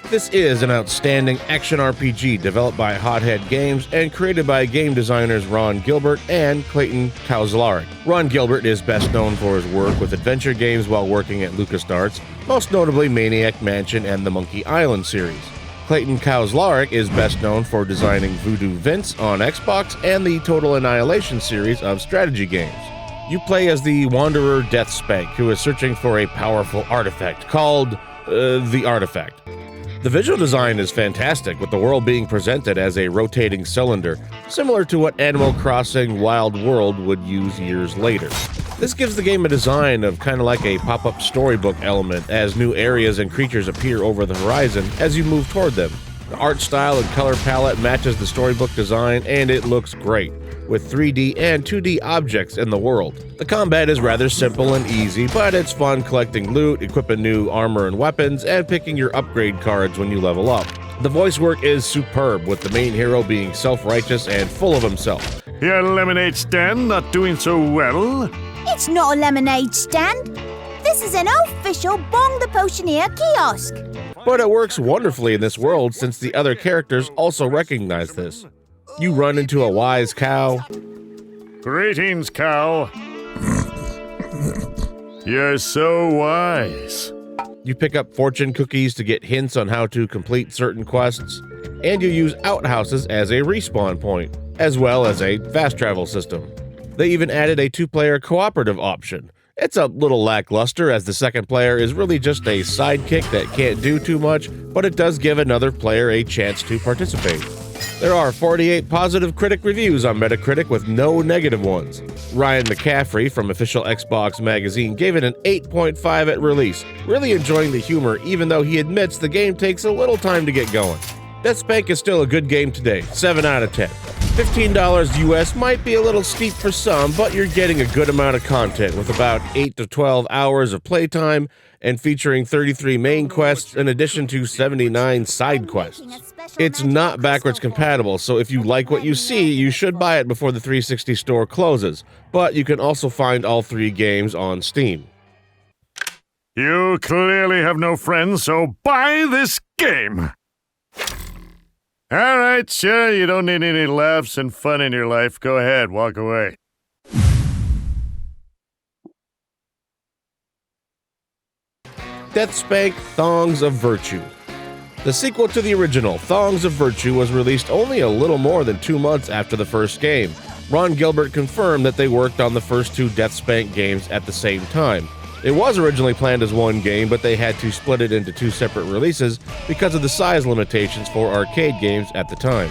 This is an outstanding action RPG developed by Hothead Games and created by game designers Ron Gilbert and Clayton Kozlaric. Ron Gilbert is best known for his work with adventure games while working at LucasArts, most notably Maniac Mansion and the Monkey Island series. Clayton Kozlaric is best known for designing Voodoo Vince on Xbox and the Total Annihilation series of strategy games. You play as the Wanderer Death Spank, who is searching for a powerful artifact called the Artifact. The visual design is fantastic, with the world being presented as a rotating cylinder, similar to what Animal Crossing Wild World would use years later. This gives the game a design of kind of like a pop-up storybook element, as new areas and creatures appear over the horizon as you move toward them. The art style and color palette matches the storybook design, and it looks great, with 3D and 2D objects in the world. The combat is rather simple and easy, but it's fun collecting loot, equipping new armor and weapons, and picking your upgrade cards when you level up. The voice work is superb, with the main hero being self-righteous and full of himself. Your lemonade stand not doing so well? It's not a lemonade stand. This is an official Bong the Potioneer kiosk. But it works wonderfully in this world since the other characters also recognize this. You run into a wise cow. Greetings, cow. You're so wise. You pick up fortune cookies to get hints on how to complete certain quests, and you use outhouses as a respawn point, as well as a fast travel system. They even added a 2-player cooperative option. It's a little lackluster, as the second player is really just a sidekick that can't do too much, but it does give another player a chance to participate. There are 48 positive critic reviews on Metacritic with no negative ones. Ryan McCaffrey from Official Xbox Magazine gave it an 8.5 at release, really enjoying the humor even though he admits the game takes a little time to get going. Death Spank is still a good game today, 7 out of 10. $15 US might be a little steep for some, but you're getting a good amount of content with about 8 to 12 hours of playtime and featuring 33 main quests in addition to 79 side quests. It's not backwards compatible, so if you like what you see, you should buy it before the 360 store closes, but you can also find all 3 games on Steam. You clearly have no friends, so buy this game! Alright, sure, you don't need any laughs and fun in your life. Go ahead, walk away. Death Spank Thongs of Virtue. The sequel to the original, Thongs of Virtue, was released only a little more than 2 months after the first game. Ron Gilbert confirmed that they worked on the first 2 Death Spank games at the same time. It was originally planned as one game, but they had to split it into 2 separate releases because of the size limitations for arcade games at the time.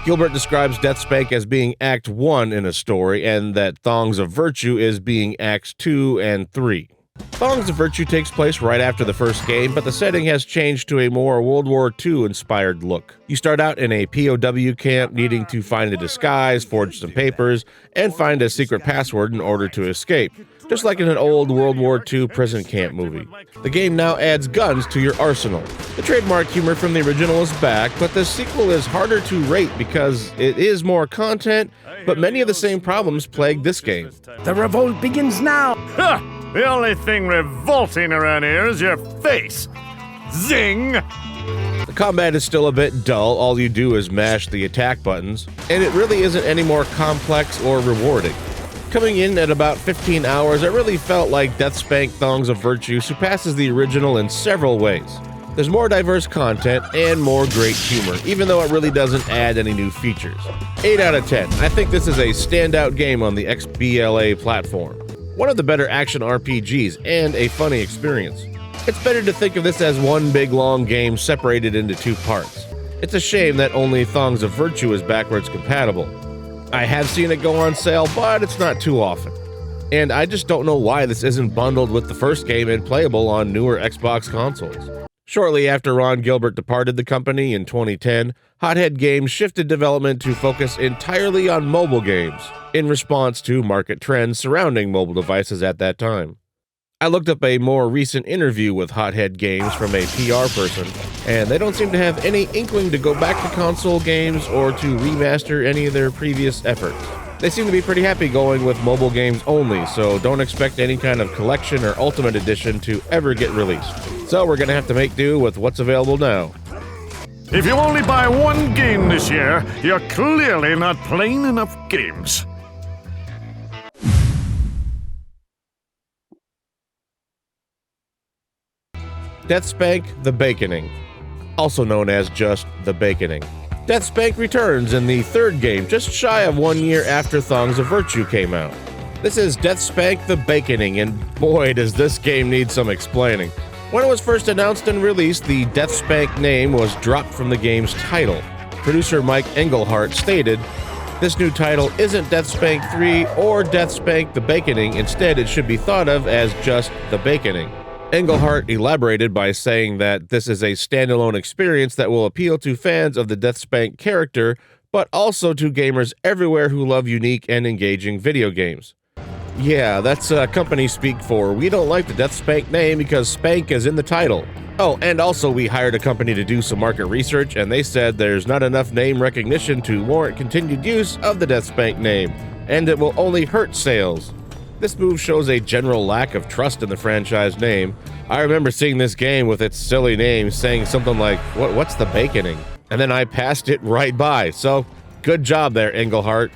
Gilbert describes Death Spank as being Act 1 in a story, and that Thongs of Virtue is being Acts 2 and 3. Thongs of Virtue takes place right after the first game, but the setting has changed to a more World War II-inspired look. You start out in a POW camp needing to find a disguise, forge some papers, and find a secret password in order to escape, just like in an old World War II prison camp movie. The game now adds guns to your arsenal. The trademark humor from the original is back, but the sequel is harder to rate because it is more content, but many of the same problems plague this game. The revolt begins now! Ha! The only thing revolting around here is your face! Zing! The combat is still a bit dull, all you do is mash the attack buttons, and it really isn't any more complex or rewarding. Coming in at about 15 hours, it really felt like Death Spank Thongs of Virtue surpasses the original in several ways. There's more diverse content and more great humor, even though it really doesn't add any new features. 8 out of 10. I think this is a standout game on the XBLA platform. one of the better action RPGs, and a funny experience. It's better to think of this as one big long game separated into two parts. It's a shame that only Thongs of Virtue is backwards compatible. I have seen it go on sale, but it's not too often. And I just don't know why this isn't bundled with the first game and playable on newer Xbox consoles. Shortly after Ron Gilbert departed the company in 2010, Hothead Games shifted development to focus entirely on mobile games, in response to market trends surrounding mobile devices at that time. I looked up a more recent interview with Hothead Games from a PR person, and they don't seem to have any inkling to go back to console games or to remaster any of their previous efforts. They seem to be pretty happy going with mobile games only, so don't expect any kind of collection or Ultimate Edition to ever get released. So we're gonna have to make do with what's available now. If you only buy one game this year, you're clearly not playing enough games. Deathspank The Baconing, also known as just The Baconing. Deathspank returns in the third game, just shy of 1 year after Thongs of Virtue came out. This is Deathspank The Baconing, and boy does this game need some explaining. When it was first announced and released, the Deathspank name was dropped from the game's title. Producer Mike Engelhart stated, "This new title isn't Deathspank 3 or Deathspank The Baconing, instead it should be thought of as just The Baconing." Engelhart elaborated by saying that this is a standalone experience that will appeal to fans of the Deathspank character, but also to gamers everywhere who love unique and engaging video games. Yeah, that's company speak for, we don't like the Deathspank name because Spank is in the title. Oh, and also we hired a company to do some market research, and they said there's not enough name recognition to warrant continued use of the Deathspank name, and it will only hurt sales. This move shows a general lack of trust in the franchise name. I remember seeing this game with its silly name saying something like, what's the baconing? And then I passed it right by, so good job there, Engelhart.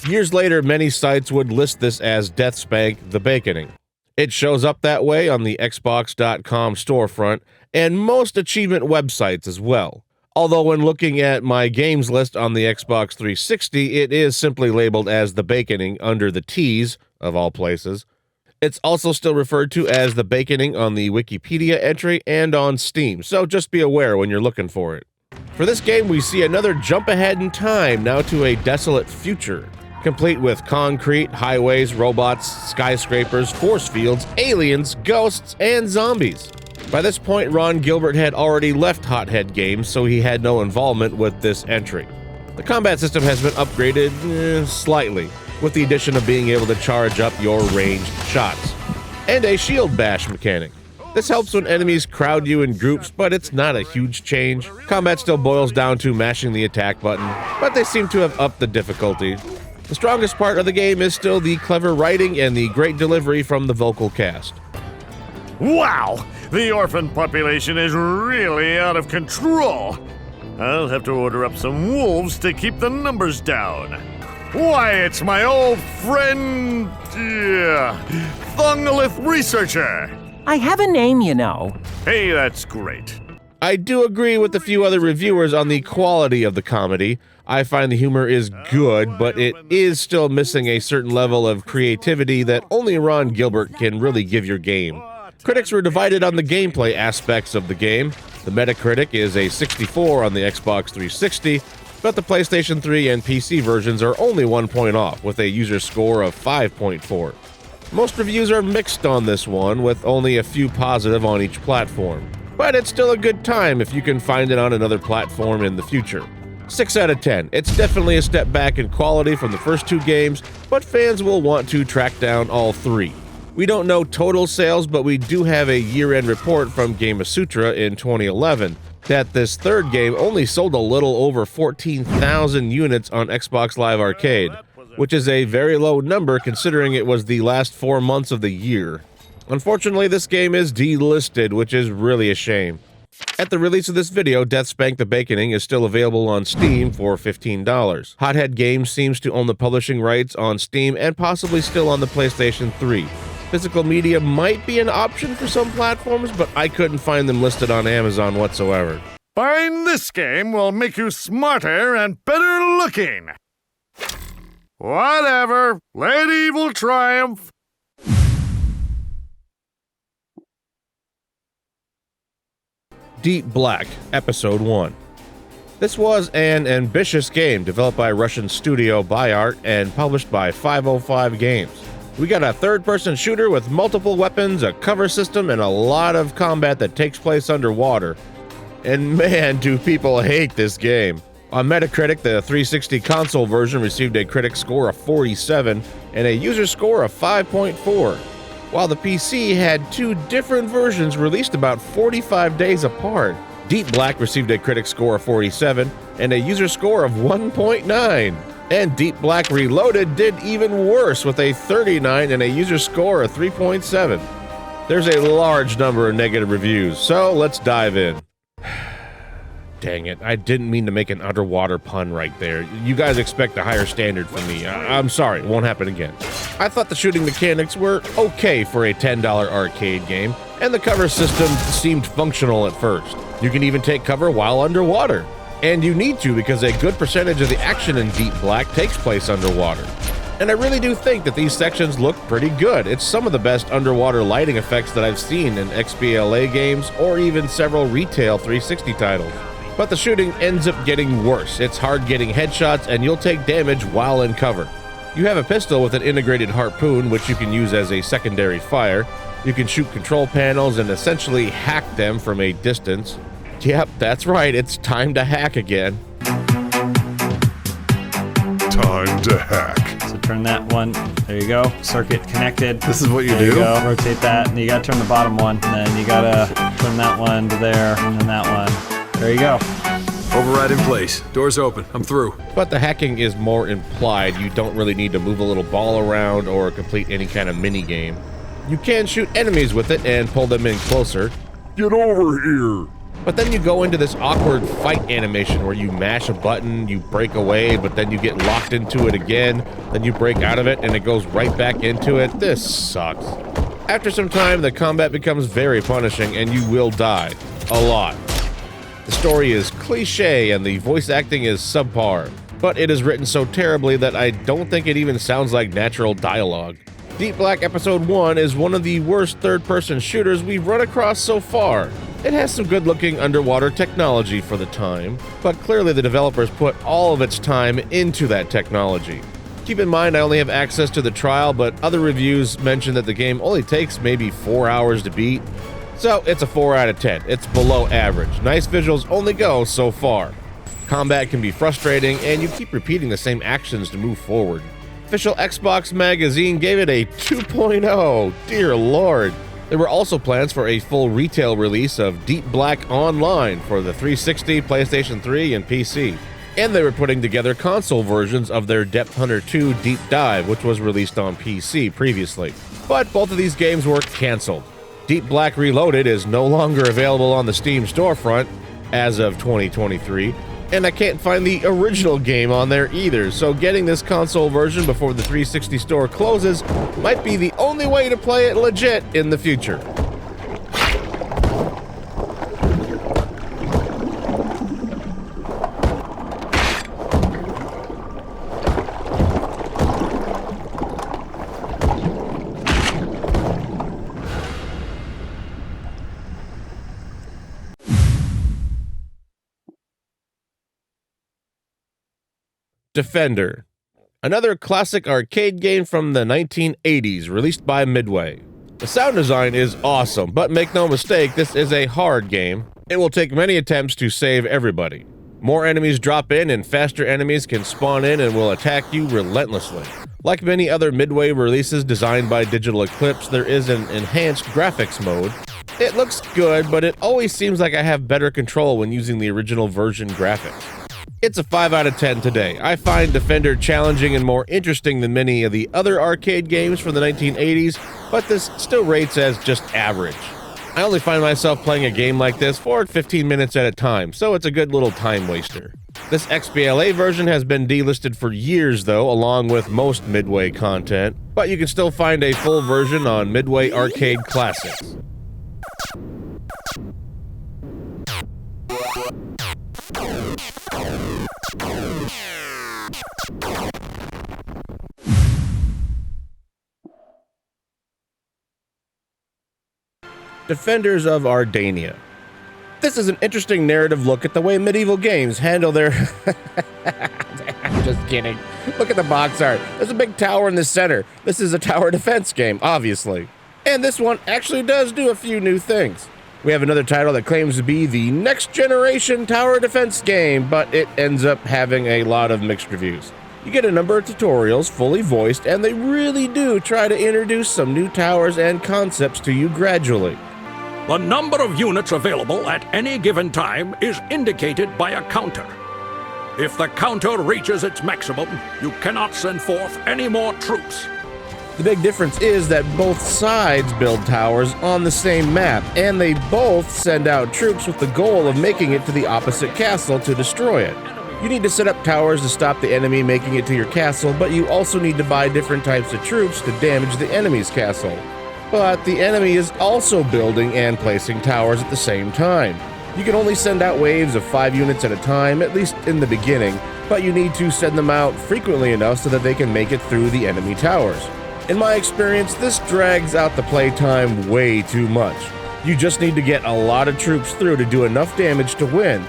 Years later, many sites would list this as Deathspank The Baconing. It shows up that way on the Xbox.com storefront, and most achievement websites as well. Although when looking at my games list on the Xbox 360, it is simply labeled as The Baconing under the T's, of all places. It's also still referred to as The Baconing on the Wikipedia entry and on Steam, so just be aware when you're looking for it. For this game, we see another jump ahead in time, now to a desolate future, complete with concrete, highways, robots, skyscrapers, force fields, aliens, ghosts, and zombies. By this point, Ron Gilbert had already left Hothead Games, so he had no involvement with this entry. The combat system has been upgraded slightly, with the addition of being able to charge up your ranged shots, and a shield bash mechanic. This helps when enemies crowd you in groups, but it's not a huge change. Combat still boils down to mashing the attack button, but they seem to have upped the difficulty. The strongest part of the game is still the clever writing and the great delivery from the vocal cast. Wow! The orphan population is really out of control. I'll have to order up some wolves to keep the numbers down. Why, it's my old friend, Thongalith Researcher. I have a name, you know. Hey, that's great. I do agree with a few other reviewers on the quality of the comedy. I find the humor is good, but it is still missing a certain level of creativity that only Ron Gilbert can really give your game. Critics were divided on the gameplay aspects of the game. The Metacritic is a 64 on the Xbox 360, but the PlayStation 3 and PC versions are only 1 point off, with a user score of 5.4. Most reviews are mixed on this one, with only a few positive on each platform. But it's still a good time if you can find it on another platform in the future. 6 out of 10. It's definitely a step back in quality from the first two games, but fans will want to track down all three. We don't know total sales, but we do have a year-end report from Gamasutra in 2011 that this third game only sold a little over 14,000 units on Xbox Live Arcade, which is a very low number considering it was the last 4 months of the year. Unfortunately, this game is delisted, which is really a shame. At the release of this video, Deathspank The Baconing is still available on Steam for $15. Hothead Games seems to own the publishing rights on Steam and possibly still on the PlayStation 3. Physical media might be an option for some platforms, but I couldn't find them listed on Amazon whatsoever. Buying this game will make you smarter and better looking. Whatever. Let evil triumph. Deep Black, Episode 1. This was an ambitious game developed by Russian studio ByArt and published by 505 Games. We got a third-person shooter with multiple weapons, a cover system, and a lot of combat that takes place underwater. And man, do people hate this game. On Metacritic, the 360 console version received a critic score of 47 and a user score of 5.4, while the PC had two different versions released about 45 days apart. Deep Black received a critic score of 47 and a user score of 1.9. And Deep Black Reloaded did even worse with a 39 and a user score of 3.7. There's a large number of negative reviews, so let's dive in. Dang it, I didn't mean to make an underwater pun right there. You guys expect a higher standard from me. I'm sorry, it won't happen again. I thought the shooting mechanics were okay for a $10 arcade game, and the cover system seemed functional at first. You can even take cover while underwater. And you need to, because a good percentage of the action in Deep Black takes place underwater. And I really do think that these sections look pretty good. It's some of the best underwater lighting effects that I've seen in XBLA games or even several retail 360 titles. But the shooting ends up getting worse. It's hard getting headshots and you'll take damage while in cover. You have a pistol with an integrated harpoon, which you can use as a secondary fire. You can shoot control panels and essentially hack them from a distance. Yep, that's right, it's time to hack again. Time to hack. So turn that one, there you go, circuit connected. This is what you there do? You go. Rotate that, and you gotta turn the bottom one, and then you gotta turn that one to there, and then that one. There you go. Override in place. Doors open. I'm through. But the hacking is more implied. You don't really need to move a little ball around or complete any kind of mini game. You can shoot enemies with it and pull them in closer. Get over here! But then you go into this awkward fight animation where you mash a button, you break away, but then you get locked into it again, then you break out of it and it goes right back into it. This sucks. After some time, the combat becomes very punishing and you will die. A lot. The story is cliche and the voice acting is subpar, but it is written so terribly that I don't think it even sounds like natural dialogue. Deep Black Episode 1 is one of the worst third-person shooters we've run across so far. It has some good-looking underwater technology for the time, but clearly the developers put all of its time into that technology. Keep in mind I only have access to the trial, but other reviews mention that the game only takes maybe 4 hours to beat. So it's a 4 out of 10. It's below average. Nice visuals only go so far. Combat can be frustrating, and you keep repeating the same actions to move forward. Official Xbox Magazine gave it a 2.0. Dear Lord. There were also plans for a full retail release of Deep Black Online for the 360, PlayStation 3, and PC. And they were putting together console versions of their Depth Hunter 2 Deep Dive, which was released on PC previously. But both of these games were canceled. Deep Black Reloaded is no longer available on the Steam storefront as of 2023, and I can't find the original game on there either, so getting this console version before the 360 store closes might be the only way to play it legit in the future. Defender, another classic arcade game from the 1980s, released by Midway. The sound design is awesome, but make no mistake, this is a hard game. It will take many attempts to save everybody. More enemies drop in and faster enemies can spawn in and will attack you relentlessly. Like many other Midway releases designed by Digital Eclipse, there is an enhanced graphics mode. It looks good, but it always seems like I have better control when using the original version graphics. It's a 5 out of 10 today. I find Defender challenging and more interesting than many of the other arcade games from the 1980s, but this still rates as just average. I only find myself playing a game like this for 15 minutes at a time, so it's a good little time waster. This XBLA version has been delisted for years though, along with most Midway content, but you can still find a full version on Midway Arcade Classics. Defenders of Ardania. This is an interesting narrative look at the way medieval games handle their... I'm just kidding. Look at the box art. There's a big tower in the center. This is a tower defense game, obviously. And this one actually does do a few new things. We have another title that claims to be the next generation tower defense game, but it ends up having a lot of mixed reviews. You get a number of tutorials fully voiced, and they really do try to introduce some new towers and concepts to you gradually. The number of units available at any given time is indicated by a counter. If the counter reaches its maximum, you cannot send forth any more troops. The big difference is that both sides build towers on the same map, and they both send out troops with the goal of making it to the opposite castle to destroy it. You need to set up towers to stop the enemy making it to your castle, but you also need to buy different types of troops to damage the enemy's castle. But the enemy is also building and placing towers at the same time. You can only send out waves of 5 units at a time, at least in the beginning, but you need to send them out frequently enough so that they can make it through the enemy towers. In my experience, this drags out the playtime way too much. You just need to get a lot of troops through to do enough damage to win.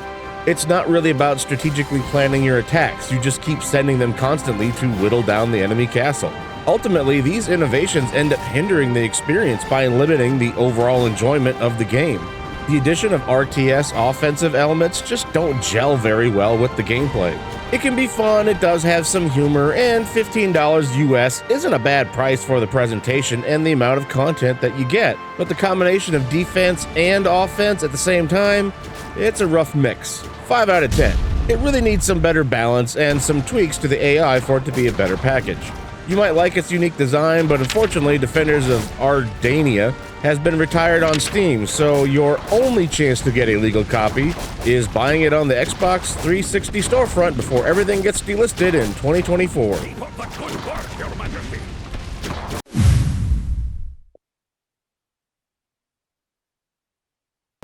It's not really about strategically planning your attacks, you just keep sending them constantly to whittle down the enemy castle. Ultimately, these innovations end up hindering the experience by limiting the overall enjoyment of the game. The addition of RTS offensive elements just don't gel very well with the gameplay. It can be fun, it does have some humor, and $15 US isn't a bad price for the presentation and the amount of content that you get. But the combination of defense and offense at the same time, it's a rough mix. 5 out of 10. It really needs some better balance and some tweaks to the AI for it to be a better package. You might like its unique design, but unfortunately, Defenders of Darwinia has been retired on Steam, so your only chance to get a legal copy is buying it on the Xbox 360 storefront before everything gets delisted in 2024.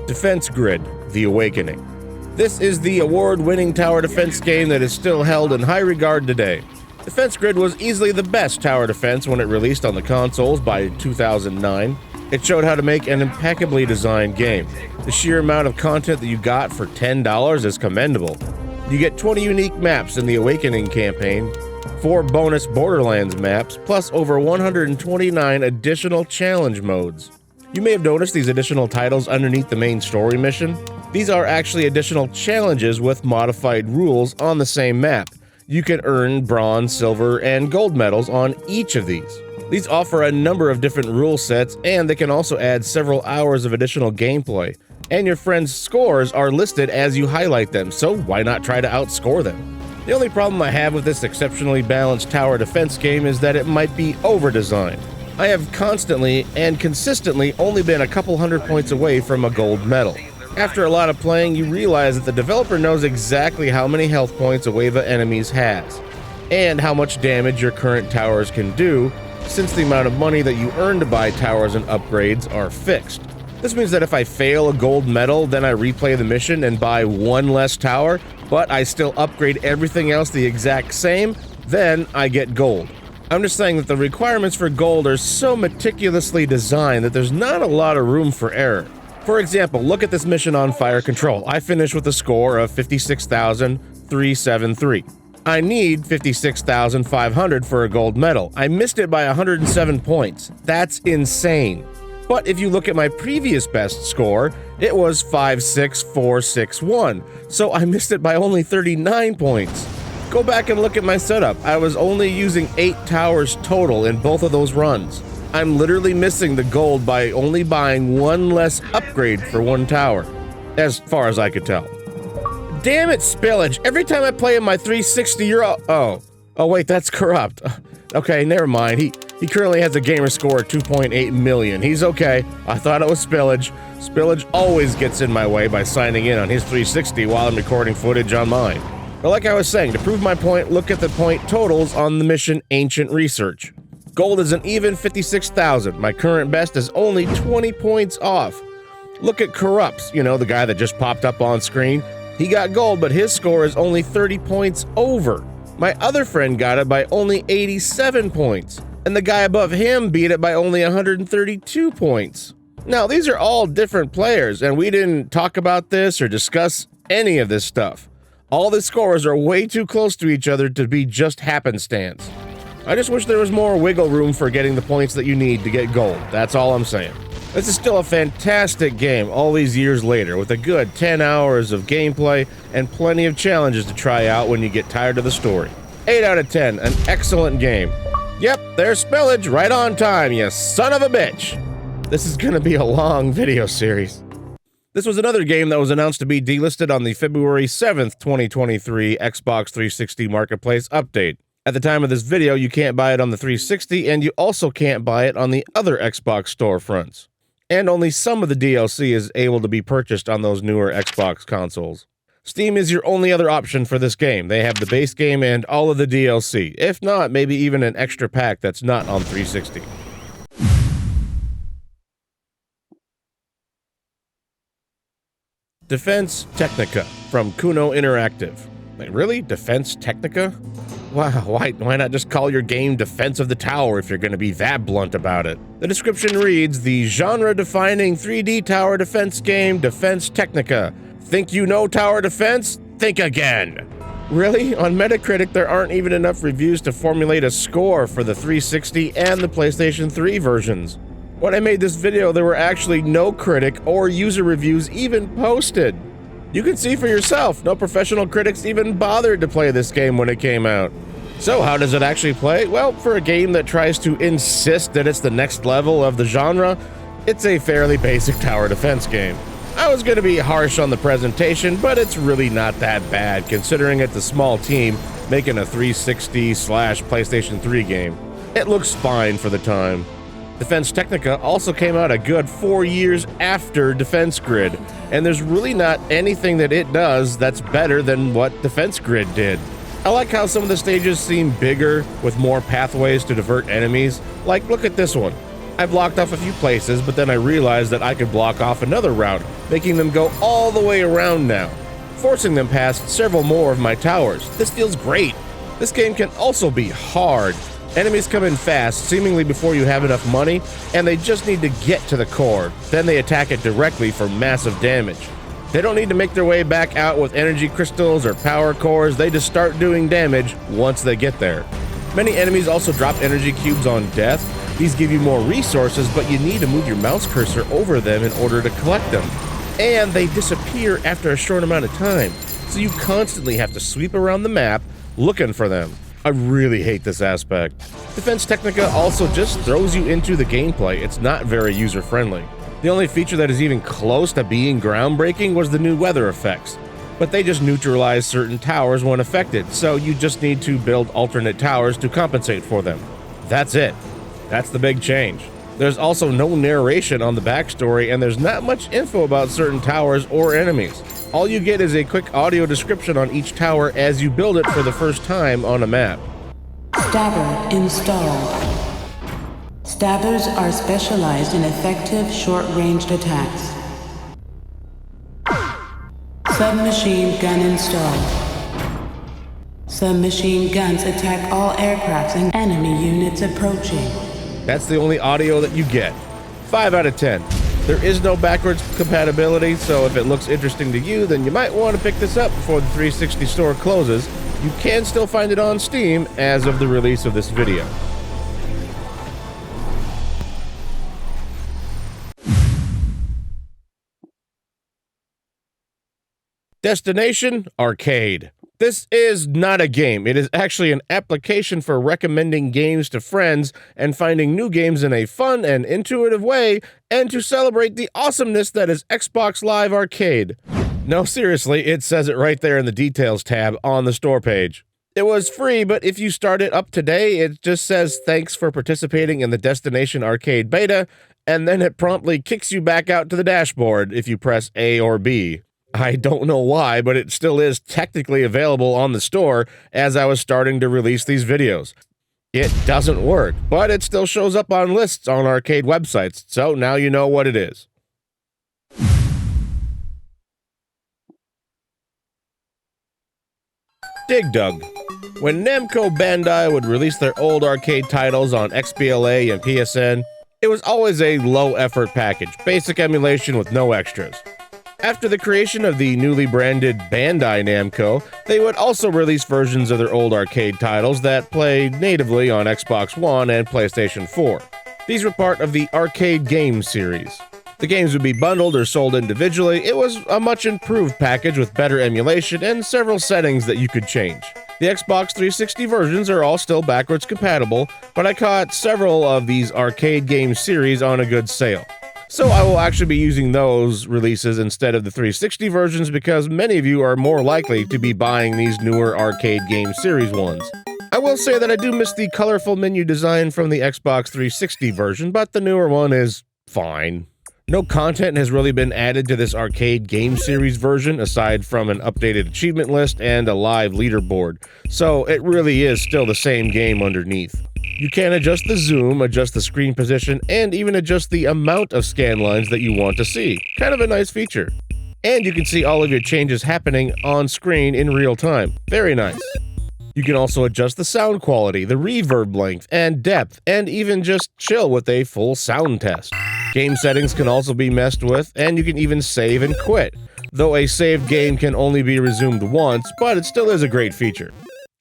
Defense Grid: The Awakening. This is the award-winning tower defense game that is still held in high regard today. Defense Grid was easily the best tower defense when it released on the consoles by 2009. It showed how to make an impeccably designed game. The sheer amount of content that you got for $10 is commendable. You get 20 unique maps in the Awakening campaign, 4 bonus Borderlands maps, plus over 129 additional challenge modes. You may have noticed these additional titles underneath the main story mission. These are actually additional challenges with modified rules on the same map. You can earn bronze, silver, and gold medals on each of these. These offer a number of different rule sets, and they can also add several hours of additional gameplay. And your friends' scores are listed as you highlight them, so why not try to outscore them? The only problem I have with this exceptionally balanced tower defense game is that it might be over-designed. I have constantly and consistently only been a couple hundred points away from a gold medal. After a lot of playing, you realize that the developer knows exactly how many health points a wave of enemies has, and how much damage your current towers can do, since the amount of money that you earn to buy towers and upgrades are fixed. This means that if I fail a gold medal, then I replay the mission and buy 1 less tower, but I still upgrade everything else the exact same, then I get gold. I'm just saying that the requirements for gold are so meticulously designed that there's not a lot of room for error. For example, look at this mission on Fire Control. I finished with a score of 56,373. I need 56,500 for a gold medal. I missed it by 107 points. That's insane. But if you look at my previous best score, it was 56461, so I missed it by only 39 points. Go back and look at my setup. I was only using 8 towers total in both of those runs. I'm literally missing the gold by only buying 1 less upgrade for 1 tower, as far as I could tell. Damn it, Spillage! Every time I play in my 360, you're oh wait, that's corrupt. Okay, never mind. He currently has a gamer score of 2.8 million. He's okay. I thought it was Spillage. Spillage always gets in my way by signing in on his 360 while I'm recording footage on mine. But like I was saying, to prove my point, look at the point totals on the mission Ancient Research. Gold is an even 56,000. My current best is only 20 points off. Look at Corrupts, you know, the guy that just popped up on screen. He got gold, but his score is only 30 points over. My other friend got it by only 87 points, and the guy above him beat it by only 132 points. Now, these are all different players, and we didn't talk about this or discuss any of this stuff. All the scores are way too close to each other to be just happenstance. I just wish there was more wiggle room for getting the points that you need to get gold. That's all I'm saying. This is still a fantastic game all these years later, with a good 10 hours of gameplay and plenty of challenges to try out when you get tired of the story. 8 out of 10, an excellent game. Yep, there's spellage right on time, you son of a bitch. This is gonna be a long video series. This was another game that was announced to be delisted on the February 7th, 2023 Xbox 360 Marketplace update. At the time of this video, you can't buy it on the 360, and you also can't buy it on the other Xbox storefronts. And only some of the DLC is able to be purchased on those newer Xbox consoles. Steam is your only other option for this game. They have the base game and all of the DLC. If not, maybe even an extra pack that's not on 360. Defense Technica from Kuno Interactive. Wait, really? Defense Technica? Wow, why not just call your game Defense of the Tower if you're going to be that blunt about it? The description reads, the genre-defining 3D tower defense game Defense Technica. Think you know tower defense? Think again. Really? On Metacritic, there aren't even enough reviews to formulate a score for the 360 and the PlayStation 3 versions. When I made this video, there were actually no critic or user reviews even posted. You can see for yourself, no professional critics even bothered to play this game when it came out. So how does it actually play? Well, for a game that tries to insist that it's the next level of the genre, it's a fairly basic tower defense game. I was going to be harsh on the presentation, but it's really not that bad considering it's a small team making a 360/PlayStation 3 game. It looks fine for the time. Defense Technica also came out a good 4 years after Defense Grid, and there's really not anything that it does that's better than what Defense Grid did. I like how some of the stages seem bigger with more pathways to divert enemies. Like, look at this one. I blocked off a few places, but then I realized that I could block off another route, making them go all the way around now, forcing them past several more of my towers. This feels great. This game can also be hard. Enemies come in fast, seemingly before you have enough money, and they just need to get to the core. Then they attack it directly for massive damage. They don't need to make their way back out with energy crystals or power cores, they just start doing damage once they get there. Many enemies also drop energy cubes on death. These give you more resources, but you need to move your mouse cursor over them in order to collect them. And they disappear after a short amount of time, so you constantly have to sweep around the map looking for them. I really hate this aspect. Defense Technica also just throws you into the gameplay. It's not very user-friendly. The only feature that is even close to being groundbreaking was the new weather effects, but they just neutralize certain towers when affected, so you just need to build alternate towers to compensate for them. That's it. That's the big change. There's also no narration on the backstory, and there's not much info about certain towers or enemies. All you get is a quick audio description on each tower as you build it for the first time on a map. Stabber installed. Stabbers are specialized in effective short-ranged attacks. Submachine gun installed. Submachine guns attack all aircraft and enemy units approaching. That's the only audio that you get. 5 out of 10. There is no backwards compatibility, so if it looks interesting to you, then you might want to pick this up before the 360 store closes. You can still find it on Steam as of the release of this video. Destination Arcade. This is not a game. It is actually an application for recommending games to friends and finding new games in a fun and intuitive way, and to celebrate the awesomeness that is Xbox Live Arcade. No, seriously, it says it right there in the details tab on the store page. It was free, but if you start it up today, it just says thanks for participating in the Destination Arcade beta, and then it promptly kicks you back out to the dashboard if you press A or B. I don't know why, but it still is technically available on the store as I was starting to release these videos. It doesn't work, but it still shows up on lists on arcade websites, so now you know what it is. Dig Dug. When Namco Bandai would release their old arcade titles on XBLA and PSN, It was always a low-effort package, basic emulation with no extras. After the creation of the newly branded Bandai Namco, they would also release versions of their old arcade titles that played natively on Xbox One and PlayStation 4. These were part of the Arcade Game series. The games would be bundled or sold individually. It was a much improved package with better emulation and several settings that you could change. The Xbox 360 versions are all still backwards compatible, but I caught several of these Arcade Game series on a good sale. So I will actually be using those releases instead of the 360 versions because many of you are more likely to be buying these newer Arcade Game series ones. I will say that I do miss the colorful menu design from the Xbox 360 version, but the newer one is fine. No content has really been added to this Arcade Game Series version aside from an updated achievement list and a live leaderboard, so it really is still the same game underneath. You can adjust the zoom, adjust the screen position, and even adjust the amount of scan lines that you want to see. Kind of a nice feature. And you can see all of your changes happening on screen in real time. Very nice. You can also adjust the sound quality, the reverb length, and depth, and even just chill with a full sound test. Game settings can also be messed with, and you can even save and quit, though a saved game can only be resumed once, but it still is a great feature.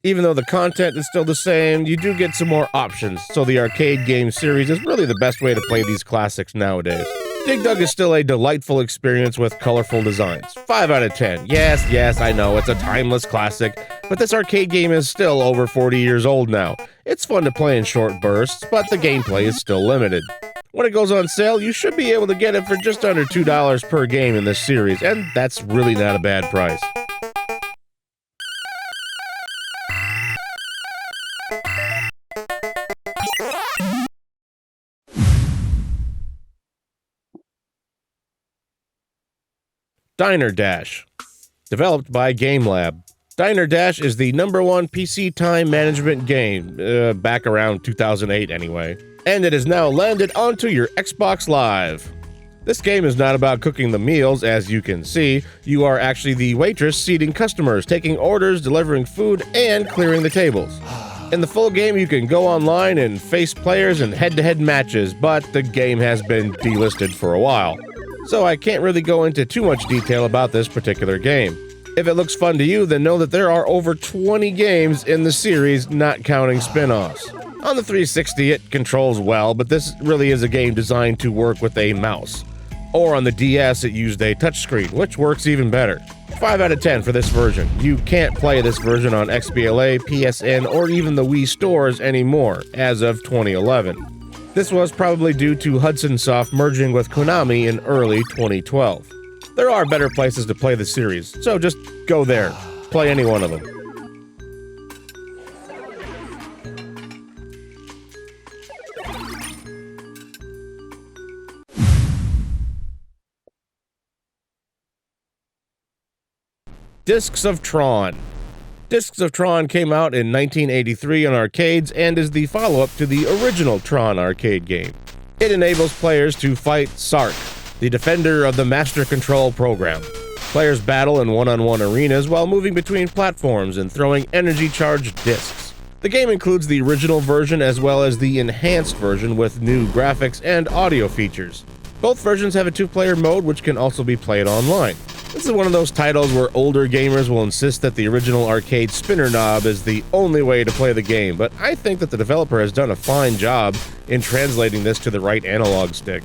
Even though the content is still the same, you do get some more options, so the Arcade Game series is really the best way to play these classics nowadays. Dig Dug is still a delightful experience with colorful designs. 5 out of 10. Yes, I know, it's a timeless classic, but this arcade game is still over 40 years old now. It's fun to play in short bursts, but the gameplay is still limited. When it goes on sale, you should be able to get it for just under $2 per game in this series, and that's really not a bad price. Diner Dash. Developed by GameLab. Diner Dash is the #1 PC time management game, back around 2008 anyway, and it has now landed onto your Xbox Live. This game is not about cooking the meals, as you can see. You are actually the waitress seating customers, taking orders, delivering food, and clearing the tables. In the full game, you can go online and face players in head-to-head matches, but the game has been delisted for a while, so I can't really go into too much detail about this particular game. If it looks fun to you, then know that there are over 20 games in the series, not counting spin-offs. On the 360, it controls well, but this really is a game designed to work with a mouse. Or on the DS, it used a touchscreen, which works even better. 5 out of 10 for this version. You can't play this version on XBLA, PSN, or even the Wii stores anymore, as of 2011. This was probably due to Hudson Soft merging with Konami in early 2012. There are better places to play the series, so just go there. Play any one of them. Discs of Tron. Discs of Tron came out in 1983 on arcades and is the follow-up to the original Tron arcade game. It enables players to fight Sark, the defender of the Master Control program. Players battle in one-on-one arenas while moving between platforms and throwing energy-charged discs. The game includes the original version as well as the enhanced version with new graphics and audio features. Both versions have a 2-player mode which can also be played online. This is one of those titles where older gamers will insist that the original arcade spinner knob is the only way to play the game, but I think that the developer has done a fine job in translating this to the right analog stick.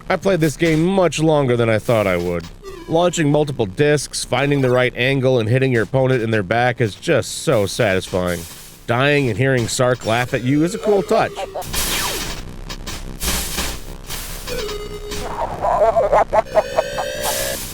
I played this game much longer than I thought I would. Launching multiple discs, finding the right angle, and hitting your opponent in their back is just so satisfying. Dying and hearing Sark laugh at you is a cool touch.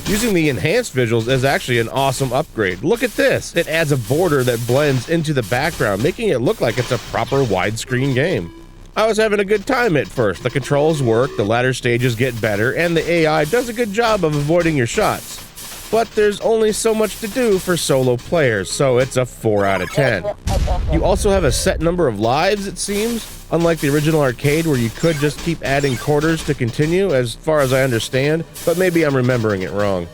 Using the enhanced visuals is actually an awesome upgrade. Look at this! It adds a border that blends into the background, making it look like it's a proper widescreen game. I was having a good time at first. The controls work, the latter stages get better, and the AI does a good job of avoiding your shots. But there's only so much to do for solo players, so it's a 4 out of 10. You also have a set number of lives, it seems, unlike the original arcade where you could just keep adding quarters to continue, as far as I understand, but maybe I'm remembering it wrong.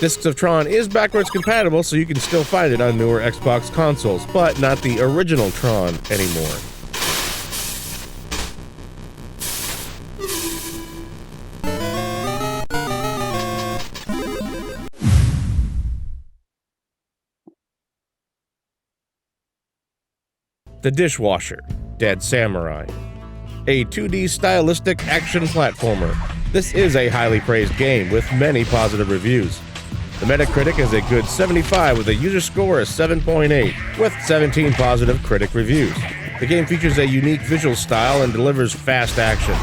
Discs of Tron is backwards compatible, so you can still find it on newer Xbox consoles, but not the original Tron anymore. The Dishwasher, Dead Samurai. A 2D stylistic action platformer. This is a highly praised game with many positive reviews. The Metacritic is a good 75 with a user score of 7.8 with 17 positive critic reviews. The game features a unique visual style and delivers fast action.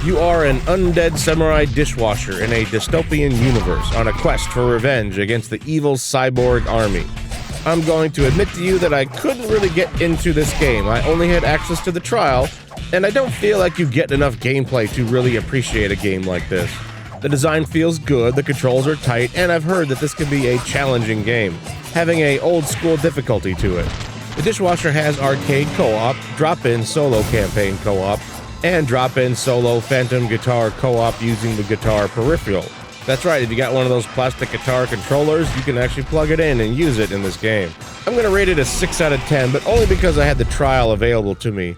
You are an undead samurai dishwasher in a dystopian universe on a quest for revenge against the evil cyborg army. I'm going to admit to you that I couldn't really get into this game. I only had access to the trial, and I don't feel like you get enough gameplay to really appreciate a game like this. The design feels good, the controls are tight, and I've heard that this can be a challenging game, having a old-school difficulty to it. The Dishwasher has arcade co-op, drop-in solo campaign co-op, and drop-in solo phantom guitar co-op using the guitar peripheral. That's right, if you got one of those plastic guitar controllers, you can actually plug it in and use it in this game. I'm going to rate it a 6 out of 10, but only because I had the trial available to me.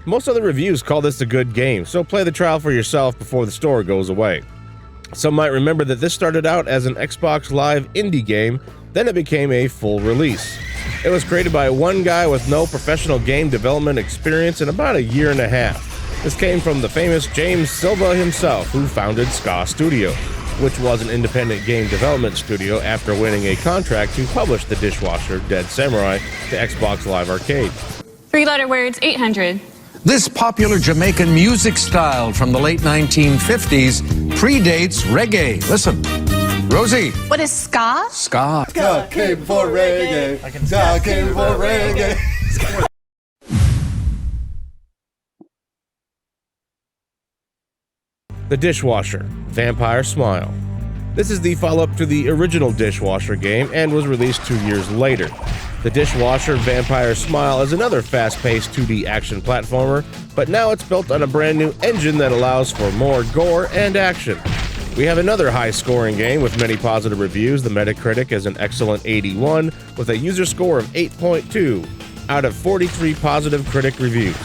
Most other reviews call this a good game, so play the trial for yourself before the store goes away. Some might remember that this started out as an Xbox Live indie game, then it became a full release. It was created by one guy with no professional game development experience in about a year and a half. This came from the famous James Silva himself, who founded Ska Studio, which was an independent game development studio after winning a contract to publish The Dishwasher, Dead Samurai, to Xbox Live Arcade. 3-letter words, 800. This popular Jamaican music style from the late 1950s predates reggae. Listen, Rosie. What is ska? Ska. Ska came before reggae. Ska came before reggae. The Dishwasher, Vampire Smile. This is the follow-up to the original Dishwasher game and was released 2 years later. The Dishwasher Vampire Smile is another fast-paced 2D action platformer, but now it's built on a brand new engine that allows for more gore and action. We have another high-scoring game with many positive reviews. The Metacritic is an excellent 81 with a user score of 8.2 out of 43 positive critic reviews.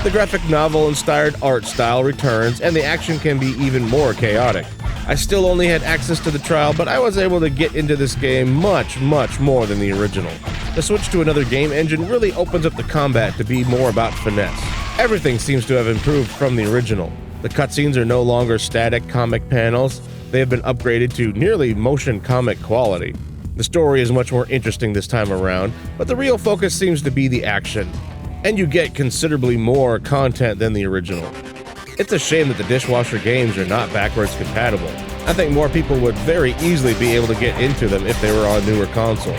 The graphic novel-inspired art style returns, and the action can be even more chaotic. I still only had access to the trial, but I was able to get into this game much more than the original. The switch to another game engine really opens up the combat to be more about finesse. Everything seems to have improved from the original. The cutscenes are no longer static comic panels. They have been upgraded to nearly motion comic quality. The story is much more interesting this time around, but the real focus seems to be the action. And you get considerably more content than the original. It's a shame that the Dishwasher games are not backwards compatible. I think more people would very easily be able to get into them if they were on newer consoles.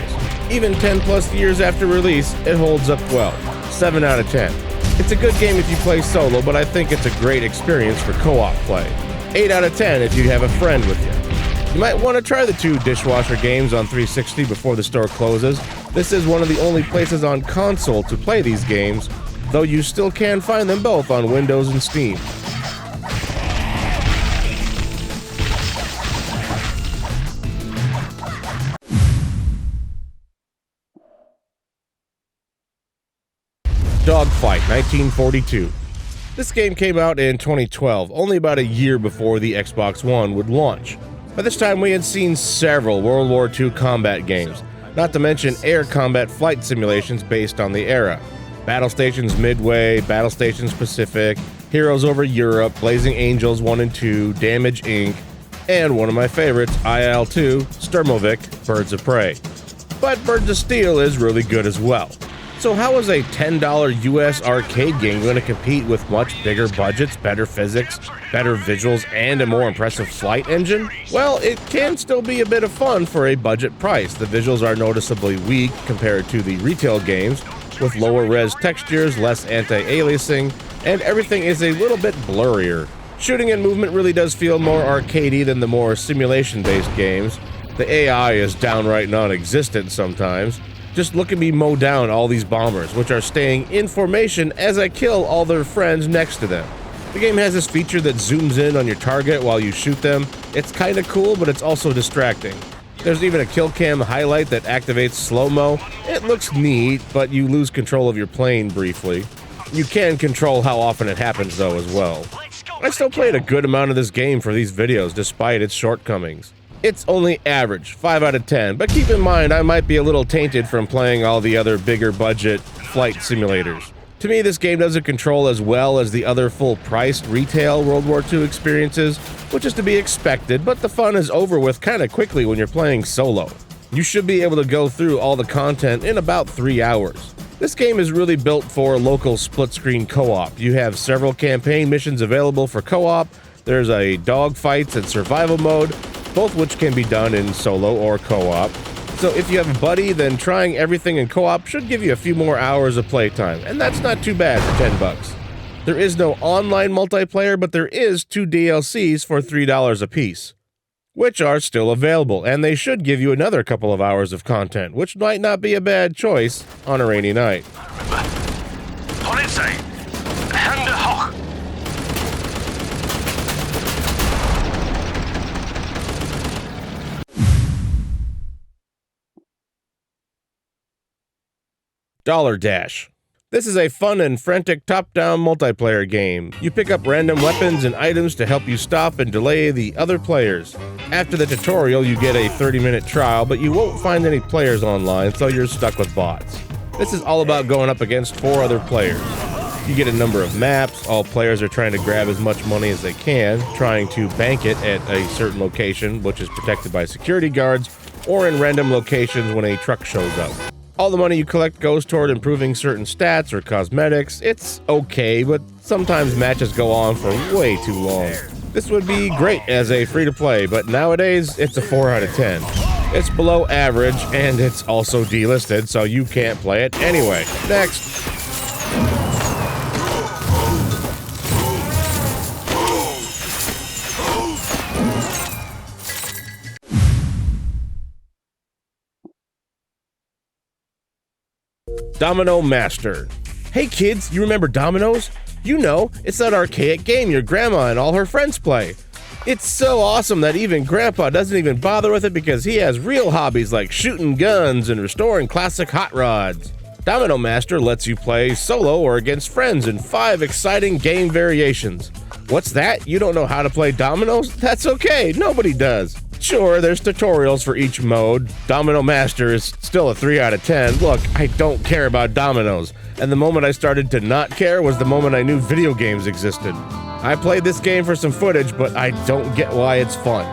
Even 10 plus years after release, it holds up well. 7 out of 10. It's a good game if you play solo, but I think it's a great experience for co-op play. 8 out of 10 if you have a friend with you. You might want to try the 2 Dishwasher games on 360 before the store closes. This is one of the only places on console to play these games, though you still can find them both on Windows and Steam. Dogfight 1942. This game came out in 2012, only about a year before the Xbox One would launch. By this time we had seen several World War II combat games, not to mention air combat flight simulations based on the era. Battle Stations Midway, Battle Stations Pacific, Heroes Over Europe, Blazing Angels 1 and 2, Damage Inc., and one of my favorites, IL-2, Sturmovik, Birds of Prey. But Birds of Steel is really good as well. So how is a $10 US arcade game going to compete with much bigger budgets, better physics, better visuals, and a more impressive flight engine? Well, it can still be a bit of fun for a budget price. The visuals are noticeably weak compared to the retail games, with lower res textures, less anti-aliasing, and everything is a little bit blurrier. Shooting and movement really does feel more arcadey than the more simulation-based games. The AI is downright non-existent sometimes. Just look at me mow down all these bombers, which are staying in formation as I kill all their friends next to them. The game has this feature that zooms in on your target while you shoot them. It's kinda cool, but it's also distracting. There's even a kill cam highlight that activates slow-mo. It looks neat, but you lose control of your plane briefly. You can control how often it happens though as well. I still played a good amount of this game for these videos despite its shortcomings. It's only average, 5 out of 10, but keep in mind I might be a little tainted from playing all the other bigger budget flight simulators. To me, this game doesn't control as well as the other full-priced retail World War II experiences, which is to be expected, but the fun is over with kind of quickly when you're playing solo. You should be able to go through all the content in about 3 hours. This game is really built for local split-screen co-op. You have several campaign missions available for co-op. There's a dogfights and survival mode, both which can be done in solo or co-op. So if you have a buddy, then trying everything in co-op should give you a few more hours of playtime, and that's not too bad for $10. There is no online multiplayer, but there is 2 DLCs for $3 a piece, which are still available, and they should give you another couple of hours of content, which might not be a bad choice on a rainy night. Dollar Dash. This is a fun and frantic top-down multiplayer game. You pick up random weapons and items to help you stop and delay the other players. After the tutorial, you get a 30-minute trial, but you won't find any players online, so you're stuck with bots. This is all about going up against 4 other players. You get a number of maps. All players are trying to grab as much money as they can, trying to bank it at a certain location, which is protected by security guards, or in random locations when a truck shows up. All the money you collect goes toward improving certain stats or cosmetics. It's okay, but sometimes matches go on for way too long. This would be great as a free-to-play, but nowadays it's a 4 out of 10. It's below average, and it's also delisted, so you can't play it anyway. Next. Domino Master. Hey kids, you remember Dominoes? You know, it's that archaic game your grandma and all her friends play. It's so awesome that even Grandpa doesn't even bother with it because he has real hobbies like shooting guns and restoring classic hot rods. Domino Master lets you play solo or against friends in 5 exciting game variations. What's that? You don't know how to play dominoes? That's okay, nobody does. Sure, there's tutorials for each mode. Domino Master is still a 3 out of 10. Look, I don't care about dominoes. And the moment I started to not care was the moment I knew video games existed. I played this game for some footage, but I don't get why it's fun.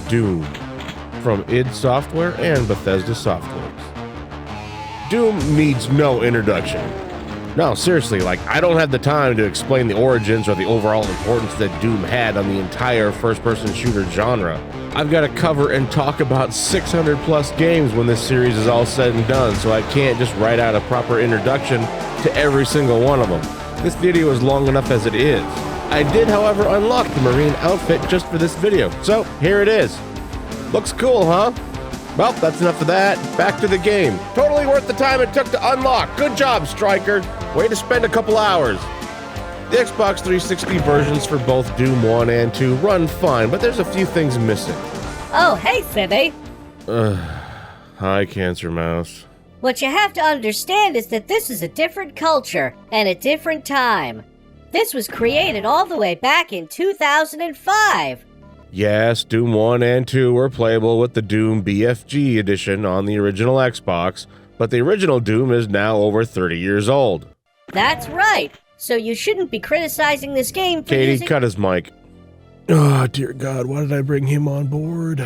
Doom. From id Software and Bethesda Softworks. Doom needs no introduction. No, seriously, I don't have the time to explain the origins or the overall importance that Doom had on the entire first-person shooter genre. I've got to cover and talk about 600 plus games when this series is all said and done, so I can't just write out a proper introduction to every single one of them. This video is long enough as it is. I did, however, unlock the Marine outfit just for this video, so here it is. Looks cool, huh? Well, that's enough of that. Back to the game. Totally worth the time it took to unlock. Good job, Striker. Way to spend a couple hours. The Xbox 360 versions for both Doom 1 and 2 run fine, but there's a few things missing. Oh, hey, Cindy. Hi, Cancer Mouse. What you have to understand is that this is a different culture and a different time. This was created all the way back in 2005. Yes, Doom 1 and 2 were playable with the Doom BFG edition on the original Xbox, but the original Doom is now over 30 years old. That's right. So you shouldn't be criticizing this game for Katie, using... cut his mic. Oh, dear God, why did I bring him on board?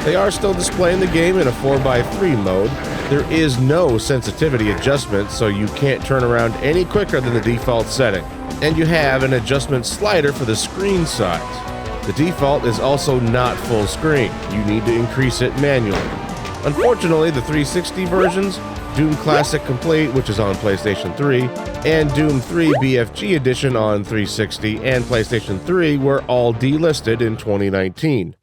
They are still displaying the game in a 4x3 mode. There is no sensitivity adjustment, so you can't turn around any quicker than the default setting. And you have an adjustment slider for the screen size. The default is also not full screen. You need to increase it manually. Unfortunately, the 360 versions, Doom Classic Complete, which is on PlayStation 3, and Doom 3 BFG Edition on 360 and PlayStation 3 were all delisted in 2019.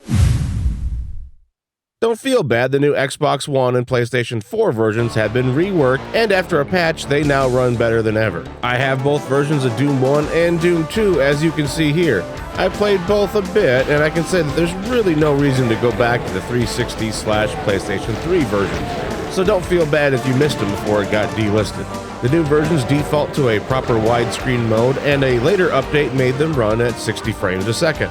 Don't feel bad, the new Xbox One and PlayStation 4 versions have been reworked, and after a patch, they now run better than ever. I have both versions of Doom 1 and Doom 2, as you can see here. I played both a bit, and I can say that there's really no reason to go back to the 360/PlayStation 3 versions. so don't feel bad if you missed them before it got delisted. The new versions default to a proper widescreen mode, and a later update made them run at 60 frames a second,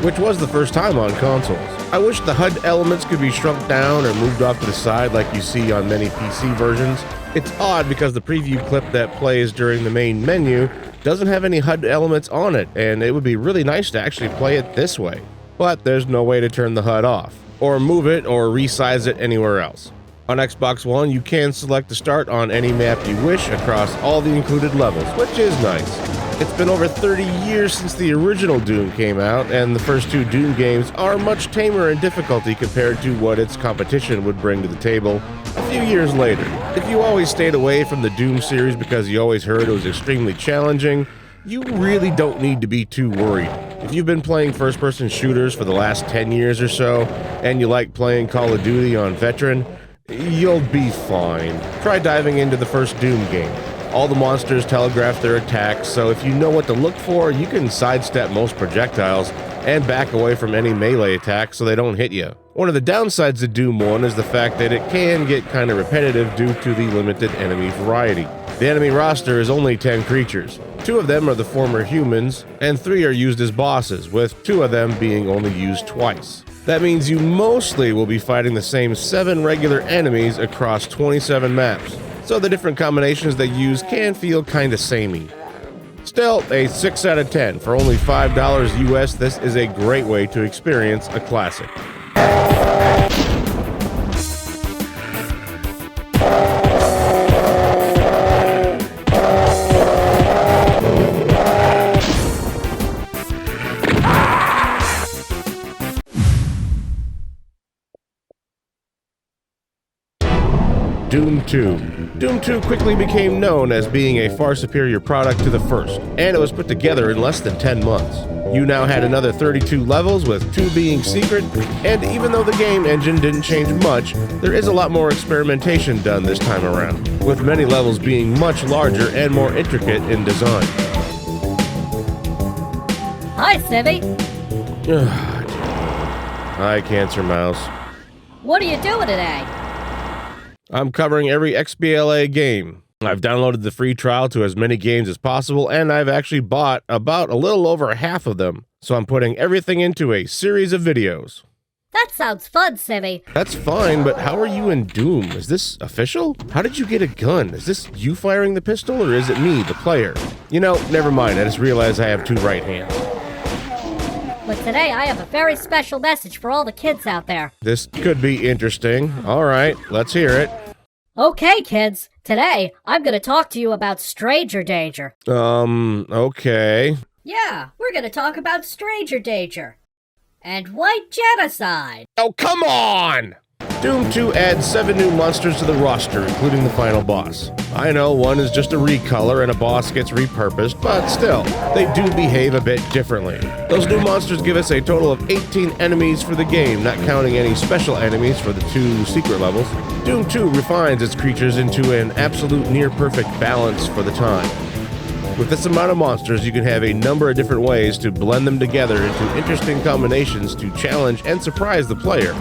which was the first time on consoles. I wish the HUD elements could be shrunk down or moved off to the side like you see on many PC versions. It's odd because the preview clip that plays during the main menu doesn't have any HUD elements on it, and it would be really nice to actually play it this way. But there's no way to turn the HUD off, or move it, or resize it anywhere else. On Xbox One, you can select to start on any map you wish across all the included levels, which is nice. It's been over 30 years since the original Doom came out, and the first two Doom games are much tamer in difficulty compared to what its competition would bring to the table a few years later. If you always stayed away from the Doom series because you always heard it was extremely challenging, you really don't need to be too worried. If you've been playing first-person shooters for the last 10 years or so, and you like playing Call of Duty on Veteran, you'll be fine. Try diving into the first Doom game. All the monsters telegraph their attacks, so if you know what to look for, you can sidestep most projectiles and back away from any melee attacks so they don't hit you. One of the downsides of Doom 1 is the fact that it can get kind of repetitive due to the limited enemy variety. The enemy roster is only 10 creatures. 2 of them are the former humans, and 3 are used as bosses, with 2 of them being only used twice. That means you mostly will be fighting the same 7 regular enemies across 27 maps, so the different combinations they use can feel kinda samey. Still, a 6 out of 10. For only $5 US, this is a great way to experience a classic. Doom 2. Doom 2 quickly became known as being a far superior product to the first, and it was put together in less than 10 months. You now had another 32 levels, with 2 being secret, and even though the game engine didn't change much, there is a lot more experimentation done this time around, with many levels being much larger and more intricate in design. Hi, Sibby. Hi, Cancer Mouse. What are you doing today? I'm covering every XBLA game. I've downloaded the free trial to as many games as possible, and I've actually bought about a little over half of them. So I'm putting everything into a series of videos. That sounds fun, Sibby. That's fine, but how are you in Doom? Is this official? How did you get a gun? Is this you firing the pistol, or is it me, the player? You know, never mind. I just realized I have 2 right hands. But today I have a very special message for all the kids out there. This could be interesting. All right, let's hear it. Okay, kids. Today, I'm gonna talk to you about stranger danger. Okay. Yeah, we're gonna talk about stranger danger. And white genocide. Oh, come on! Doom 2 adds 7 new monsters to the roster, including the final boss. I know one is just a recolor and a boss gets repurposed, but still, they do behave a bit differently. Those new monsters give us a total of 18 enemies for the game, not counting any special enemies for the 2 secret levels. Doom 2 refines its creatures into an absolute near-perfect balance for the time. With this amount of monsters, you can have a number of different ways to blend them together into interesting combinations to challenge and surprise the player.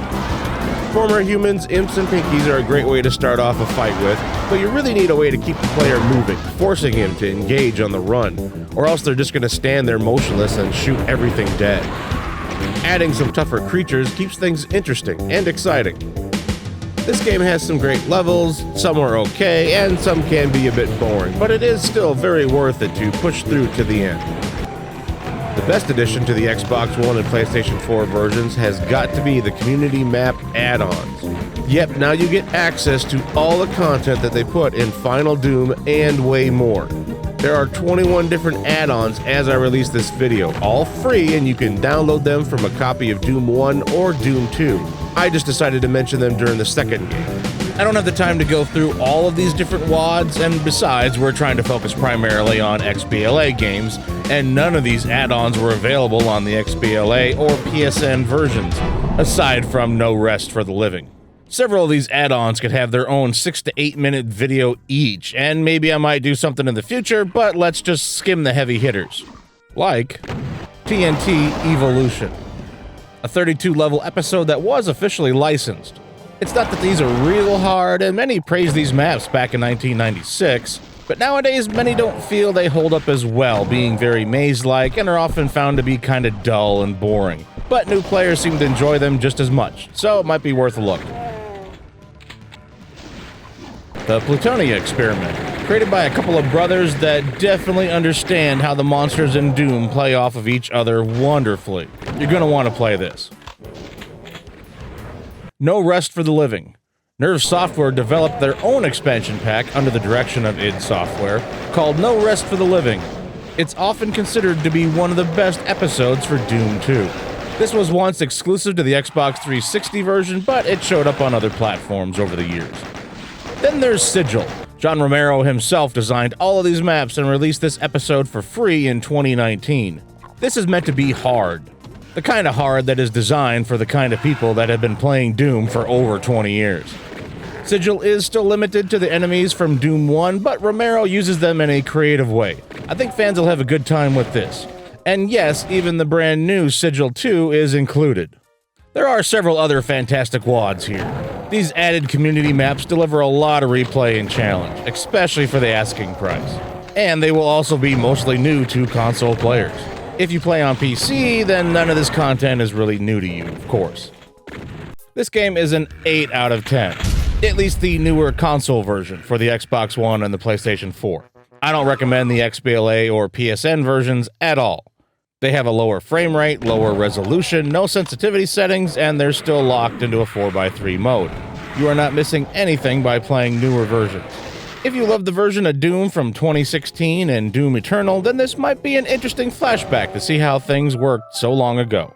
Former humans, imps, and pinkies are a great way to start off a fight with, but you really need a way to keep the player moving, forcing him to engage on the run, or else they're just going to stand there motionless and shoot everything dead. Adding some tougher creatures keeps things interesting and exciting. This game has some great levels, some are okay, and some can be a bit boring, but it is still very worth it to push through to the end. The best addition to the Xbox One and PlayStation 4 versions has got to be the Community Map add-ons. Yep, now you get access to all the content that they put in Final Doom and way more. There are 21 different add-ons as I release this video, all free, and you can download them from a copy of Doom 1 or Doom 2. I just decided to mention them during the second game. I don't have the time to go through all of these different WADs, and besides, we're trying to focus primarily on XBLA games, and none of these add-ons were available on the XBLA or PSN versions, aside from No Rest for the Living. Several of these add-ons could have their own 6 to 8 minute video each, and maybe I might do something in the future, but let's just skim the heavy hitters. Like TNT Evolution, a 32 level episode that was officially licensed. It's not that these are real hard, and many praised these maps back in 1996, but nowadays many don't feel they hold up as well, being very maze-like and are often found to be kinda dull and boring. But new players seem to enjoy them just as much, so it might be worth a look. The Plutonia Experiment, created by a couple of brothers that definitely understand how the monsters in Doom play off of each other wonderfully. You're gonna want to play this. No Rest for the Living. Nerve Software developed their own expansion pack under the direction of id Software, called No Rest for the Living. It's often considered to be one of the best episodes for Doom 2. This was once exclusive to the Xbox 360 version, but it showed up on other platforms over the years. Then there's Sigil. John Romero himself designed all of these maps and released this episode for free in 2019. This is meant to be hard. The kind of hard that is designed for the kind of people that have been playing Doom for over 20 years. Sigil is still limited to the enemies from Doom 1, but Romero uses them in a creative way. I think fans will have a good time with this. And yes, even the brand new Sigil 2 is included. There are several other fantastic WADs here. These added community maps deliver a lot of replay and challenge, especially for the asking price. And they will also be mostly new to console players. If you play on PC, then none of this content is really new to you, of course. This game is an 8 out of 10. At least the newer console version for the Xbox One and the PlayStation 4. I don't recommend the XBLA or PSN versions at all. They have a lower frame rate, lower resolution, no sensitivity settings, and they're still locked into a 4x3 mode. You are not missing anything by playing newer versions. If you love the version of Doom from 2016 and Doom Eternal, then this might be an interesting flashback to see how things worked so long ago.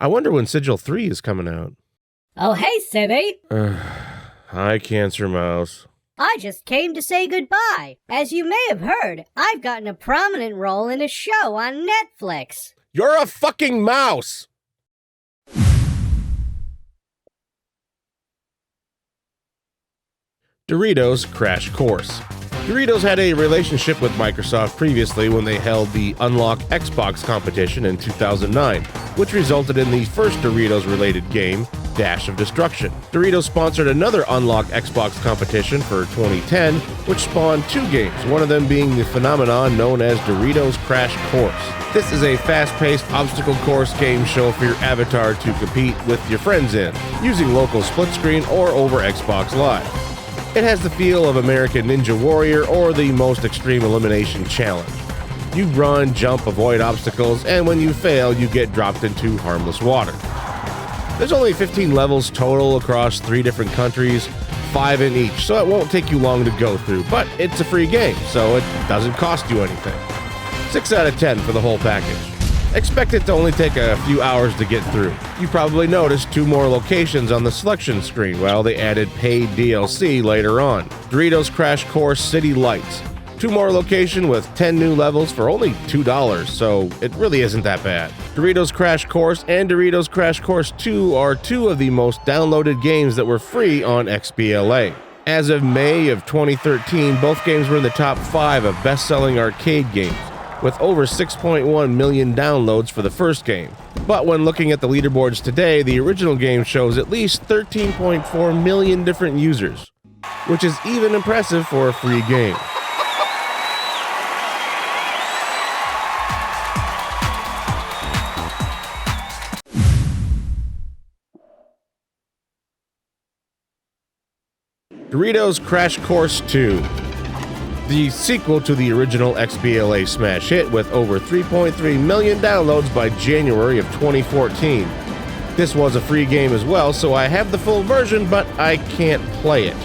I wonder when Sigil 3 is coming out. Oh, hey, Sibby! Hi, Cancer Mouse. I just came to say goodbye. As you may have heard, I've gotten a prominent role in a show on Netflix. You're a fucking mouse! Doritos Crash Course. Doritos had a relationship with Microsoft previously when they held the Unlock Xbox competition in 2009, which resulted in the first Doritos-related game, Dash of Destruction. Doritos sponsored another Unlock Xbox competition for 2010, which spawned 2 games, one of them being the phenomenon known as Doritos Crash Course. This is a fast-paced obstacle course game show for your avatar to compete with your friends in, using local split screen or over Xbox Live. It has the feel of American Ninja Warrior or the Most Extreme Elimination Challenge. You run, jump, avoid obstacles, and when you fail, you get dropped into harmless water. There's only 15 levels total across 3 different countries, 5 in each, so it won't take you long to go through, but it's a free game, so it doesn't cost you anything. 6 out of 10 for the whole package. Expect it to only take a few hours to get through. You probably noticed 2 more locations on the selection screen. Well, they added paid DLC later on. Doritos Crash Course City Lights. 2 more locations with 10 new levels for only $2, so it really isn't that bad. Doritos Crash Course and Doritos Crash Course 2 are 2 of the most downloaded games that were free on XBLA. As of May of 2013, both games were in the top 5 of best-selling arcade games, with over 6.1 million downloads for the first game. But when looking at the leaderboards today, the original game shows at least 13.4 million different users, which is even impressive for a free game. Doritos Crash Course 2. The sequel to the original XBLA smash hit with over 3.3 million downloads by January of 2014. This was a free game as well, so I have the full version, but I can't play it.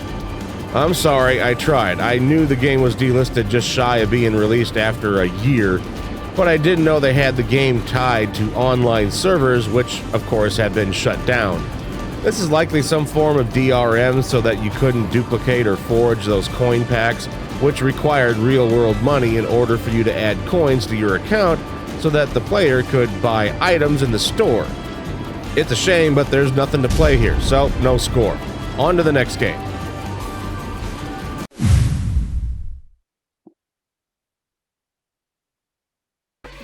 I'm sorry, I tried. I knew the game was delisted just shy of being released after a year, but I didn't know they had the game tied to online servers, which of course had been shut down. This is likely some form of DRM so that you couldn't duplicate or forge those coin packs, which required real-world money in order for you to add coins to your account so that the player could buy items in the store. It's a shame, but there's nothing to play here, so no score. On to the next game.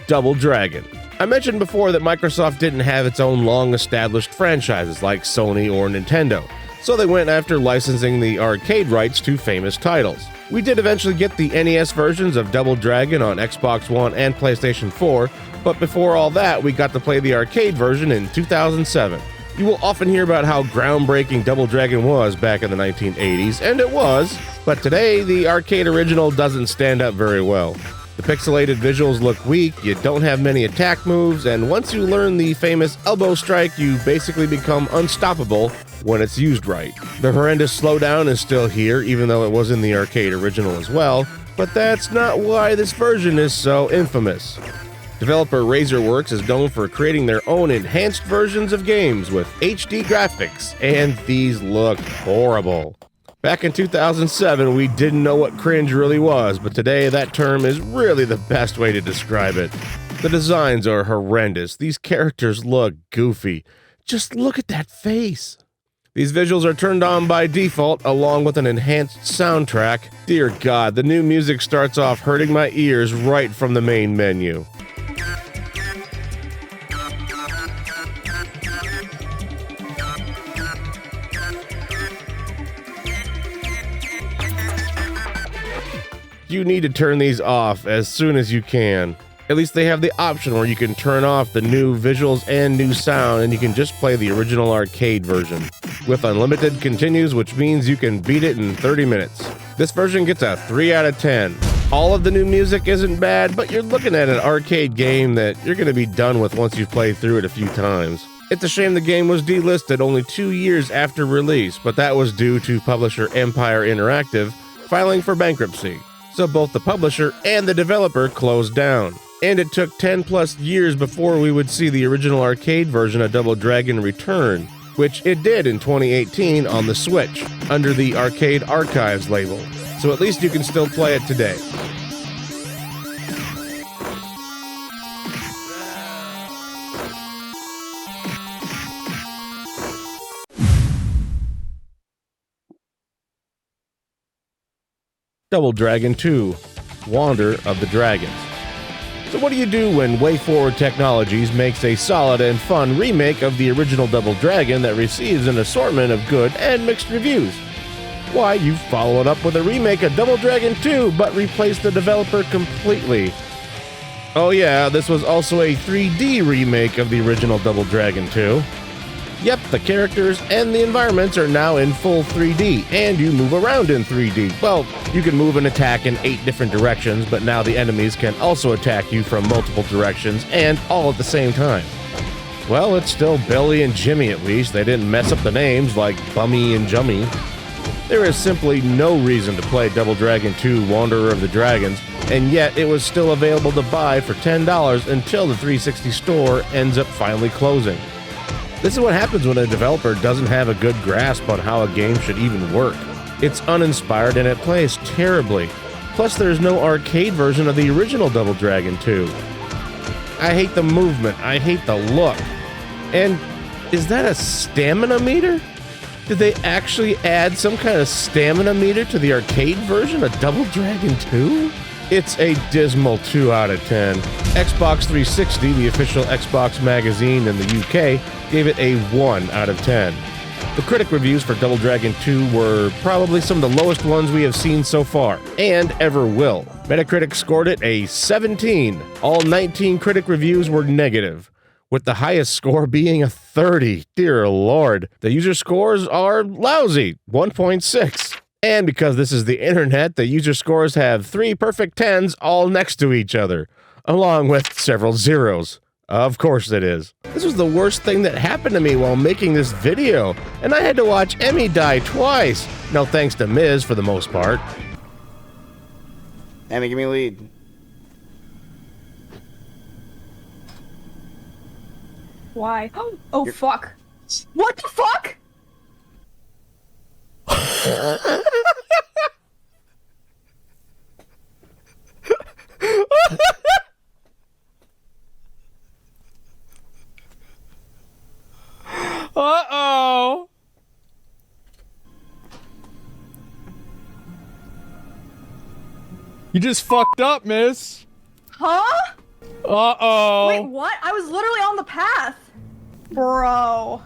Double Dragon. I mentioned before that Microsoft didn't have its own long-established franchises like Sony or Nintendo. so they went after licensing the arcade rights to famous titles. We did eventually get the NES versions of Double Dragon on Xbox One and PlayStation 4, but before all that, we got to play the arcade version in 2007. You will often hear about how groundbreaking Double Dragon was back in the 1980s, and it was, but today the arcade original doesn't stand up very well. The pixelated visuals look weak, you don't have many attack moves, and once you learn the famous elbow strike, you basically become unstoppable when it's used right. The horrendous slowdown is still here, even though it was in the arcade original as well, but that's not why this version is so infamous. Developer Razorworks is known for creating their own enhanced versions of games with HD graphics, and these look horrible. Back in 2007, we didn't know what cringe really was, but today that term is really the best way to describe it. The designs are horrendous. These characters look goofy. Just look at that face. These visuals are turned on by default, along with an enhanced soundtrack. Dear God, the new music starts off hurting my ears right from the main menu. You need to turn these off as soon as you can. At least they have the option where you can turn off the new visuals and new sound, and you can just play the original arcade version. With unlimited continues, which means you can beat it in 30 minutes. This version gets a 3 out of 10. All of the new music isn't bad, but you're looking at an arcade game that you're going to be done with once you've played through it a few times. It's a shame the game was delisted only 2 years after release, but that was due to publisher Empire Interactive filing for bankruptcy. So both the publisher and the developer closed down. And it took 10 plus years before we would see the original arcade version of Double Dragon return, which it did in 2018 on the Switch, under the Arcade Archives label. So at least you can still play it today. Double Dragon 2, Wander of the Dragons. So what do you do when WayForward Technologies makes a solid and fun remake of the original Double Dragon that receives an assortment of good and mixed reviews? Why, you follow it up with a remake of Double Dragon 2, but replace the developer completely. Oh yeah, this was also a 3D remake of the original Double Dragon 2. Yep, the characters and the environments are now in full 3D, and you move around in 3D. Well, you can move and attack in 8 different directions, but now the enemies can also attack you from multiple directions, and all at the same time. Well, it's still Billy and Jimmy at least. They didn't mess up the names like Bummy and Jummy. There is simply no reason to play Double Dragon 2 Wanderer of the Dragons, and yet it was still available to buy for $10 until the 360 store ends up finally closing. This is what happens when a developer doesn't have a good grasp on how a game should even work. It's uninspired and it plays terribly. Plus, there's no arcade version of the original Double Dragon 2. I hate the movement. I hate the look. And is that a stamina meter? Did they actually add some kind of stamina meter to the arcade version of Double Dragon 2? It's a dismal 2 out of 10. Xbox 360, the official Xbox magazine in the UK, gave it a 1 out of 10. The critic reviews for Double Dragon 2 were probably some of the lowest ones we have seen so far, and ever will. Metacritic scored it a 17. All 19 critic reviews were negative, with the highest score being a 30. Dear Lord. The user scores are lousy, 1.6. And because this is the internet, the user scores have 3 perfect 10s all next to each other, along with several zeros. Of course it is. This was the worst thing that happened to me while making this video, and I had to watch Emmy die twice. No thanks to Miz for the most part. Emmy, give me a lead. Why? Oh, fuck. What the fuck? Uh-oh. You just fucked up, miss. Huh? Uh-oh. Wait, what? I was literally on the path. Bro.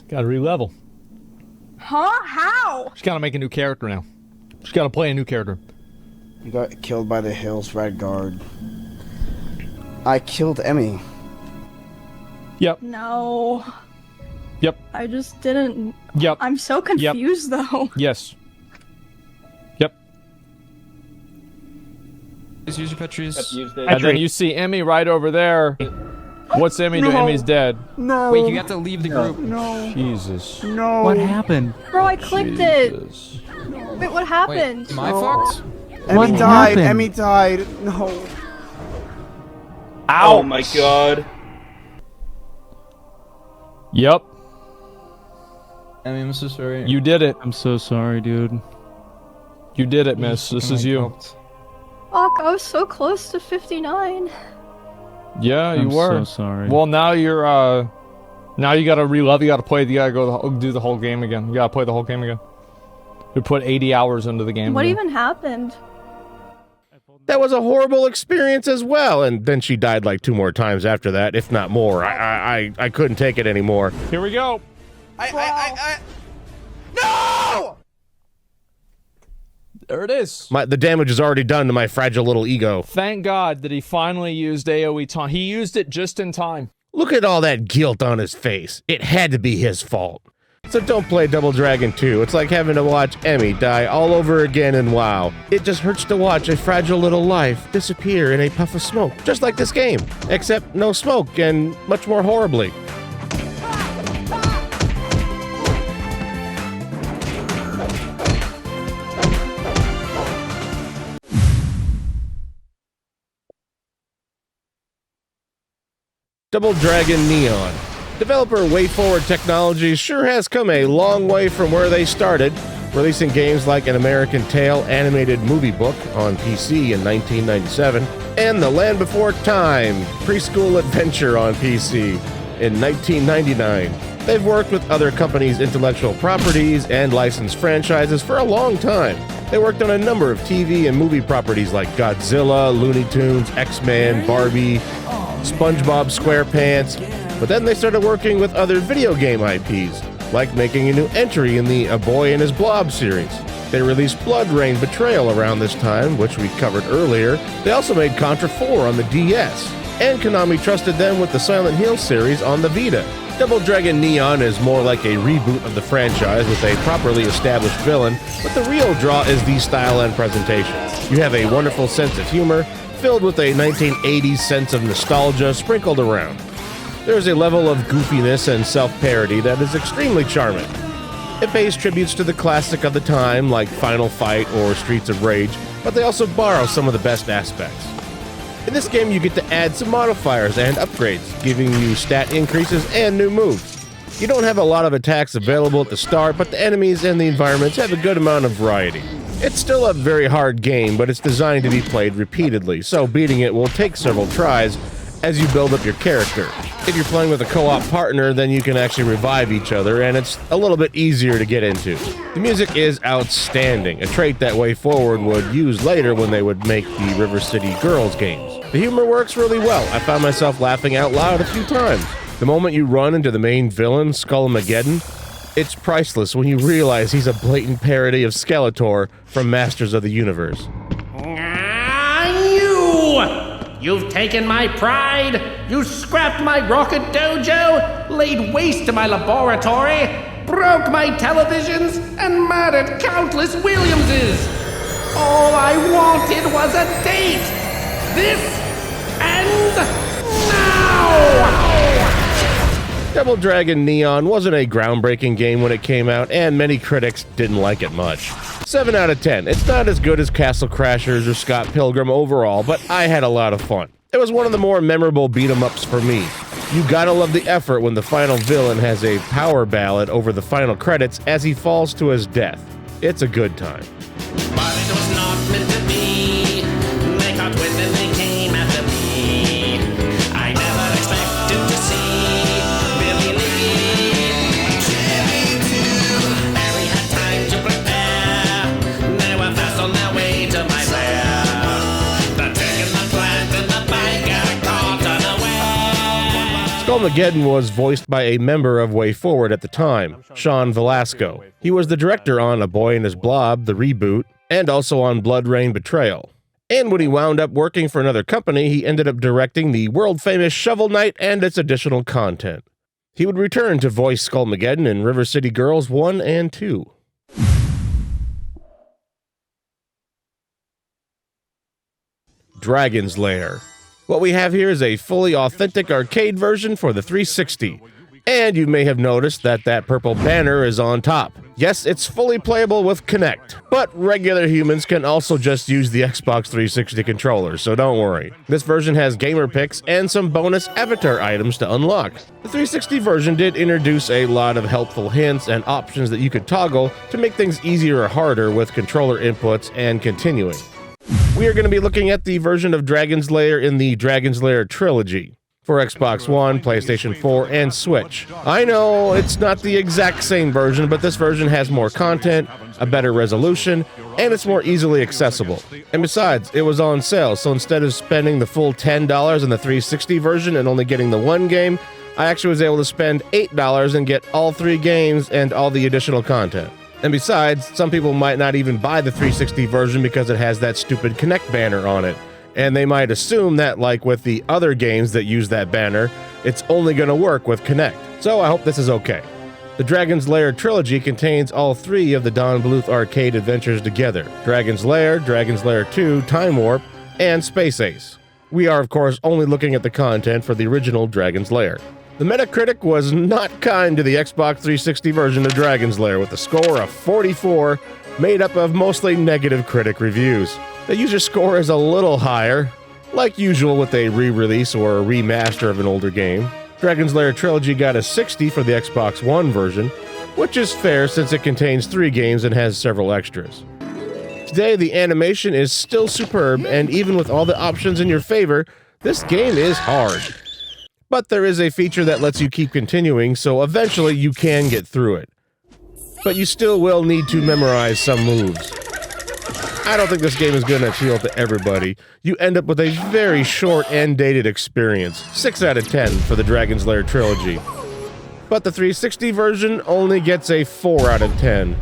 Gotta re-level. Huh? How? She's gotta make a new character now. She's gotta play a new character. You got killed by the Hills Red Guard. I killed Emmy. Yep. No. Yep. I just didn't. Yep. I'm so confused though. Yes. Yep. Use your Petrus. And then you see Emmy right over there. What's Emmy do? Emmy's dead. No. Wait, you have to leave the group. No. Jesus. No. What happened? Bro, I clicked it. Wait, what happened? Wait, am I fucked? Emmy died. Emmy died. No. Ow. Oh my god. Yep. I mean, I'm so sorry. You did it. I'm so sorry, dude. You did it, miss. This is you. Fuck, I was so close to 59. Yeah, you I'm were. so sorry. Well, now you're, now you gotta re-love. You gotta play, you gotta go do the whole game again. You gotta play the whole game again. You put 80 hours into the game. What again. even happened? That was a horrible experience as well, and then she died like 2 more times after that, if not more. I couldn't take it anymore. Here we go. No! There it is. The damage is already done to my fragile little ego. Thank God that he finally used AoE taunt. He used it just in time. Look at all that guilt on his face. It had to be his fault. So don't play Double Dragon 2. It's like having to watch Emmy die all over again in WoW. It just hurts to watch a fragile little life disappear in a puff of smoke. Just like this game. Except no smoke and much more horribly. Double Dragon Neon. Developer WayForward Technologies sure has come a long way from where they started, releasing games like An American Tail animated movie book on PC in 1997, and The Land Before Time preschool adventure on PC in 1999. They've worked with other companies' intellectual properties and licensed franchises for a long time. They worked on a number of TV and movie properties like Godzilla, Looney Tunes, X-Men, Barbie, SpongeBob SquarePants, but then they started working with other video game IPs, like making a new entry in the A Boy and His Blob series. They released Blood Rain Betrayal around this time, which we covered earlier. They also made Contra 4 on the DS, and Konami trusted them with the Silent Hill series on the Vita. Double Dragon Neon is more like a reboot of the franchise with a properly established villain, but the real draw is the style and presentation. You have a wonderful sense of humor, filled with a 1980s sense of nostalgia sprinkled around. There's a level of goofiness and self-parody that is extremely charming. It pays tributes to the classic of the time, like Final Fight or Streets of Rage, but they also borrow some of the best aspects. In this game, you get to add some modifiers and upgrades, giving you stat increases and new moves. You don't have a lot of attacks available at the start, but the enemies and the environments have a good amount of variety. It's still a very hard game, but it's designed to be played repeatedly, so beating it will take several tries as you build up your character. If you're playing with a co-op partner, then you can actually revive each other, and it's a little bit easier to get into. The music is outstanding, a trait that WayForward would use later when they would make the River City Girls games. The humor works really well. I found myself laughing out loud a few times. The moment you run into the main villain, Skullmageddon, it's priceless when you realize he's a blatant parody of Skeletor from Masters of the Universe. You've taken my pride, you scrapped my rocket dojo, laid waste to my laboratory, broke my televisions, and murdered countless Williamses. All I wanted was a date. This ends now! Double Dragon Neon wasn't a groundbreaking game when it came out, and many critics didn't like it much. 7 out of 10. It's not as good as Castle Crashers or Scott Pilgrim overall, but I had a lot of fun. It was one of the more memorable beat-em-ups for me. You gotta love the effort when the final villain has a power ballad over the final credits as he falls to his death. It's a good time. But it was not meant to be. They caught wind and they came after me. I never expected to see Billy Lee. Barry had time to prepare. They were fast on their way to my lair. The trick and the plant and the bike got caught unaware. Skullmageddon was voiced by a member of Way Forward at the time, Sean Velasco. He was the director on A Boy and His Blob, the reboot, and also on Blood Rain Betrayal. And when he wound up working for another company, he ended up directing the world-famous Shovel Knight and its additional content. He would return to voice Skullmageddon in River City Girls 1 and 2. Dragon's Lair. What we have here is a fully authentic arcade version for the 360. And you may have noticed that that purple banner is on top. Yes, it's fully playable with Kinect, but regular humans can also just use the Xbox 360 controller, so don't worry. This version has gamer picks and some bonus avatar items to unlock. The 360 version did introduce a lot of helpful hints and options that you could toggle to make things easier or harder with controller inputs and continuing. We are going to be looking at the version of Dragon's Lair in the Dragon's Lair trilogy for Xbox One, PlayStation 4, and Switch. I know it's not the exact same version, but this version has more content, a better resolution, and it's more easily accessible. And besides, it was on sale, so instead of spending the full $10 in the 360 version and only getting the one game, I actually was able to spend $8 and get all 3 games and all the additional content. And besides, some people might not even buy the 360 version because it has that stupid Kinect banner on it. And they might assume that, like with the other games that use that banner, it's only going to work with Kinect. So I hope this is okay. The Dragon's Lair trilogy contains all 3 of the Don Bluth arcade adventures together: Dragon's Lair, Dragon's Lair 2, Time Warp, and Space Ace. We are, of course, only looking at the content for the original Dragon's Lair. The Metacritic was not kind to the Xbox 360 version of Dragon's Lair, with a score of 44, made up of mostly negative critic reviews. The user score is a little higher, like usual with a re-release or a remaster of an older game. Dragon's Lair Trilogy got a 60 for the Xbox One version, which is fair since it contains 3 games and has several extras. Today, the animation is still superb, and even with all the options in your favor, this game is hard. But there is a feature that lets you keep continuing, so eventually you can get through it. But you still will need to memorize some moves. I don't think this game is going to appeal to everybody. You end up with a very short and dated experience. 6 out of 10 for the Dragon's Lair trilogy. But the 360 version only gets a 4 out of 10.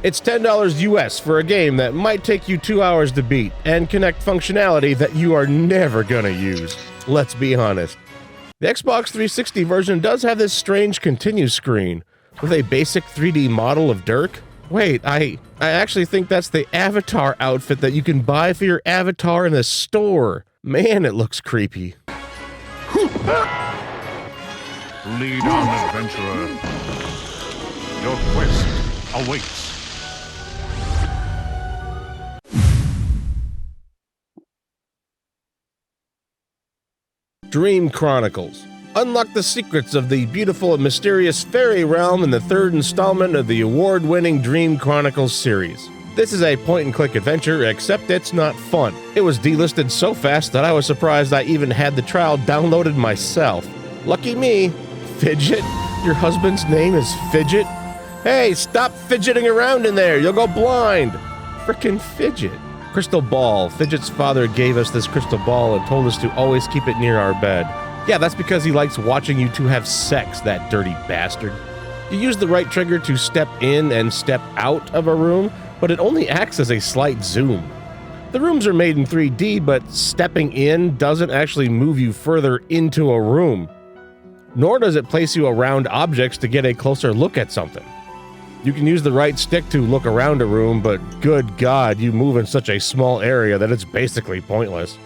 It's $10 US for a game that might take you 2 hours to beat and connect functionality that you are never going to use. Let's be honest. The Xbox 360 version does have this strange continue screen with a basic 3D model of Dirk. Wait, I actually think that's the avatar outfit that you can buy for your avatar in the store. Man, it looks creepy. Lead on, adventurer. Your quest awaits. Dream Chronicles. Unlock the secrets of the beautiful and mysterious fairy realm in the 3rd installment of the award-winning Dream Chronicles series. This is a point-and-click adventure, except it's not fun. It was delisted so fast that I was surprised I even had the trial downloaded myself. Lucky me. Fidget? Your husband's name is Fidget? Hey, stop fidgeting around in there, you'll go blind! Frickin' Fidget. Crystal Ball. Fidget's father gave us this crystal ball and told us to always keep it near our bed. Yeah, that's because he likes watching you two have sex, that dirty bastard. You use the right trigger to step in and step out of a room, but it only acts as a slight zoom. The rooms are made in 3D, but stepping in doesn't actually move you further into a room. Nor does it place you around objects to get a closer look at something. You can use the right stick to look around a room, but good God, you move in such a small area that it's basically pointless.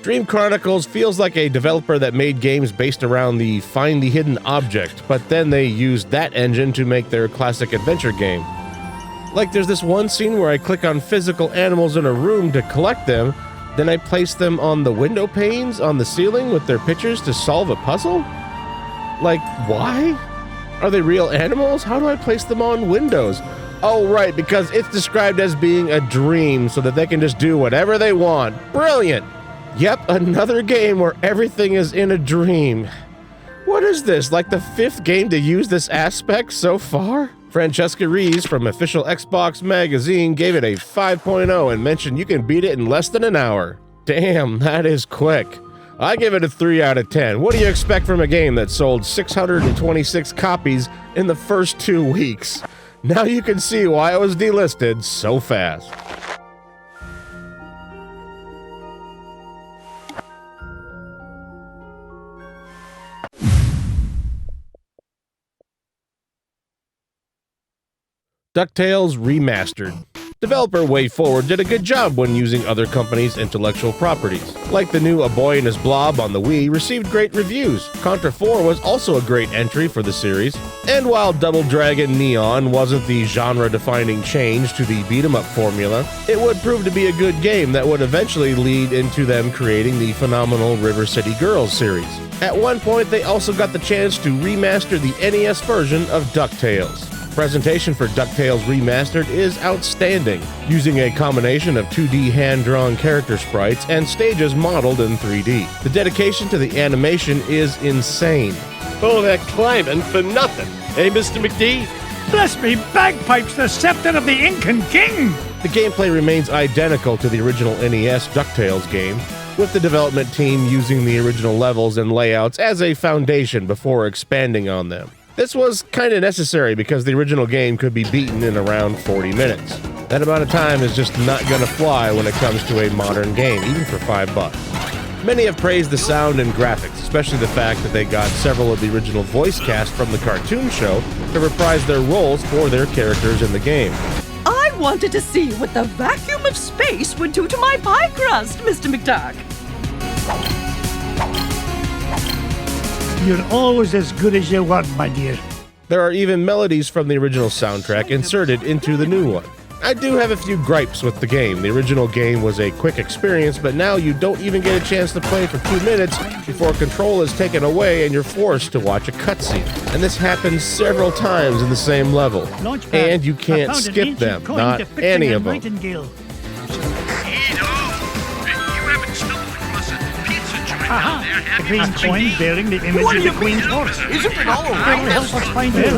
Dream Chronicles feels like a developer that made games based around the find the hidden object, but then they used that engine to make their classic adventure game. Like there's this one scene where I click on physical animals in a room to collect them, then I place them on the window panes on the ceiling with their pictures to solve a puzzle? Like, why? Are they real animals? How do I place them on windows? Oh, right, because it's described as being a dream so that they can just do whatever they want. Brilliant! Yep, another game where everything is in a dream. What is this, like the 5th game to use this aspect so far? Francesca Rees from Official Xbox Magazine gave it a 5.0 and mentioned you can beat it in less than an hour. Damn, that is quick. I give it a 3 out of 10. What do you expect from a game that sold 626 copies in the first 2 weeks? Now you can see why it was delisted so fast. DuckTales Remastered. Developer WayForward did a good job when using other companies' intellectual properties. Like the new A Boy and His Blob on the Wii received great reviews. Contra 4 was also a great entry for the series. And while Double Dragon Neon wasn't the genre-defining change to the beat-em-up formula, it would prove to be a good game that would eventually lead into them creating the phenomenal River City Girls series. At one point, they also got the chance to remaster the NES version of DuckTales. Presentation for DuckTales Remastered is outstanding, using a combination of 2D hand-drawn character sprites and stages modeled in 3D. The dedication to the animation is insane. All that climbing for nothing, eh, Mr. McD? Bless me bagpipes, the scepter of the Incan king! The gameplay remains identical to the original NES DuckTales game, with the development team using the original levels and layouts as a foundation before expanding on them. This was kinda necessary because the original game could be beaten in around 40 minutes. That amount of time is just not gonna fly when it comes to a modern game, even for $5. Many have praised the sound and graphics, especially the fact that they got several of the original voice cast from the cartoon show to reprise their roles for their characters in the game. I wanted to see what the vacuum of space would do to my pie crust, Mr. McDuck. You're always as good as you want, my dear. There are even melodies from the original soundtrack inserted into the new one. I do have a few gripes with the game. The original game was a quick experience, but now you don't even get a chance to play for 2 minutes before control is taken away and you're forced to watch a cutscene. And this happens several times in the same level. And you can't skip them, not any of them. The green coin bearing the image of the Queen's horse. Isn't it all around Will help us find it.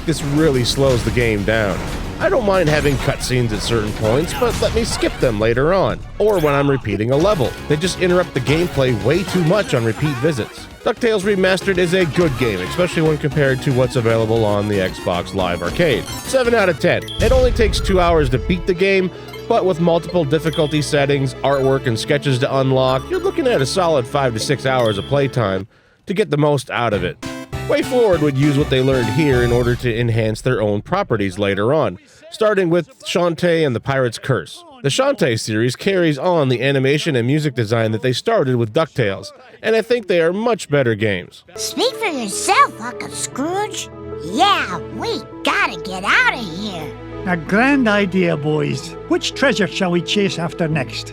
This really slows the game down. I don't mind having cutscenes at certain points, but let me skip them later on, or when I'm repeating a level. They just interrupt the gameplay way too much on repeat visits. DuckTales Remastered is a good game, especially when compared to what's available on the Xbox Live Arcade. 7 out of 10. It only takes 2 hours to beat the game, but with multiple difficulty settings, artwork, and sketches to unlock, you're looking at a solid 5 to 6 hours of playtime to get the most out of it. WayForward would use what they learned here in order to enhance their own properties later on, starting with Shantae and the Pirate's Curse. The Shantae series carries on the animation and music design that they started with DuckTales, and I think they are much better games. Speak for yourself, Uncle Scrooge. Yeah, we gotta get out of here. A grand idea, boys. Which treasure shall we chase after next?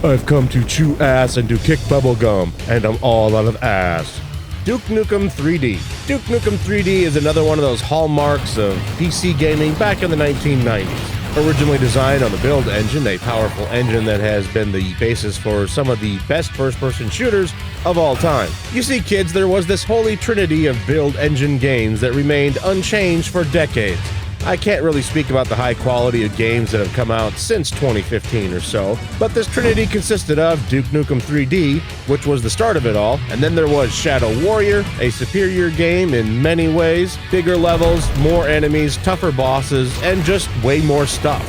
I've come to chew ass and to kick bubblegum, and I'm all out of ass. Duke Nukem 3D. Duke Nukem 3D is another one of those hallmarks of PC gaming back in the 1990s. Originally designed on the Build engine, a powerful engine that has been the basis for some of the best first-person shooters of all time. You see, kids, there was this holy trinity of Build engine games that remained unchanged for decades. I can't really speak about the high quality of games that have come out since 2015 or so, but this trinity consisted of Duke Nukem 3D, which was the start of it all, and then there was Shadow Warrior, a superior game in many ways, bigger levels, more enemies, tougher bosses, and just way more stuff.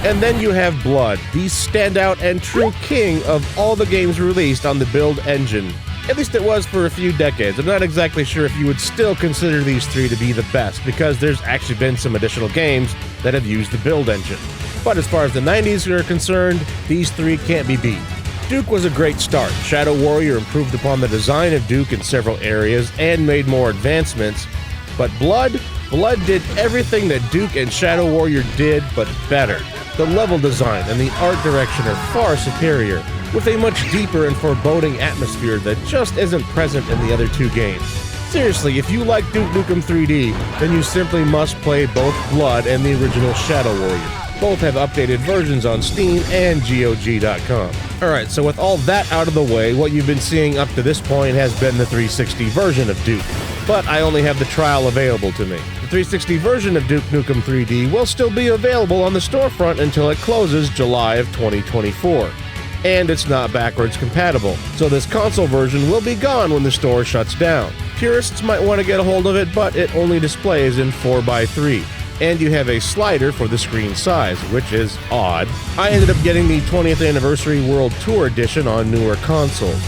And then you have Blood, the standout and true king of all the games released on the Build engine. At least it was for a few decades. I'm not exactly sure if you would still consider these three to be the best, because there's actually been some additional games that have used the Build engine. But as far as the 90s are concerned, these three can't be beat. Duke was a great start. Shadow Warrior improved upon the design of Duke in several areas and made more advancements. But Blood did everything that Duke and Shadow Warrior did, but better. The level design and the art direction are far superior, with a much deeper and foreboding atmosphere that just isn't present in the other two games. Seriously, if you like Duke Nukem 3D, then you simply must play both Blood and the original Shadow Warrior. Both have updated versions on Steam and GOG.com. Alright, so with all that out of the way, what you've been seeing up to this point has been the 360 version of Duke. But I only have the trial available to me. The 360 version of Duke Nukem 3D will still be available on the storefront until it closes July of 2024. And it's not backwards compatible, so this console version will be gone when the store shuts down. Purists might want to get a hold of it, but it only displays in 4x3. And you have a slider for the screen size, which is odd. I ended up getting the 20th Anniversary World Tour Edition on newer consoles.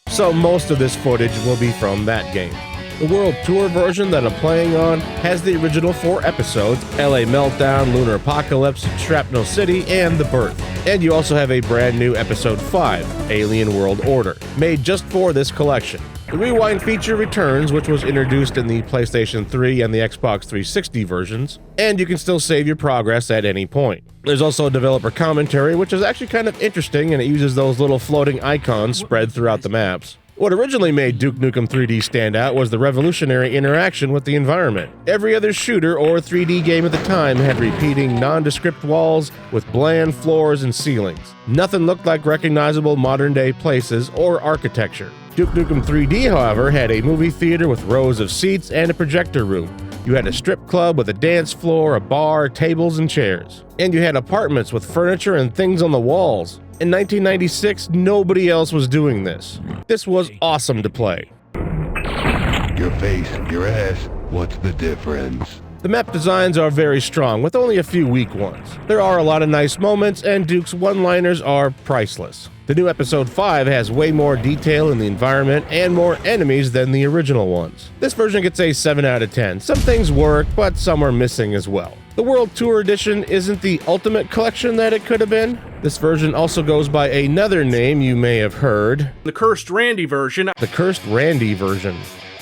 So most of this footage will be from that game. The World Tour version that I'm playing on has the original 4 episodes, LA Meltdown, Lunar Apocalypse, Shrapnel City, and The Birth. And you also have a brand new Episode 5, Alien World Order, made just for this collection. The Rewind feature returns, which was introduced in the PlayStation 3 and the Xbox 360 versions, and you can still save your progress at any point. There's also developer commentary, which is actually kind of interesting, and it uses those little floating icons spread throughout the maps. What originally made Duke Nukem 3D stand out was the revolutionary interaction with the environment. Every other shooter or 3D game at the time had repeating nondescript walls with bland floors and ceilings. Nothing looked like recognizable modern-day places or architecture. Duke Nukem 3D, however, had a movie theater with rows of seats and a projector room. You had a strip club with a dance floor, a bar, tables, and chairs. And you had apartments with furniture and things on the walls. In 1996, nobody else was doing this. This was awesome to play. Your face, your ass, what's the difference? The map designs are very strong, with only a few weak ones. There are a lot of nice moments, and Duke's one-liners are priceless. The new Episode 5 has way more detail in the environment and more enemies than the original ones. This version gets a 7 out of 10. Some things work, but some are missing as well. The World Tour Edition isn't the ultimate collection that it could have been. This version also goes by another name you may have heard. The Cursed Randy version. The Cursed Randy version.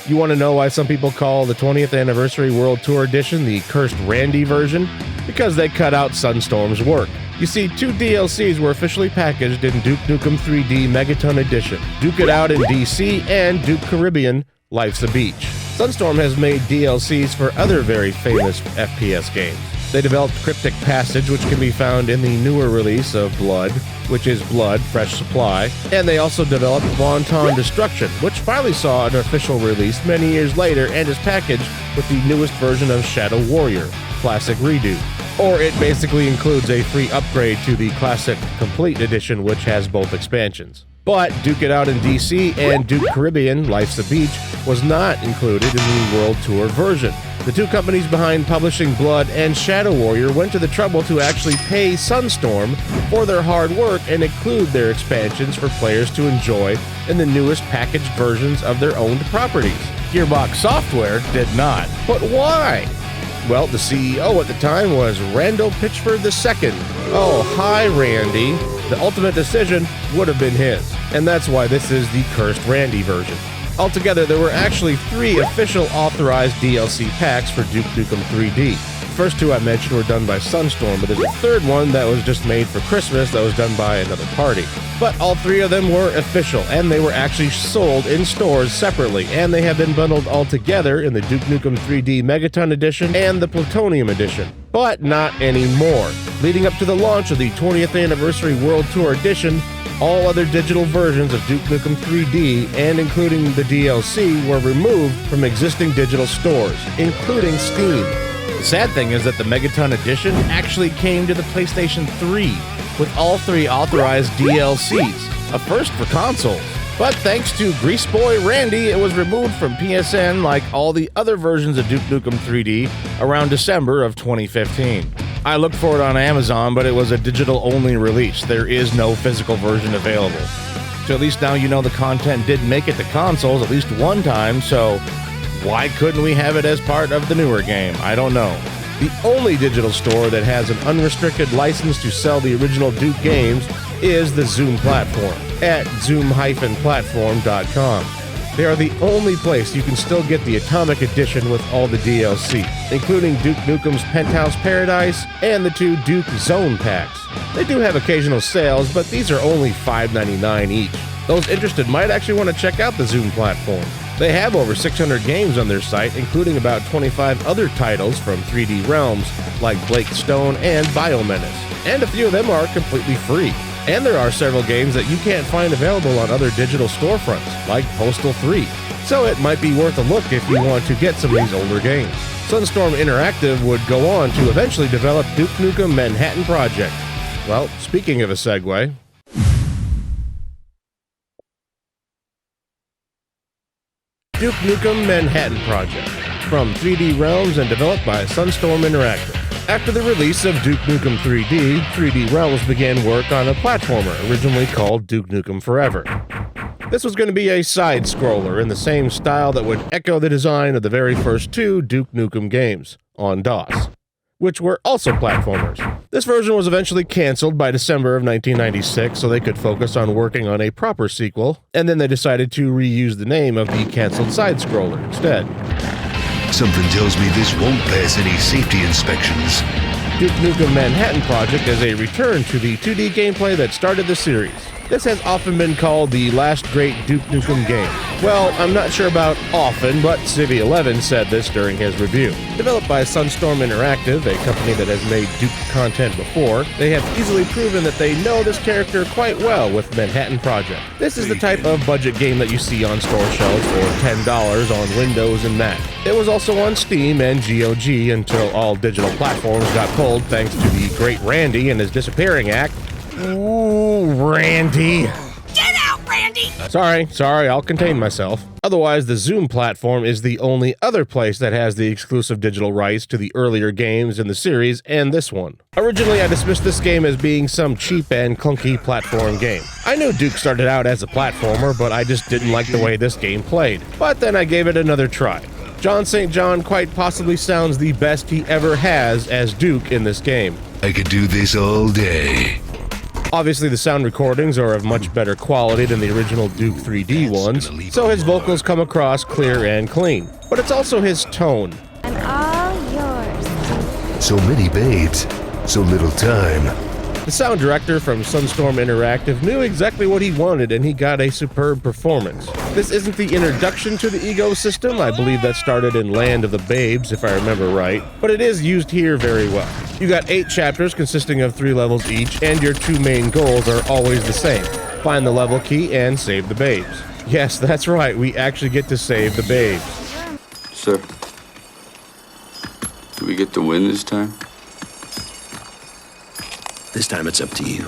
You want to know why some people call the 20th Anniversary World Tour Edition the Cursed Randy version? Because they cut out Sunstorm's work. You see, 2 DLCs were officially packaged in Duke Nukem 3D Megaton Edition, Duke It Out in DC and Duke Caribbean Life's a Beach. Sunstorm has made DLCs for other very famous FPS games. They developed Cryptic Passage, which can be found in the newer release of Blood, which is Blood Fresh Supply, and they also developed Wanton Destruction, which finally saw an official release many years later and is packaged with the newest version of Shadow Warrior, Classic Redo. Or it basically includes a free upgrade to the Classic Complete Edition, which has both expansions. But Duke It Out in DC and Duke Caribbean Life's a Beach was not included in the World Tour version. The 2 companies behind publishing Blood and Shadow Warrior went to the trouble to actually pay Sunstorm for their hard work and include their expansions for players to enjoy in the newest packaged versions of their owned properties. Gearbox Software did not. But why? Well, the CEO at the time was Randall Pitchford II. Oh, hi, Randy. The ultimate decision would have been his. And that's why this is the Cursed Randy version. Altogether, there were actually 3 official authorized DLC packs for Duke Nukem 3D. The first 2 I mentioned were done by Sunstorm, but there's a third one that was just made for Christmas that was done by another party. But all 3 of them were official, and they were actually sold in stores separately, and they have been bundled all together in the Duke Nukem 3D Megaton Edition and the Plutonium Edition. But not anymore. Leading up to the launch of the 20th Anniversary World Tour Edition, all other digital versions of Duke Nukem 3D, and including the DLC, were removed from existing digital stores, including Steam. The sad thing is that the Megaton Edition actually came to the PlayStation 3, with all 3 authorized DLCs, a first for consoles. But thanks to Grease Boy Randy, it was removed from PSN like all the other versions of Duke Nukem 3D around December of 2015. I looked for it on Amazon, but it was a digital-only release. There is no physical version available. So at least now you know the content did make it to consoles at least one time, so why couldn't we have it as part of the newer game? I don't know. The only digital store that has an unrestricted license to sell the original Duke games is the Zoom platform at zoom-platform.com. They are the only place you can still get the Atomic Edition with all the DLC, including Duke Nukem's Penthouse Paradise and the 2 Duke Zone packs. They do have occasional sales, but these are only $5.99 each. Those interested might actually want to check out the Zoom platform. They have over 600 games on their site, including about 25 other titles from 3D Realms like Blake Stone and Biomenace, and a few of them are completely free. And there are several games that you can't find available on other digital storefronts, like Postal 3. So it might be worth a look if you want to get some of these older games. Sunstorm Interactive would go on to eventually develop Duke Nukem Manhattan Project. Well, speaking of a segue, Duke Nukem Manhattan Project, from 3D Realms and developed by Sunstorm Interactive. After the release of Duke Nukem 3D, 3D Realms began work on a platformer originally called Duke Nukem Forever. This was going to be a side-scroller in the same style that would echo the design of the very first two Duke Nukem games, on DOS, which were also platformers. This version was eventually canceled by December of 1996 so they could focus on working on a proper sequel, and then they decided to reuse the name of the canceled side-scroller instead. Something tells me this won't pass any safety inspections. Duke Nukem Manhattan Project is a return to the 2D gameplay that started the series. This has often been called the last great Duke Nukem game. Well, I'm not sure about often, but Civi11 said this during his review. Developed by Sunstorm Interactive, a company that has made Duke content before, they have easily proven that they know this character quite well with Manhattan Project. This is the type of budget game that you see on store shelves for $10 on Windows and Mac. It was also on Steam and GOG until all digital platforms got pulled thanks to the Great Randy and his disappearing act. Ooh, Randy. Get out, Randy! Sorry, I'll contain myself. Otherwise, the Zoom platform is the only other place that has the exclusive digital rights to the earlier games in the series and this one. Originally, I dismissed this game as being some cheap and clunky platform game. I knew Duke started out as a platformer, but I just didn't like the way this game played. But then I gave it another try. John St. John quite possibly sounds the best he ever has as Duke in this game. I could do this all day. Obviously, the sound recordings are of much better quality than the original Duke 3D ones, so his vocals come across clear and clean. But it's also his tone. I'm all yours. So many babes, so little time. The sound director from Sunstorm Interactive knew exactly what he wanted, and he got a superb performance. This isn't the introduction to the ecosystem. I believe that started in Land of the Babes, if I remember right, but it is used here very well. You got 8 chapters consisting of 3 levels each, and your 2 main goals are always the same. Find the level key and save the babes. Yes, that's right, we actually get to save the babes. Sir, do we get to win this time? This time it's up to you.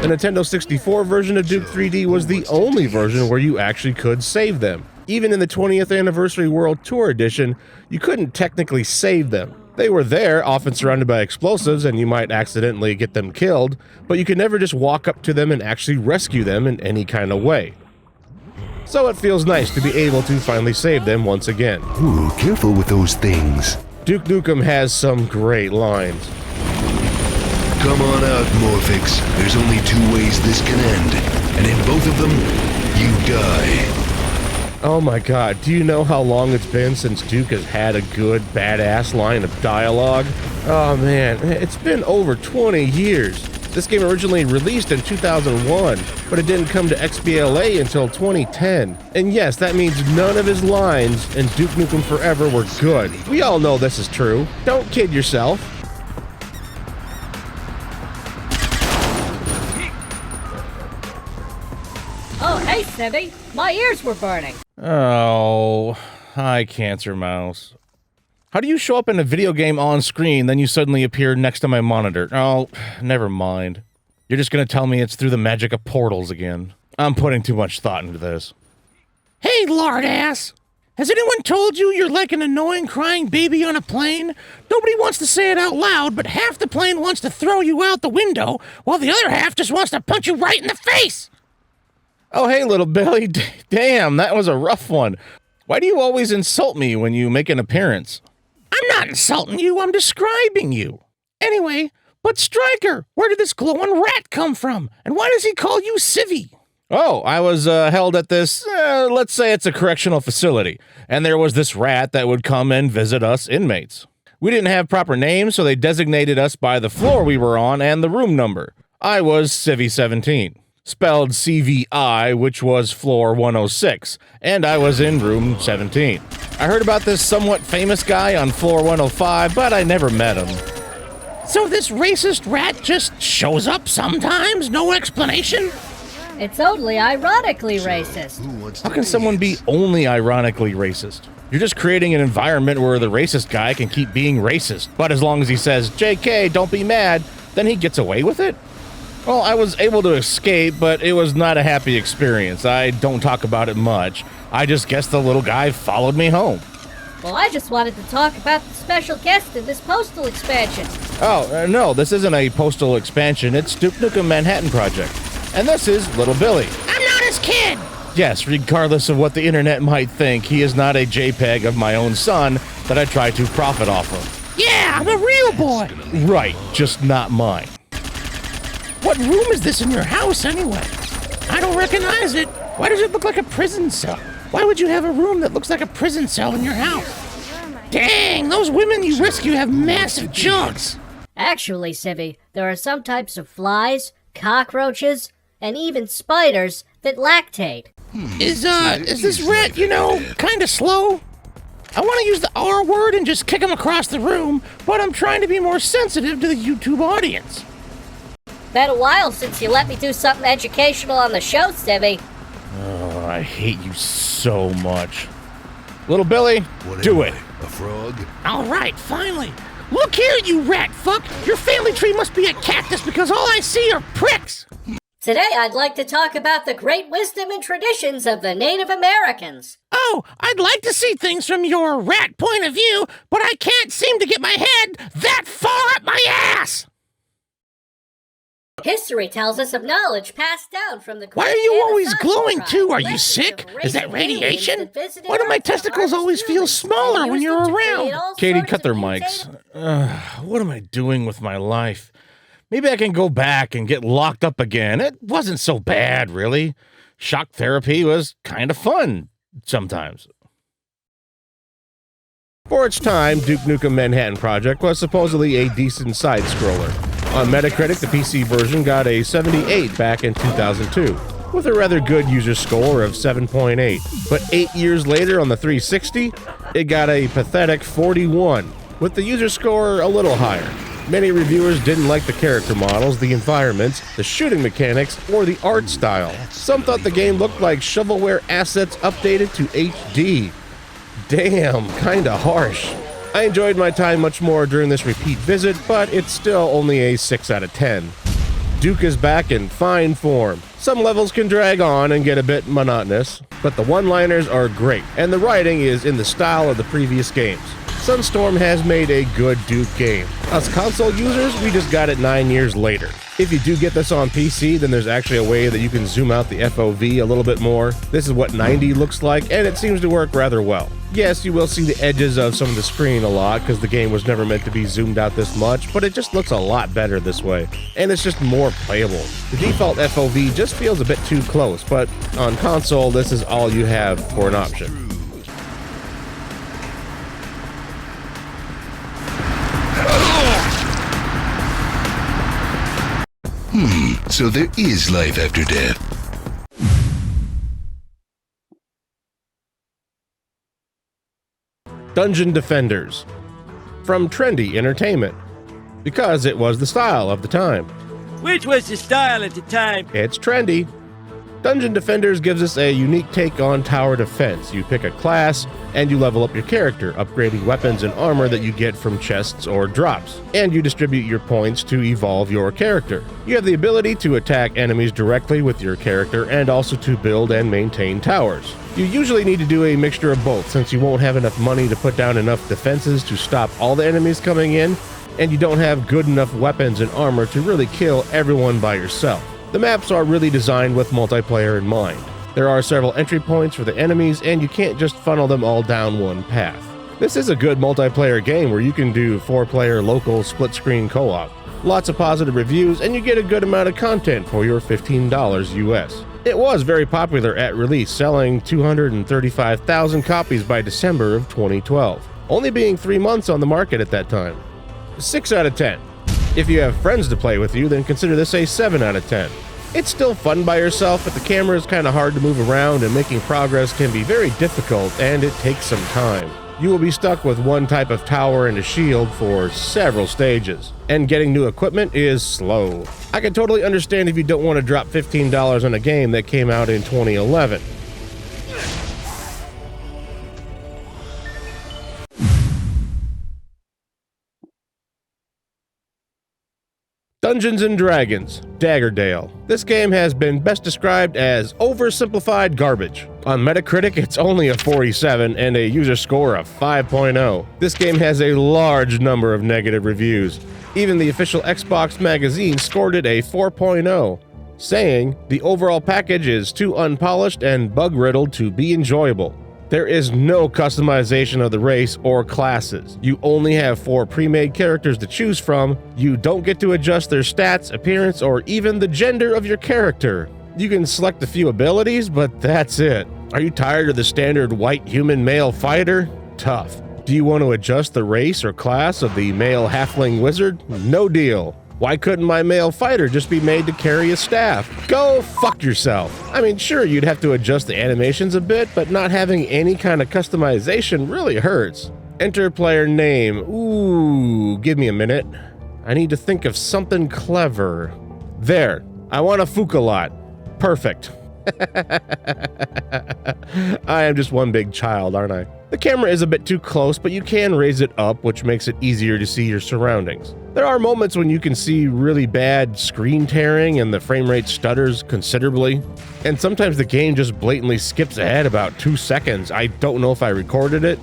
The Nintendo 64 version of Duke 3D was the only version where you actually could save them. Even in the 20th Anniversary World Tour Edition, you couldn't technically save them. They were there, often surrounded by explosives, and you might accidentally get them killed, but you could never just walk up to them and actually rescue them in any kind of way. So it feels nice to be able to finally save them once again. Ooh, careful with those things. Duke Nukem has some great lines. Come on out, Morphix. There's only 2 ways this can end, and in both of them, you die. Oh my god, do you know how long it's been since Duke has had a good, badass line of dialogue? Oh man, it's been over 20 years. This game originally released in 2001, but it didn't come to XBLA until 2010. And yes, that means none of his lines in Duke Nukem Forever were good. We all know this is true. Don't kid yourself. Oh, hey, Cindy. My ears were burning. Oh, hi, Cancer Mouse. How do you show up in a video game on screen, then you suddenly appear next to my monitor? Oh, never mind. You're just gonna tell me it's through the magic of portals again. I'm putting too much thought into this. Hey, lard ass! Has anyone told you you're like an annoying crying baby on a plane? Nobody wants to say it out loud, but half the plane wants to throw you out the window, while the other half just wants to punch you right in the face! Oh, hey, little Billy. Damn, that was a rough one. Why do you always insult me when you make an appearance? I'm not insulting you, I'm describing you. Anyway, but Stryker, where did this glowing rat come from? And why does he call you Civvy? Oh, I was held at this, let's say it's a correctional facility, and there was this rat that would come and visit us inmates. We didn't have proper names, so they designated us by the floor we were on and the room number. I was Civvy 17. spelled CVI, which was floor 106, and I was in room 17. I heard about this somewhat famous guy on floor 105, but I never met him. So this racist rat just shows up sometimes? No explanation? It's only ironically racist. How can someone be only ironically racist? You're just creating an environment where the racist guy can keep being racist, but as long as he says, JK, don't be mad, then he gets away with it? Well, I was able to escape, but it was not a happy experience. I don't talk about it much. I just guess the little guy followed me home. Well, I just wanted to talk about the special guest in this postal expansion. Oh, no, this isn't a postal expansion. It's Duke Nukem Manhattan Project. And this is Little Billy. I'm not his kid! Yes, regardless of what the internet might think, he is not a JPEG of my own son that I try to profit off of. Yeah, I'm a real boy! Right, just not mine. What room is this in your house, anyway? I don't recognize it. Why does it look like a prison cell? Why would you have a room that looks like a prison cell in your house? Dang, those women you rescue have massive junks! Actually, Civvy, there are some types of flies, cockroaches, and even spiders that lactate. Is this rat, kinda slow? I want to use the R word and just kick him across the room, but I'm trying to be more sensitive to the YouTube audience. Been a while since you let me do something educational on the show, Civvy. Oh, I hate you so much. Little Billy, do it. A frog? All right, finally. Look here, you rat fuck. Your family tree must be a cactus because all I see are pricks. Today I'd like to talk about the great wisdom and traditions of the Native Americans. Oh, I'd like to see things from your rat point of view, but I can't seem to get my head that far up my ass. History tells us of knowledge passed down from the... Why are you always glowing, too? Are you sick? Is that radiation? Why do my testicles always feel smaller when you're around? Katie, cut their mics. What am I doing with my life? Maybe I can go back and get locked up again. It wasn't so bad, really. Shock therapy was kind of fun sometimes. For its time, Duke Nukem Manhattan Project was supposedly a decent side-scroller. On Metacritic, the PC version got a 78 back in 2002, with a rather good user score of 7.8. But 8 years later on the 360, it got a pathetic 41, with the user score a little higher. Many reviewers didn't like the character models, the environments, the shooting mechanics, or the art style. Some thought the game looked like shovelware assets updated to HD. Damn, kinda harsh. I enjoyed my time much more during this repeat visit, but it's still only a 6 out of 10. Duke is back in fine form. Some levels can drag on and get a bit monotonous, but the one-liners are great, and the writing is in the style of the previous games. Sunstorm has made a good Duke game. Us console users, we just got it 9 years later. If you do get this on PC, then there's actually a way that you can zoom out the FOV a little bit more. This is what 90 looks like, and it seems to work rather well. Yes, you will see the edges of some of the screen a lot, because the game was never meant to be zoomed out this much, but it just looks a lot better this way, and it's just more playable. The default FOV just feels a bit too close, but on console, this is all you have for an option. So there is life after death. Dungeon Defenders. From trendy entertainment. Because it was the style of the time. Which was the style at the time? It's trendy. Dungeon Defenders gives us a unique take on tower defense. You pick a class, and you level up your character, upgrading weapons and armor that you get from chests or drops. And you distribute your points to evolve your character. You have the ability to attack enemies directly with your character, and also to build and maintain towers. You usually need to do a mixture of both, since you won't have enough money to put down enough defenses to stop all the enemies coming in, and you don't have good enough weapons and armor to really kill everyone by yourself. The maps are really designed with multiplayer in mind. There are several entry points for the enemies, and you can't just funnel them all down one path. This is a good multiplayer game where you can do 4-player local split-screen co-op. Lots of positive reviews, and you get a good amount of content for your $15 US. It was very popular at release, selling 235,000 copies by December of 2012, only being 3 months on the market at that time. 6 out of 10. If you have friends to play with you, then consider this a 7 out of 10. It's still fun by yourself, but the camera is kind of hard to move around and making progress can be very difficult and it takes some time. You will be stuck with one type of tower and a shield for several stages, and getting new equipment is slow. I can totally understand if you don't want to drop $15 on a game that came out in 2011. Dungeons & Dragons, Daggerdale. This game has been best described as oversimplified garbage. On Metacritic, it's only a 47 and a user score of 5.0. This game has a large number of negative reviews. Even the official Xbox magazine scored it a 4.0, saying the overall package is too unpolished and bug-riddled to be enjoyable. There is no customization of the race or classes. You only have 4 pre-made characters to choose from. You don't get to adjust their stats, appearance, or even the gender of your character. You can select a few abilities, but that's it. Are you tired of the standard white human male fighter? Tough. Do you want to adjust the race or class of the male halfling wizard? No deal. Why couldn't my male fighter just be made to carry a staff? Go fuck yourself. I mean, sure, you'd have to adjust the animations a bit, but not having any kind of customization really hurts. Enter player name. Ooh, give me a minute. I need to think of something clever. There. I want a Fukalot. Perfect. I am just one big child, aren't I? The camera is a bit too close, but you can raise it up, which makes it easier to see your surroundings. There are moments when you can see really bad screen tearing and the frame rate stutters considerably. And sometimes the game just blatantly skips ahead about 2 seconds. I don't know if I recorded it,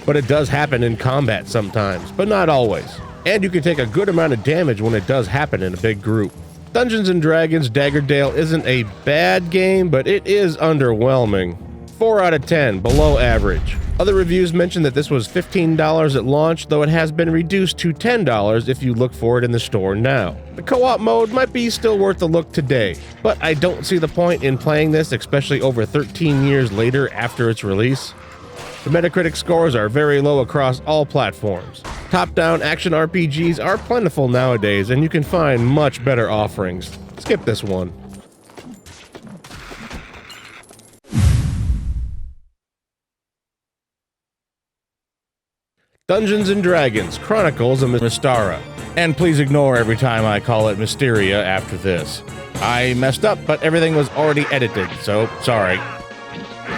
but it does happen in combat sometimes, but not always. And you can take a good amount of damage when it does happen in a big group. Dungeons & Dragons Daggerdale isn't a bad game, but it is underwhelming. 4 out of 10, below average. Other reviews mention that this was $15 at launch, though it has been reduced to $10 if you look for it in the store now. The co-op mode might be still worth a look today, but I don't see the point in playing this, especially over 13 years later after its release. The Metacritic scores are very low across all platforms. Top-down action RPGs are plentiful nowadays, and you can find much better offerings. Skip this one. Dungeons & Dragons Chronicles of Mystara. And please ignore every time I call it Mysteria after this. I messed up, but everything was already edited, so sorry.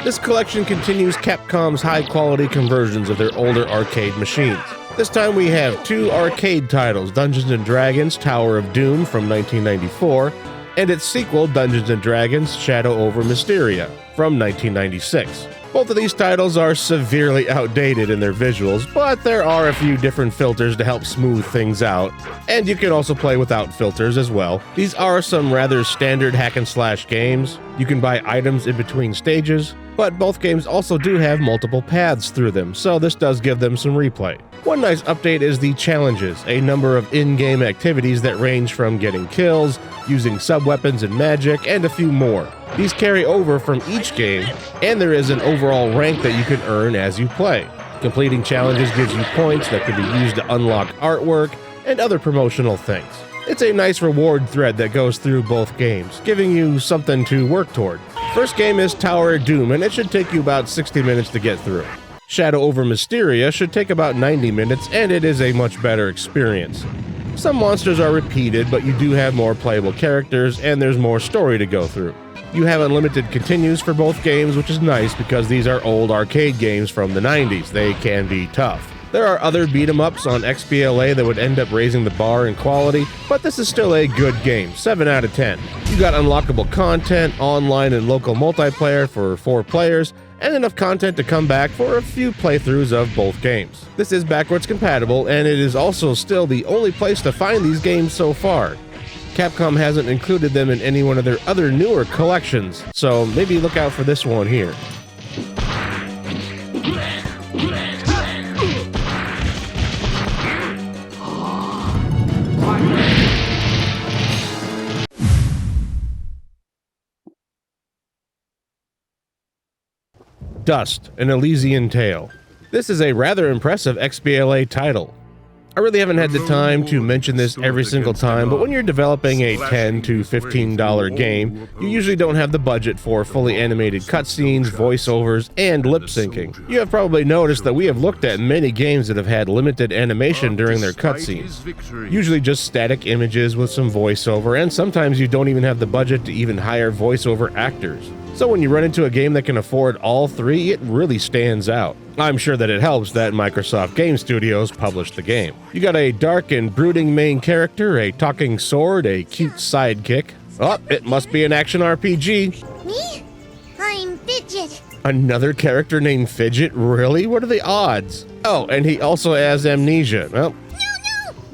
This collection continues Capcom's high-quality conversions of their older arcade machines. This time we have 2 arcade titles, Dungeons & Dragons Tower of Doom from 1994, and its sequel, Dungeons & Dragons Shadow over Mysteria from 1996. Both of these titles are severely outdated in their visuals, but there are a few different filters to help smooth things out, and you can also play without filters as well. These are some rather standard hack-and-slash games. You can buy items in between stages, but both games also do have multiple paths through them, so this does give them some replay. One nice update is the challenges, a number of in-game activities that range from getting kills, using sub-weapons and magic, and a few more. These carry over from each game, and there is an overall rank that you can earn as you play. Completing challenges gives you points that can be used to unlock artwork and other promotional things. It's a nice reward thread that goes through both games, giving you something to work toward. First game is Tower of Doom, and it should take you about 60 minutes to get through. Shadow over Mysteria should take about 90 minutes, and it is a much better experience. Some monsters are repeated, but you do have more playable characters, and there's more story to go through. You have unlimited continues for both games, which is nice because these are old arcade games from the 90s. They can be tough. There are other beat-em-ups on XBLA that would end up raising the bar in quality, but this is still a good game, 7 out of 10. You got unlockable content, online and local multiplayer for 4 players, and enough content to come back for a few playthroughs of both games. This is backwards compatible, and it is also still the only place to find these games so far. Capcom hasn't included them in any one of their other newer collections, so maybe look out for this one here. Dust, an Elysian Tale. This is a rather impressive XBLA title. I really haven't had the time to mention this every single time, but when you're developing a $10 to $15 game, you usually don't have the budget for fully animated cutscenes, voiceovers, and lip syncing. You have probably noticed that we have looked at many games that have had limited animation during their cutscenes. Usually just static images with some voiceover, and sometimes you don't even have the budget to even hire voiceover actors. So when you run into a game that can afford all three, it really stands out. I'm sure that it helps that Microsoft Game Studios published the game. You got a dark and brooding main character, a talking sword, a cute sidekick. Oh, it must be an action RPG. Me? I'm Fidget. Another character named Fidget? Really? What are the odds? Oh, and he also has amnesia. Well,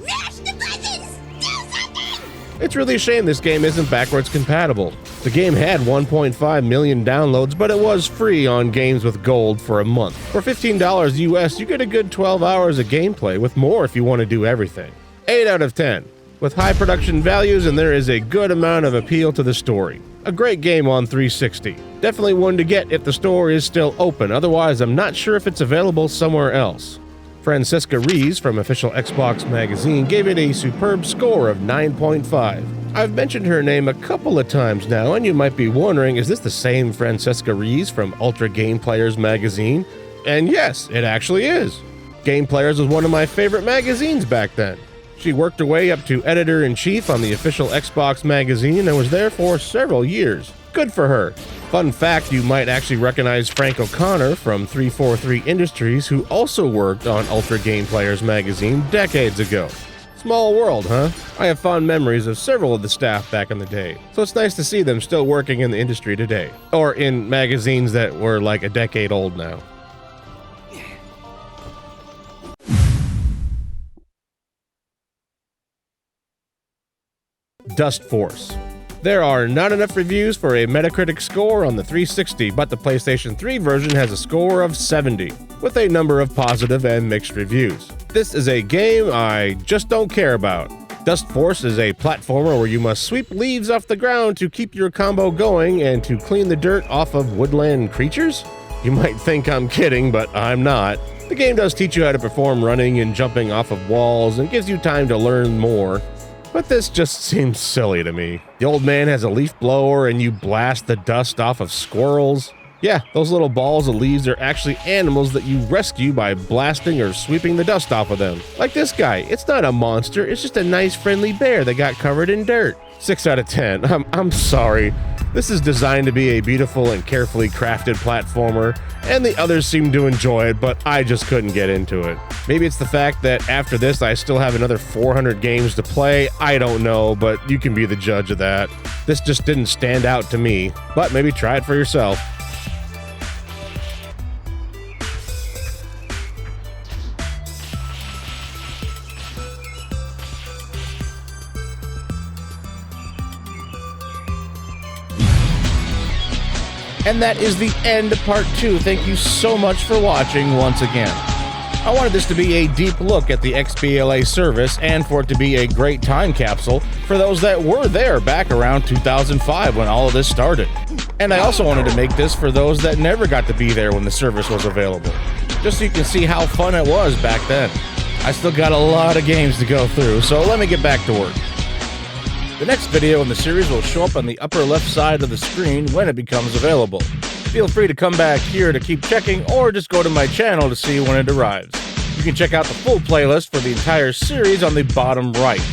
Mash the buttons! Do something! it's really a shame this game isn't backwards compatible. The game had 1.5 million downloads, but it was free on Games with Gold for a month. For $15 US, you get a good 12 hours of gameplay, with more if you want to do everything. 8 out of 10. With high production values, and there is a good amount of appeal to the story. A great game on 360. Definitely one to get if the store is still open, otherwise I'm not sure if it's available somewhere else. Francesca Rees from Official Xbox Magazine gave it a superb score of 9.5. I've mentioned her name a couple of times now, and you might be wondering, is this the same Francesca Rees from Ultra Game Players magazine? And yes, it actually is. Game Players was one of my favorite magazines back then. She worked her way up to editor-in-chief on the Official Xbox Magazine and was there for several years. Good for her. Fun fact, you might actually recognize Frank O'Connor from 343 Industries, who also worked on Ultra Game Players magazine decades ago. Small world, huh? I have fond memories of several of the staff back in the day, so it's nice to see them still working in the industry today. Or in magazines that were like a decade old now. Dust Force. There are not enough reviews for a Metacritic score on the 360, but the PlayStation 3 version has a score of 70, with a number of positive and mixed reviews. This is a game I just don't care about. Dust Force is a platformer where you must sweep leaves off the ground to keep your combo going and to clean the dirt off of woodland creatures? You might think I'm kidding, but I'm not. The game does teach you how to perform running and jumping off of walls and gives you time to learn more. But this just seems silly to me. The old man has a leaf blower and you blast the dust off of squirrels. Yeah, those little balls of leaves are actually animals that you rescue by blasting or sweeping the dust off of them. Like this guy, it's not a monster, it's just a nice friendly bear that got covered in dirt. 6 out of 10. I'm sorry. This is designed to be a beautiful and carefully crafted platformer, and the others seem to enjoy it, but I just couldn't get into it. Maybe it's the fact that after this I still have another 400 games to play, I don't know, but you can be the judge of that. This just didn't stand out to me, but maybe try it for yourself. And that is the end of part 2. Thank you so much for watching once again. I wanted this to be a deep look at the XBLA service and for it to be a great time capsule for those that were there back around 2005 when all of this started. And I also wanted to make this for those that never got to be there when the service was available, just so you can see how fun it was back then. I still got a lot of games to go through, so let me get back to work. The next video in the series will show up on the upper left side of the screen when it becomes available. Feel free to come back here to keep checking, or just go to my channel to see when it arrives. You can check out the full playlist for the entire series on the bottom right.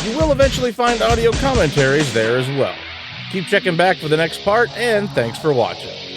You will eventually find audio commentaries there as well. Keep checking back for the next part, and thanks for watching.